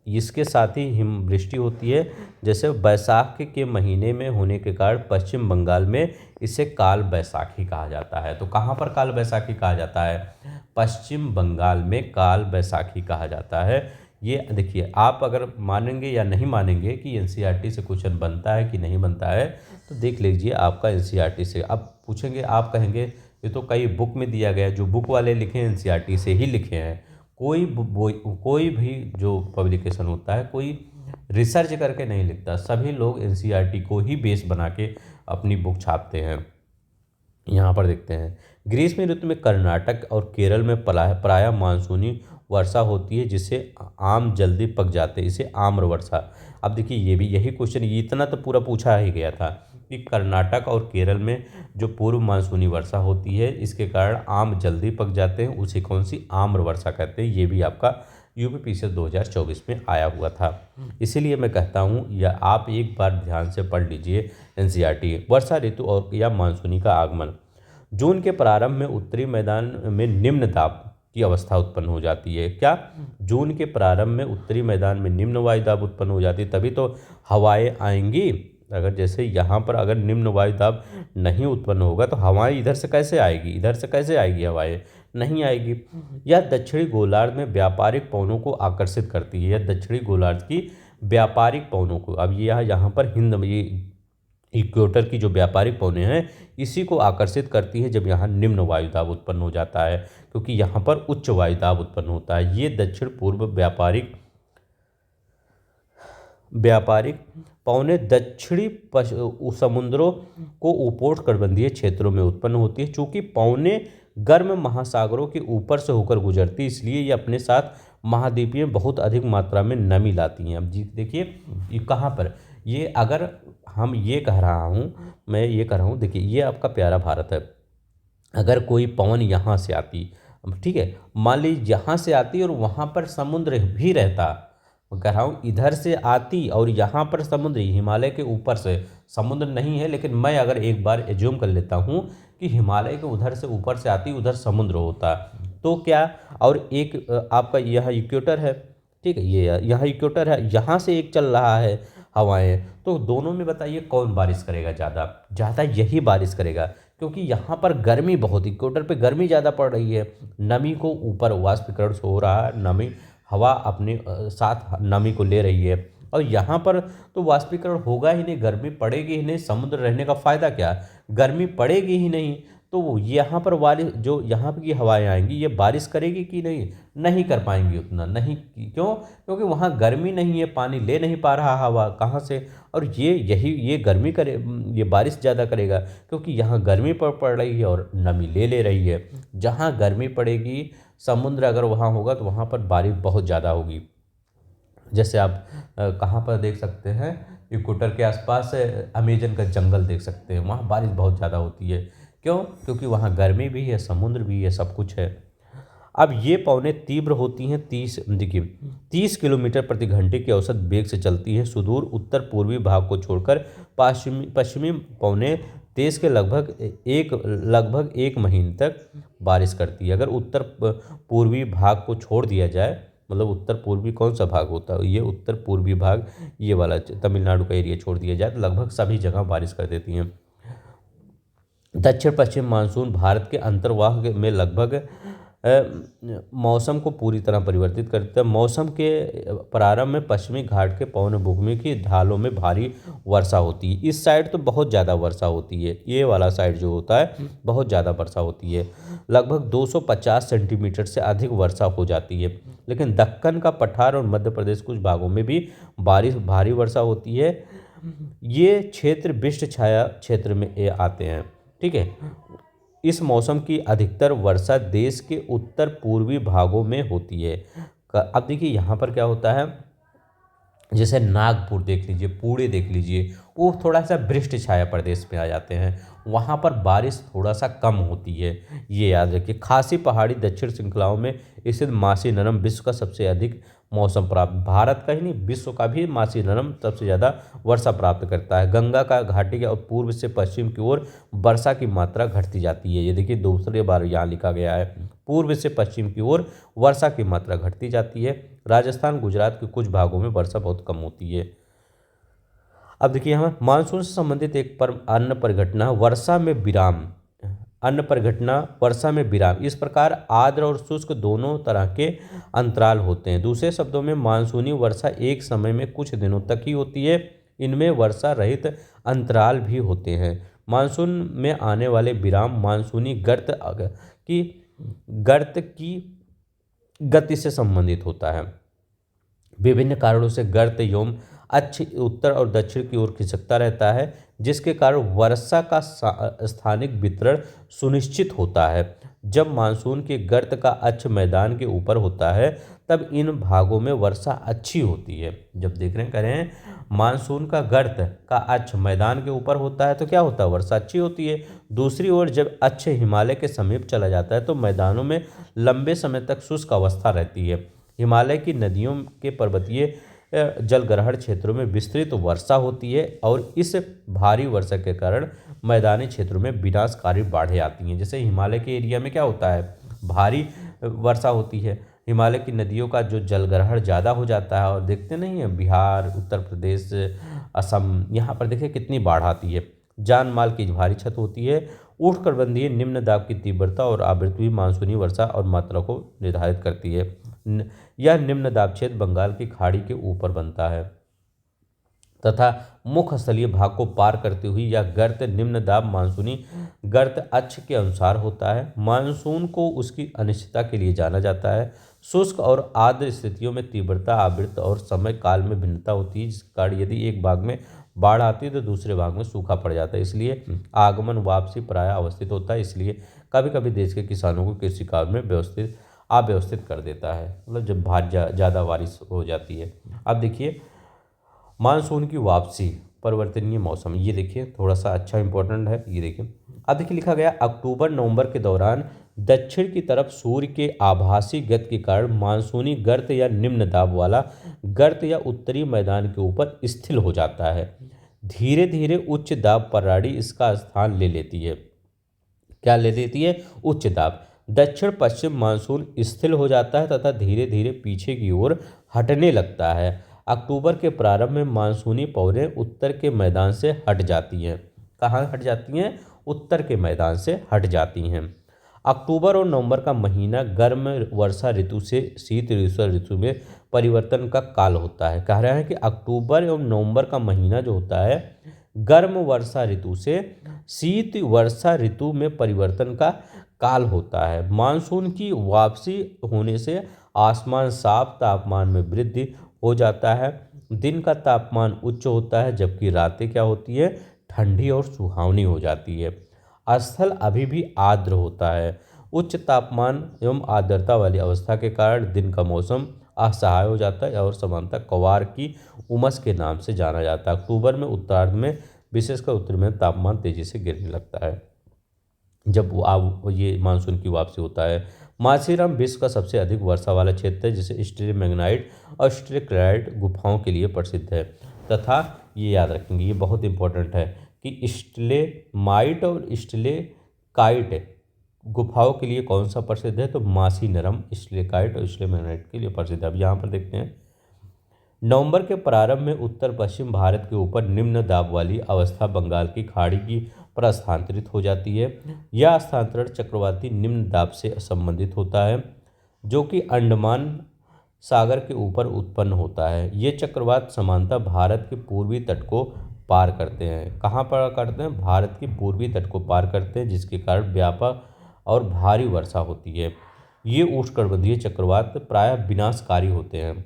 इसके साथ ही हिमवृष्टि होती है। जैसे बैसाख के महीने में होने के कारण पश्चिम बंगाल में इसे काल बैसाखी कहा जाता है। तो कहाँ पर काल बैसाखी कहा जाता है? पश्चिम बंगाल में काल बैसाखी कहा जाता है। ये देखिए, आप अगर मानेंगे या नहीं मानेंगे कि एनसीईआरटी से क्वेश्चन बनता है कि नहीं बनता है, तो देख लीजिए आपका एनसीईआरटी से। अब पूछेंगे, आप कहेंगे ये तो कई बुक में दिया गया है, जो बुक वाले लिखे हैं एनसीईआरटी से ही लिखे हैं। कोई भी जो पब्लिकेशन होता है, कोई रिसर्च करके नहीं लिखता। सभी लोग एनसीईआरटी को ही बेस बना के अपनी बुक छापते हैं। यहाँ पर देखते हैं, ग्रीष्म ऋतु में कर्नाटक और केरल में प्रायः मानसूनी वर्षा होती है, जिससे आम जल्दी पक जाते हैं। इसे आम्र वर्षा। अब देखिए, ये भी यही क्वेश्चन, इतना तो पूरा पूछा ही गया था कि कर्नाटक और केरल में जो पूर्व मानसूनी वर्षा होती है, इसके कारण आम जल्दी पक जाते हैं। उसे कौन सी? आम्र वर्षा कहते हैं। ये भी आपका यूपीपीसीएस 2024 में आया हुआ था। इसीलिए मैं कहता हूँ, या आप एक बार ध्यान से पढ़ लीजिए एनसीईआरटी। वर्षा ऋतु और या मानसूनी का आगमन। जून के प्रारंभ में उत्तरी मैदान में निम्न दाब की अवस्था उत्पन्न हो जाती है। क्या? जून के प्रारंभ में उत्तरी मैदान में निम्न वायु दाब उत्पन्न हो जाती है, तभी तो हवाएं आएंगी। अगर जैसे यहाँ पर अगर निम्न वायु दाब नहीं उत्पन्न होगा तो हवाएं इधर से कैसे आएगी? इधर से कैसे आएगी हवाएं? नहीं आएगी। यह दक्षिणी गोलार्ध में व्यापारिक पवनों को आकर्षित करती है। यह दक्षिणी गोलार्ध की व्यापारिक पवनों को, अब ये यहाँ पर हिंद, ये इक्वेटर की जो व्यापारिक पौने हैं इसी को आकर्षित करती है जब यहाँ निम्न वायुदाब उत्पन्न हो जाता है, क्योंकि यहाँ पर उच्च वायुदाब उत्पन्न होता है। ये दक्षिण पूर्व व्यापारिक व्यापारिक पौने दक्षिणी समुद्रों को उपोष्णकटिबंधीय क्षेत्रों में उत्पन्न होती है। चूंकि पौने गर्म महासागरों के ऊपर से होकर गुजरती, इसलिए ये अपने साथ महाद्वीपीय बहुत अधिक मात्रा में नमी लाती हैं। अब जी देखिए ये कहाँ पर, ये अगर हम ये कह रहा हूँ, मैं ये कह रहा हूँ, देखिए ये आपका प्यारा भारत है। अगर कोई पवन यहाँ से आती, ठीक है, मान लीजिए यहाँ से आती और वहाँ पर समुद्र भी रहता, मैं कह रहा हूँ इधर से आती और यहाँ पर समुद्र, हिमालय के ऊपर से समुद्र नहीं है, लेकिन मैं अगर एक बार एज्यूम कर लेता हूँ कि हिमालय के उधर से ऊपर से आती, उधर समुद्र होता, तो क्या, और एक आपका यह इक्वेटर है, ठीक है, ये यहाँ इक्वेटर है, यहाँ से एक चल रहा है हवाएं, तो दोनों में बताइए कौन बारिश करेगा ज़्यादा? ज़्यादा यही बारिश करेगा, क्योंकि यहाँ पर गर्मी बहुत, इक्वेटर पे गर्मी ज़्यादा पड़ रही है, नमी को ऊपर वाष्पीकरण से हो रहा है, नमी हवा अपने साथ नमी को ले रही है, और यहाँ पर तो वाष्पीकरण होगा ही नहीं, गर्मी पड़ेगी ही नहीं, समुद्र रहने का फ़ायदा क्या, गर्मी पड़ेगी ही नहीं, तो यहाँ पर बारिश जो यहाँ की हवाएं आएंगी ये बारिश करेगी कि नहीं, नहीं कर पाएंगी उतना, नहीं, क्यों, क्योंकि वहाँ गर्मी नहीं है, पानी ले नहीं पा रहा हवा कहाँ से, और ये गर्मी करे, ये बारिश ज़्यादा करेगा, क्योंकि यहाँ गर्मी पड़ रही है और नमी ले रही है। जहाँ गर्मी पड़ेगी, समुद्र अगर वहाँ होगा तो वहाँ पर बारिश बहुत ज़्यादा होगी। जैसे आप कहाँ पर देख सकते हैं, इक्वेटर के आसपास अमेजन का जंगल देख सकते हैं, वहाँ बारिश बहुत ज़्यादा होती है। क्यों? क्योंकि वहाँ गर्मी भी है, समुद्र भी है, सब कुछ है। अब ये पवनें तीव्र होती हैं, 30 किलोमीटर प्रति घंटे की औसत वेग से चलती हैं। सुदूर उत्तर पूर्वी भाग को छोड़कर पश्चिमी पवनें देश के लगभग एक महीने तक बारिश करती है। अगर उत्तर पूर्वी भाग को छोड़ दिया जाए, मतलब उत्तर पूर्वी कौन सा भाग होता है, ये उत्तर पूर्वी भाग, ये वाला तमिलनाडु का एरिया छोड़ दिया जाए तो लगभग सभी जगह बारिश कर देती हैं। दक्षिण पश्चिम मानसून भारत के अंतर्वाह में लगभग मौसम को पूरी तरह परिवर्तित करता है। मौसम के प्रारंभ में पश्चिमी घाट के पवन भूमि की ढालों में भारी वर्षा होती है। इस साइड तो बहुत ज़्यादा वर्षा होती है, ये वाला साइड जो होता है बहुत ज़्यादा वर्षा होती है, लगभग 250 सेंटीमीटर से अधिक वर्षा हो जाती है। लेकिन दक्कन का पठार और मध्य प्रदेश कुछ भागों में भी भारी वर्षा होती है। ये क्षेत्र विषम छाया क्षेत्र में आते हैं, ठीक है। इस मौसम की अधिकतर वर्षा देश के उत्तर पूर्वी भागों में होती है। अब देखिए यहाँ पर क्या होता है, जैसे नागपुर देख लीजिए, पुणे देख लीजिए, वो थोड़ा सा वृष्टि छाया प्रदेश में आ जाते हैं, वहाँ पर बारिश थोड़ा सा कम होती है, ये याद रखिए। खासी पहाड़ी दक्षिण श्रृंखलाओं में स्थित मासी नरम विश्व का सबसे अधिक मौसम प्राप्त, भारत का ही नहीं विश्व का भी मासी नरम सबसे ज़्यादा वर्षा प्राप्त करता है। गंगा का घाटी के और पूर्व से पश्चिम की ओर वर्षा की मात्रा घटती जाती है, ये देखिए दूसरी बार यहाँ लिखा गया है, पूर्व से पश्चिम की ओर वर्षा की मात्रा घटती जाती है। राजस्थान गुजरात के कुछ भागों में वर्षा बहुत कम होती है। अब देखिए यहाँ मानसून से संबंधित एक अन्य परिघटना वर्षा में विराम, वर्षा में विराम। इस प्रकार आर्द्र और शुष्क दोनों तरह के अंतराल होते हैं। दूसरे शब्दों में मानसूनी वर्षा एक समय में कुछ दिनों तक ही होती है, इनमें वर्षा रहित अंतराल भी होते हैं। मानसून में आने वाले विराम मानसूनी गर्त की गति से संबंधित होता है। विभिन्न कारणों से गर्त एवं अक्ष उत्तर और दक्षिण की ओर खिसकता रहता है, जिसके कारण वर्षा का स्थानिक वितरण सुनिश्चित होता है। जब मानसून के गर्त का अक्ष मैदान के ऊपर होता है तब इन भागों में वर्षा अच्छी होती है। जब देख रहे करें मानसून का गर्त का अक्ष मैदान के ऊपर होता है तो क्या होता है, वर्षा अच्छी होती है। दूसरी ओर जब अक्ष हिमालय के समीप चला जाता है तो मैदानों में लंबे समय तक शुष्क अवस्था रहती है। हिमालय की नदियों के पर्वतीय जलग्रहण क्षेत्रों में विस्तृत वर्षा होती है और इस भारी वर्षा के कारण मैदानी क्षेत्रों में विनाशकारी बाढ़ें आती हैं। जैसे हिमालय के एरिया में क्या होता है, भारी वर्षा होती है, हिमालय की नदियों का जो जलग्रहण ज़्यादा हो जाता है, और देखते नहीं हैं बिहार, उत्तर प्रदेश, असम, यहाँ पर देखिए कितनी बाढ़ आती है। जान माल की भारी क्षति होती है। उष्णकटिबंधीय निम्न दाब की तीव्रता और आवृत्ति भी मानसूनी वर्षा और मात्रा को निर्धारित करती है। यह निम्न दाब क्षेत्र बंगाल की खाड़ी के ऊपर बनता है तथा मुख्य स्थलीय भाग को पार करते हुए यह गर्त निम्न दाब मानसूनी गर्त अक्ष के अनुसार होता है। मानसून को उसकी अनिश्चितता के लिए जाना जाता है। शुष्क और आर्द्र स्थितियों में तीव्रता, आवृत्ति और समय काल में भिन्नता होती है, जिसके कारण यदि एक भाग में बाढ़ आती है तो दूसरे भाग में सूखा पड़ जाता है। इसलिए आगमन वापसी प्रायः अवस्थित होता है। इसलिए कभी कभी देश के किसानों को कृषि कार्य में अव्यवस्थित कर देता है, मतलब जब ज़्यादा बारिश हो जाती है। अब देखिए मानसून की वापसी, परिवर्तनीय मौसम, ये देखिए थोड़ा सा अच्छा इंपॉर्टेंट है। ये देखिए अब देखिए लिखा गया अक्टूबर नवंबर के दौरान दक्षिण की तरफ सूर्य के आभासी गति के कारण मानसूनी गर्त या निम्न दाब वाला गर्त या उत्तरी मैदान के ऊपर स्थिर हो जाता है। धीरे धीरे उच्च दाब प्रणाली इसका स्थान ले लेती है। क्या ले लेती है? उच्च दाब। दक्षिण पश्चिम मानसून स्थिर हो जाता है तथा धीरे धीरे पीछे की ओर हटने लगता है। अक्टूबर के प्रारंभ में मानसूनी पवनें उत्तर के मैदान से हट जाती हैं। कहाँ हट जाती हैं? उत्तर के मैदान से हट जाती हैं। अक्टूबर और नवंबर का महीना गर्म वर्षा ऋतु से शीत ऋतु में परिवर्तन का काल होता है। कह रहे हैं कि अक्टूबर एवं नवंबर का महीना जो होता है गर्म वर्षा ऋतु से शीत वर्षा ऋतु में परिवर्तन का काल होता है। मानसून की वापसी होने से आसमान साफ, तापमान में वृद्धि हो जाता है। दिन का तापमान उच्च होता है जबकि रातें क्या होती है? ठंडी और सुहावनी हो जाती है। स्थल अभी भी आर्द्र होता है। उच्च तापमान एवं आर्द्रता वाली अवस्था के कारण दिन का मौसम असहाय हो जाता है और सामान्यतः क्वार की उमस के नाम से जाना जाता है। अक्टूबर में उत्तरार्ध में विशेषकर उत्तर में तापमान तेजी से गिरने लगता है जब ये मानसून की वापसी होता है। माथेरान विश्व का सबसे अधिक वर्षा वाला क्षेत्र है, जिसे स्टेलेमैग्नाइट और स्टेलेक्लाइट गुफाओं के लिए प्रसिद्ध है। तथा ये याद रखेंगे, ये बहुत इंपॉर्टेंट है कि स्टेलेमाइट और स्टेलेकाइट गुफाओं के लिए कौन सा प्रसिद्ध है? तो मासीनरम, स्टेलेकाइट और स्टेलेमैग्नाइट के लिए प्रसिद्ध है। अब यहाँ पर देखते हैं नवंबर के प्रारंभ में उत्तर पश्चिम भारत के ऊपर निम्न दाब वाली अवस्था बंगाल की खाड़ी की पर स्थानांतरित हो जाती है। यह स्थानांतरण चक्रवाती निम्न दाब से संबंधित होता है जो कि अंडमान सागर के ऊपर उत्पन्न होता है। ये चक्रवात समानतः भारत के पूर्वी तट को पार करते हैं। कहाँ पर करते हैं? भारत के पूर्वी तट को पार करते हैं, जिसके कारण व्यापक और भारी वर्षा होती है। ये उष्णकटिबंधीय चक्रवात प्रायः विनाशकारी होते हैं।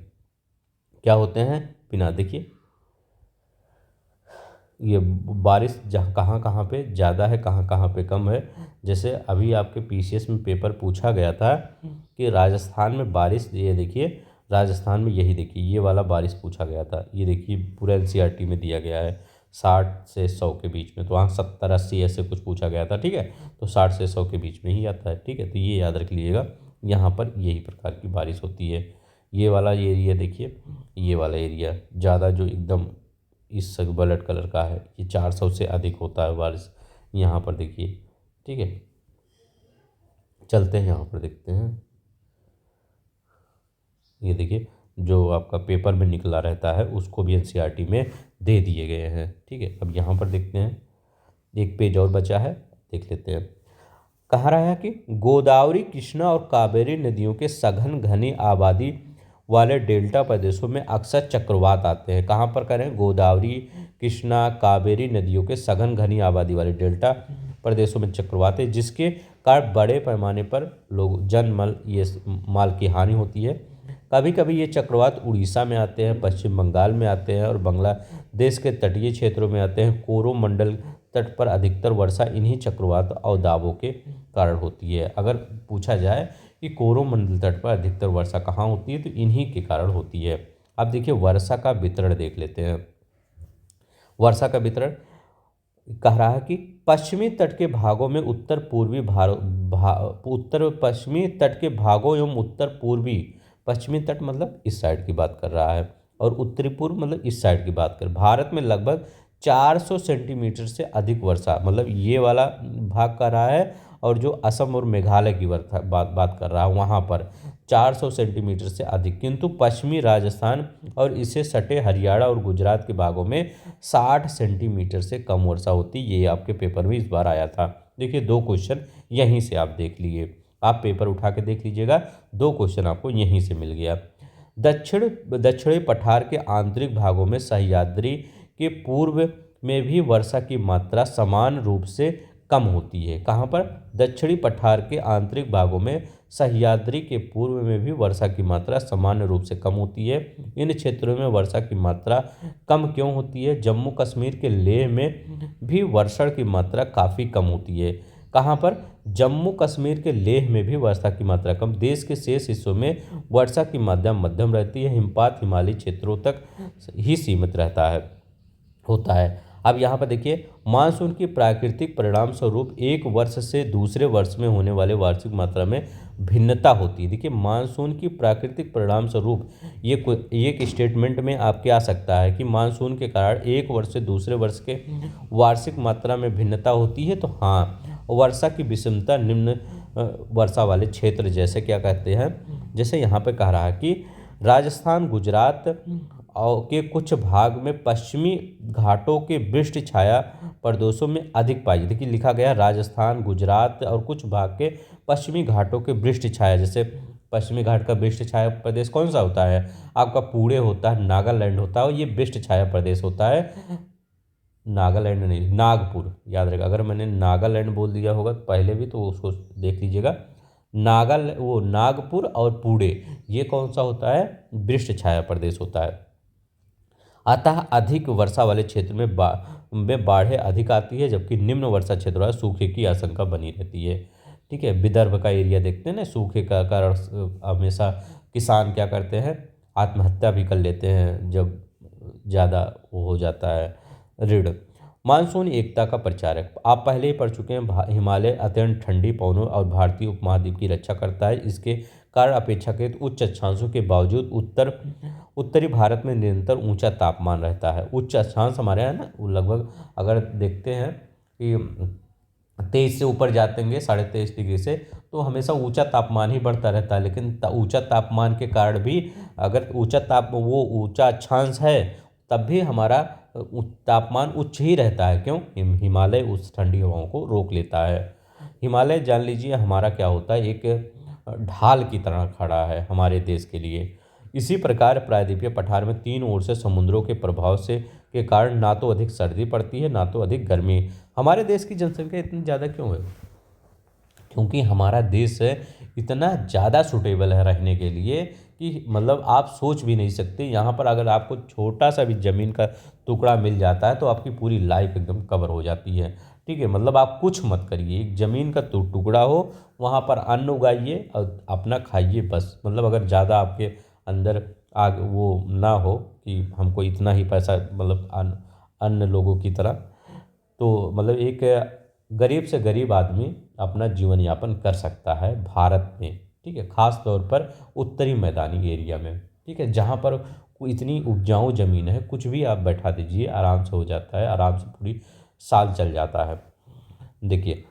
क्या होते हैं? बिना, देखिए ये बारिश जहाँ कहाँ कहाँ पे ज़्यादा है, कहाँ कहाँ पे कम है। जैसे अभी आपके पीसीएस में पेपर पूछा गया था कि राजस्थान में बारिश, ये देखिए राजस्थान में, यही देखिए ये वाला बारिश पूछा गया था। ये देखिए पूरा एनसीईआरटी में दिया गया है 60 से 100 के बीच में, तो वहाँ 70 80 ऐसे कुछ पूछा गया था। ठीक है, तो 60 से 100 के बीच में ही आता है। ठीक है, तो ये याद रख लीजिएगा, यहाँ पर यही प्रकार की बारिश होती है। ये वाला एरिया देखिए, ये वाला एरिया ज़्यादा जो एकदम इस ब्लड कलर का है, ये 400 से अधिक होता है बारिश यहाँ पर देखिए। ठीक है, चलते हैं यहाँ पर देखते हैं। ये देखिए जो आपका पेपर में निकला रहता है उसको भी एनसीईआरटी में दे दिए गए हैं। ठीक है, अब यहाँ पर देखते हैं, एक पेज और बचा है, देख लेते हैं। कहा रहा है कि गोदावरी, कृष्णा और कावेरी नदियों के सघन घनी आबादी वाले डेल्टा प्रदेशों में अक्सर चक्रवात आते हैं। कहाँ पर करें? गोदावरी, कृष्णा, कावेरी नदियों के सघन घनी आबादी वाले डेल्टा प्रदेशों में चक्रवात है, जिसके कारण बड़े पैमाने पर लोग जनमल ये माल की हानि होती है। कभी कभी ये चक्रवात उड़ीसा में आते हैं, पश्चिम बंगाल में आते हैं और बांग्लादेश के तटीय क्षेत्रों में आते हैं। कोरोमंडल तट पर अधिकतर वर्षा इन्हीं चक्रवात और दाबों के कारण होती है। अगर पूछा जाए कि कोरोमंडल तट पर अधिकतर वर्षा कहाँ होती है, तो इन्हीं के कारण होती है। अब देखिए वर्षा का वितरण देख लेते हैं। वर्षा का वितरण कह रहा है कि पश्चिमी तट के भागों में उत्तर पश्चिमी तट के भागों एवं उत्तर पूर्वी, पश्चिमी तट मतलब इस साइड की बात कर रहा है, और उत्तरी पूर्व मतलब इस साइड की बात कर, भारत में लगभग 400 सेंटीमीटर से अधिक वर्षा, मतलब ये वाला भाग कर रहा है, और जो असम और मेघालय की बात कर रहा है वहाँ पर 400 सेंटीमीटर से अधिक। किंतु पश्चिमी राजस्थान और इसे सटे हरियाणा और गुजरात के भागों में 60 सेंटीमीटर से कम वर्षा होती। ये आपके पेपर में इस बार आया था। देखिए 2 क्वेश्चन यहीं से आप देख लिए, आप पेपर उठा के देख लीजिएगा, 2 क्वेश्चन आपको यहीं से मिल गया। दक्षिणी पठार के आंतरिक भागों में सह्याद्री के पूर्व में भी वर्षा की मात्रा समान रूप से कम होती है। कहाँ पर? दक्षिणी पठार के आंतरिक भागों में सह्याद्री के पूर्व में भी वर्षा की मात्रा सामान्य रूप से कम होती है। इन क्षेत्रों में वर्षा की मात्रा कम क्यों होती है? जम्मू कश्मीर के लेह में भी वर्षा की मात्रा काफ़ी कम होती है। कहाँ पर? जम्मू कश्मीर के लेह में भी वर्षा की मात्रा कम। देश के शेष हिस्सों में वर्षा की मात्रा मध्यम रहती है। हिमपात हिमालयी क्षेत्रों तक ही सीमित होता है। अब यहाँ पर देखिए, मानसून की प्राकृतिक परिणाम स्वरूप एक वर्ष से दूसरे वर्ष में होने वाले वार्षिक मात्रा में भिन्नता होती है। देखिए, मानसून की प्राकृतिक परिणाम स्वरूप ये एक स्टेटमेंट में आपके आ सकता है कि मानसून के कारण एक वर्ष से दूसरे वर्ष के वार्षिक मात्रा में भिन्नता होती है। तो हाँ, वर्षा की विषमता निम्न वर्षा वाले क्षेत्र जैसे क्या कहते हैं, जैसे यहाँ पे कह रहा है कि राजस्थान, गुजरात और के कुछ भाग में पश्चिमी घाटों के वृष्टि छाया प्रदेशों में अधिक पाई। देखिए लिखा गया राजस्थान, गुजरात और कुछ भाग के पश्चिमी घाटों के वृष्टि छाया। जैसे पश्चिमी घाट का वृष्टि छाया प्रदेश कौन सा होता है? आपका पुणे होता है, नागालैंड होता है, और ये वृष्टि छाया प्रदेश होता है। नागालैंड नहीं, नागपुर, याद रखा। अगर मैंने नागालैंड बोल दिया होगा पहले भी तो उसको देख लीजिएगा। नागपुर और पुणे ये कौन सा होता है? वृष्टि छाया प्रदेश होता है। अतः अधिक वर्षा वाले क्षेत्र में बाढ़ें अधिक आती है, जबकि निम्न वर्षा क्षेत्र में सूखे की आशंका बनी रहती है। ठीक है, विदर्भ का एरिया देखते हैं ना, सूखे का कारण हमेशा किसान क्या करते हैं, आत्महत्या भी कर लेते हैं जब ज़्यादा वो हो जाता है ऋण। मानसून एकता का प्रचारक, आप पहले ही पढ़ चुके हैं। हिमालय अत्यंत ठंडी पवनों और भारतीय उपमहाद्वीप की रक्षा करता है। इसके कारण अपेक्षाकृत उच्च अक्षांशों के बावजूद उत्तरी भारत में निरंतर ऊंचा तापमान रहता है। उच्च अक्षांश हमारे यहाँ ना लगभग अगर देखते हैं कि 23 से ऊपर जातेंगे, 23.5 डिग्री से, तो हमेशा ऊंचा तापमान ही बढ़ता रहता है। लेकिन ऊंचा तापमान के कारण भी अगर वो ऊंचा अक्षांश है तब भी हमारा तापमान उच्च ही रहता है। क्यों? हिमालय उस ठंडी हवाओं को रोक लेता है। हिमालय जान लीजिए हमारा क्या होता है, एक ढाल की तरह खड़ा है हमारे देश के लिए। इसी प्रकार प्रायद्वीपीय पठार में तीन ओर से समुद्रों के प्रभाव से के कारण ना तो अधिक सर्दी पड़ती है ना तो अधिक गर्मी। हमारे देश की जनसंख्या इतनी ज़्यादा क्यों है? क्योंकि हमारा देश इतना ज़्यादा सूटेबल है रहने के लिए कि मतलब आप सोच भी नहीं सकते। यहाँ पर अगर आपको छोटा सा भी ज़मीन का टुकड़ा मिल जाता है तो आपकी पूरी लाइफ एकदम कवर हो जाती है। ठीक है, मतलब आप कुछ मत करिए, एक ज़मीन का टुकड़ा हो, वहाँ पर अन्न उगाइए और अपना खाइए बस। मतलब अगर ज़्यादा आपके अंदर आग वो ना हो कि हमको इतना ही पैसा, मतलब अन्य लोगों की तरह, तो मतलब एक गरीब से गरीब आदमी अपना जीवन यापन कर सकता है भारत में। ठीक है, ख़ास तौर पर उत्तरी मैदानी एरिया में। ठीक है, जहाँ पर इतनी उपजाऊ ज़मीन है, कुछ भी आप बैठा दीजिए आराम से हो जाता है, आराम से पूरी साल चल जाता है। देखिए,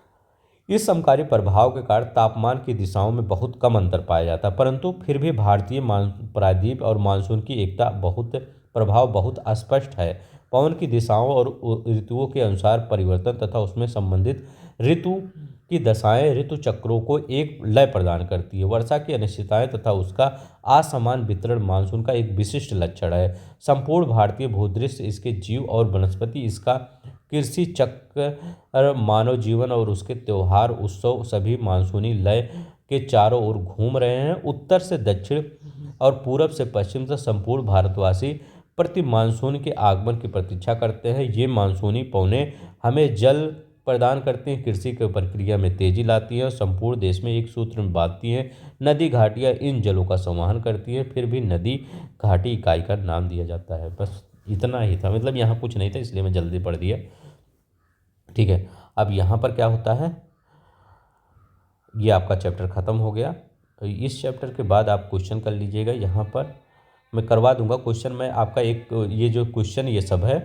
इस समकारी प्रभाव के कारण तापमान की दिशाओं में बहुत कम अंतर पाया जाता है, परंतु फिर भी भारतीय प्रायद्वीप और मानसून की एकता प्रभाव बहुत स्पष्ट है। पवन की दिशाओं और ऋतुओं के अनुसार परिवर्तन तथा उसमें संबंधित ऋतु की दशाएं ऋतु चक्रों को एक लय प्रदान करती है। वर्षा की अनिश्चितताएं तथा उसका असमान वितरण मानसून का एक विशिष्ट लक्षण है। संपूर्ण भारतीय भूदृश्य, इसके जीव और वनस्पति, इसका कृषि चक्र, मानव जीवन और उसके त्यौहार उत्सव सभी मानसूनी लय के चारों ओर घूम रहे हैं। उत्तर से दक्षिण और पूरब से पश्चिम तक संपूर्ण भारतवासी प्रति मानसून के आगमन की प्रतीक्षा करते हैं। ये मानसूनी पवनें हमें जल प्रदान करती हैं, कृषि की प्रक्रिया में तेजी लाती हैं और संपूर्ण देश में एक सूत्र में बांधती हैं। नदी घाटियाँ इन जलों का संवहन करती हैं, फिर भी नदी घाटी इकाई का नाम दिया जाता है। बस इतना ही था, मतलब यहाँ कुछ नहीं था इसलिए मैं जल्दी पढ़ दिया। ठीक है, अब यहाँ पर क्या होता है, ये आपका चैप्टर ख़त्म हो गया। इस चैप्टर के बाद आप क्वेश्चन कर लीजिएगा। यहाँ पर मैं करवा दूंगा क्वेश्चन में आपका एक, ये जो क्वेश्चन ये सब है,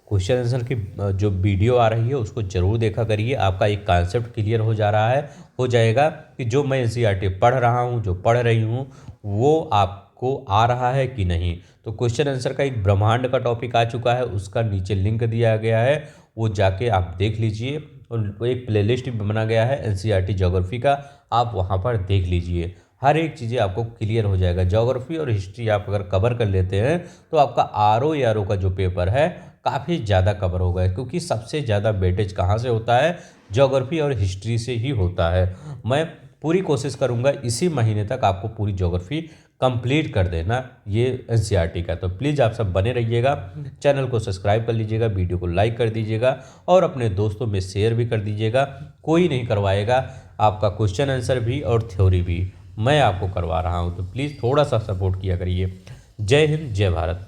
क्वेश्चन आंसर की जो वीडियो आ रही है उसको ज़रूर देखा करिए। आपका एक कॉन्सेप्ट क्लियर हो जाएगा कि जो मैं एनसीईआरटी पढ़ रहा हूँ, जो पढ़ रही हूँ, वो आपको आ रहा है कि नहीं। तो क्वेश्चन आंसर का एक ब्रह्मांड का टॉपिक आ चुका है, उसका नीचे लिंक दिया गया है, वो जाके आप देख लीजिए। और एक प्लेलिस्ट भी बना गया है एनसीईआरटी ज्योग्राफी का, आप वहाँ पर देख लीजिए। हर एक चीज़ें आपको क्लियर हो जाएगा। ज्योग्राफी और हिस्ट्री आप अगर कवर कर लेते हैं तो आपका आर ओ का जो पेपर है काफ़ी ज़्यादा कवर होगा, क्योंकि सबसे ज़्यादा वेटेज कहाँ से होता है, ज्योग्राफी और हिस्ट्री से ही होता है। मैं पूरी कोशिश करूँगा इसी महीने तक आपको पूरी ज्योग्राफी कंप्लीट कर देना ये एनसीईआरटी का। तो प्लीज़ आप सब बने रहिएगा, चैनल को सब्सक्राइब कर लीजिएगा, वीडियो को लाइक कर दीजिएगा और अपने दोस्तों में शेयर भी कर दीजिएगा। कोई नहीं करवाएगा आपका क्वेश्चन आंसर भी और थ्योरी भी, मैं आपको करवा रहा हूँ, तो प्लीज़ थोड़ा सा सपोर्ट किया करिए। जय हिंद, जय भारत।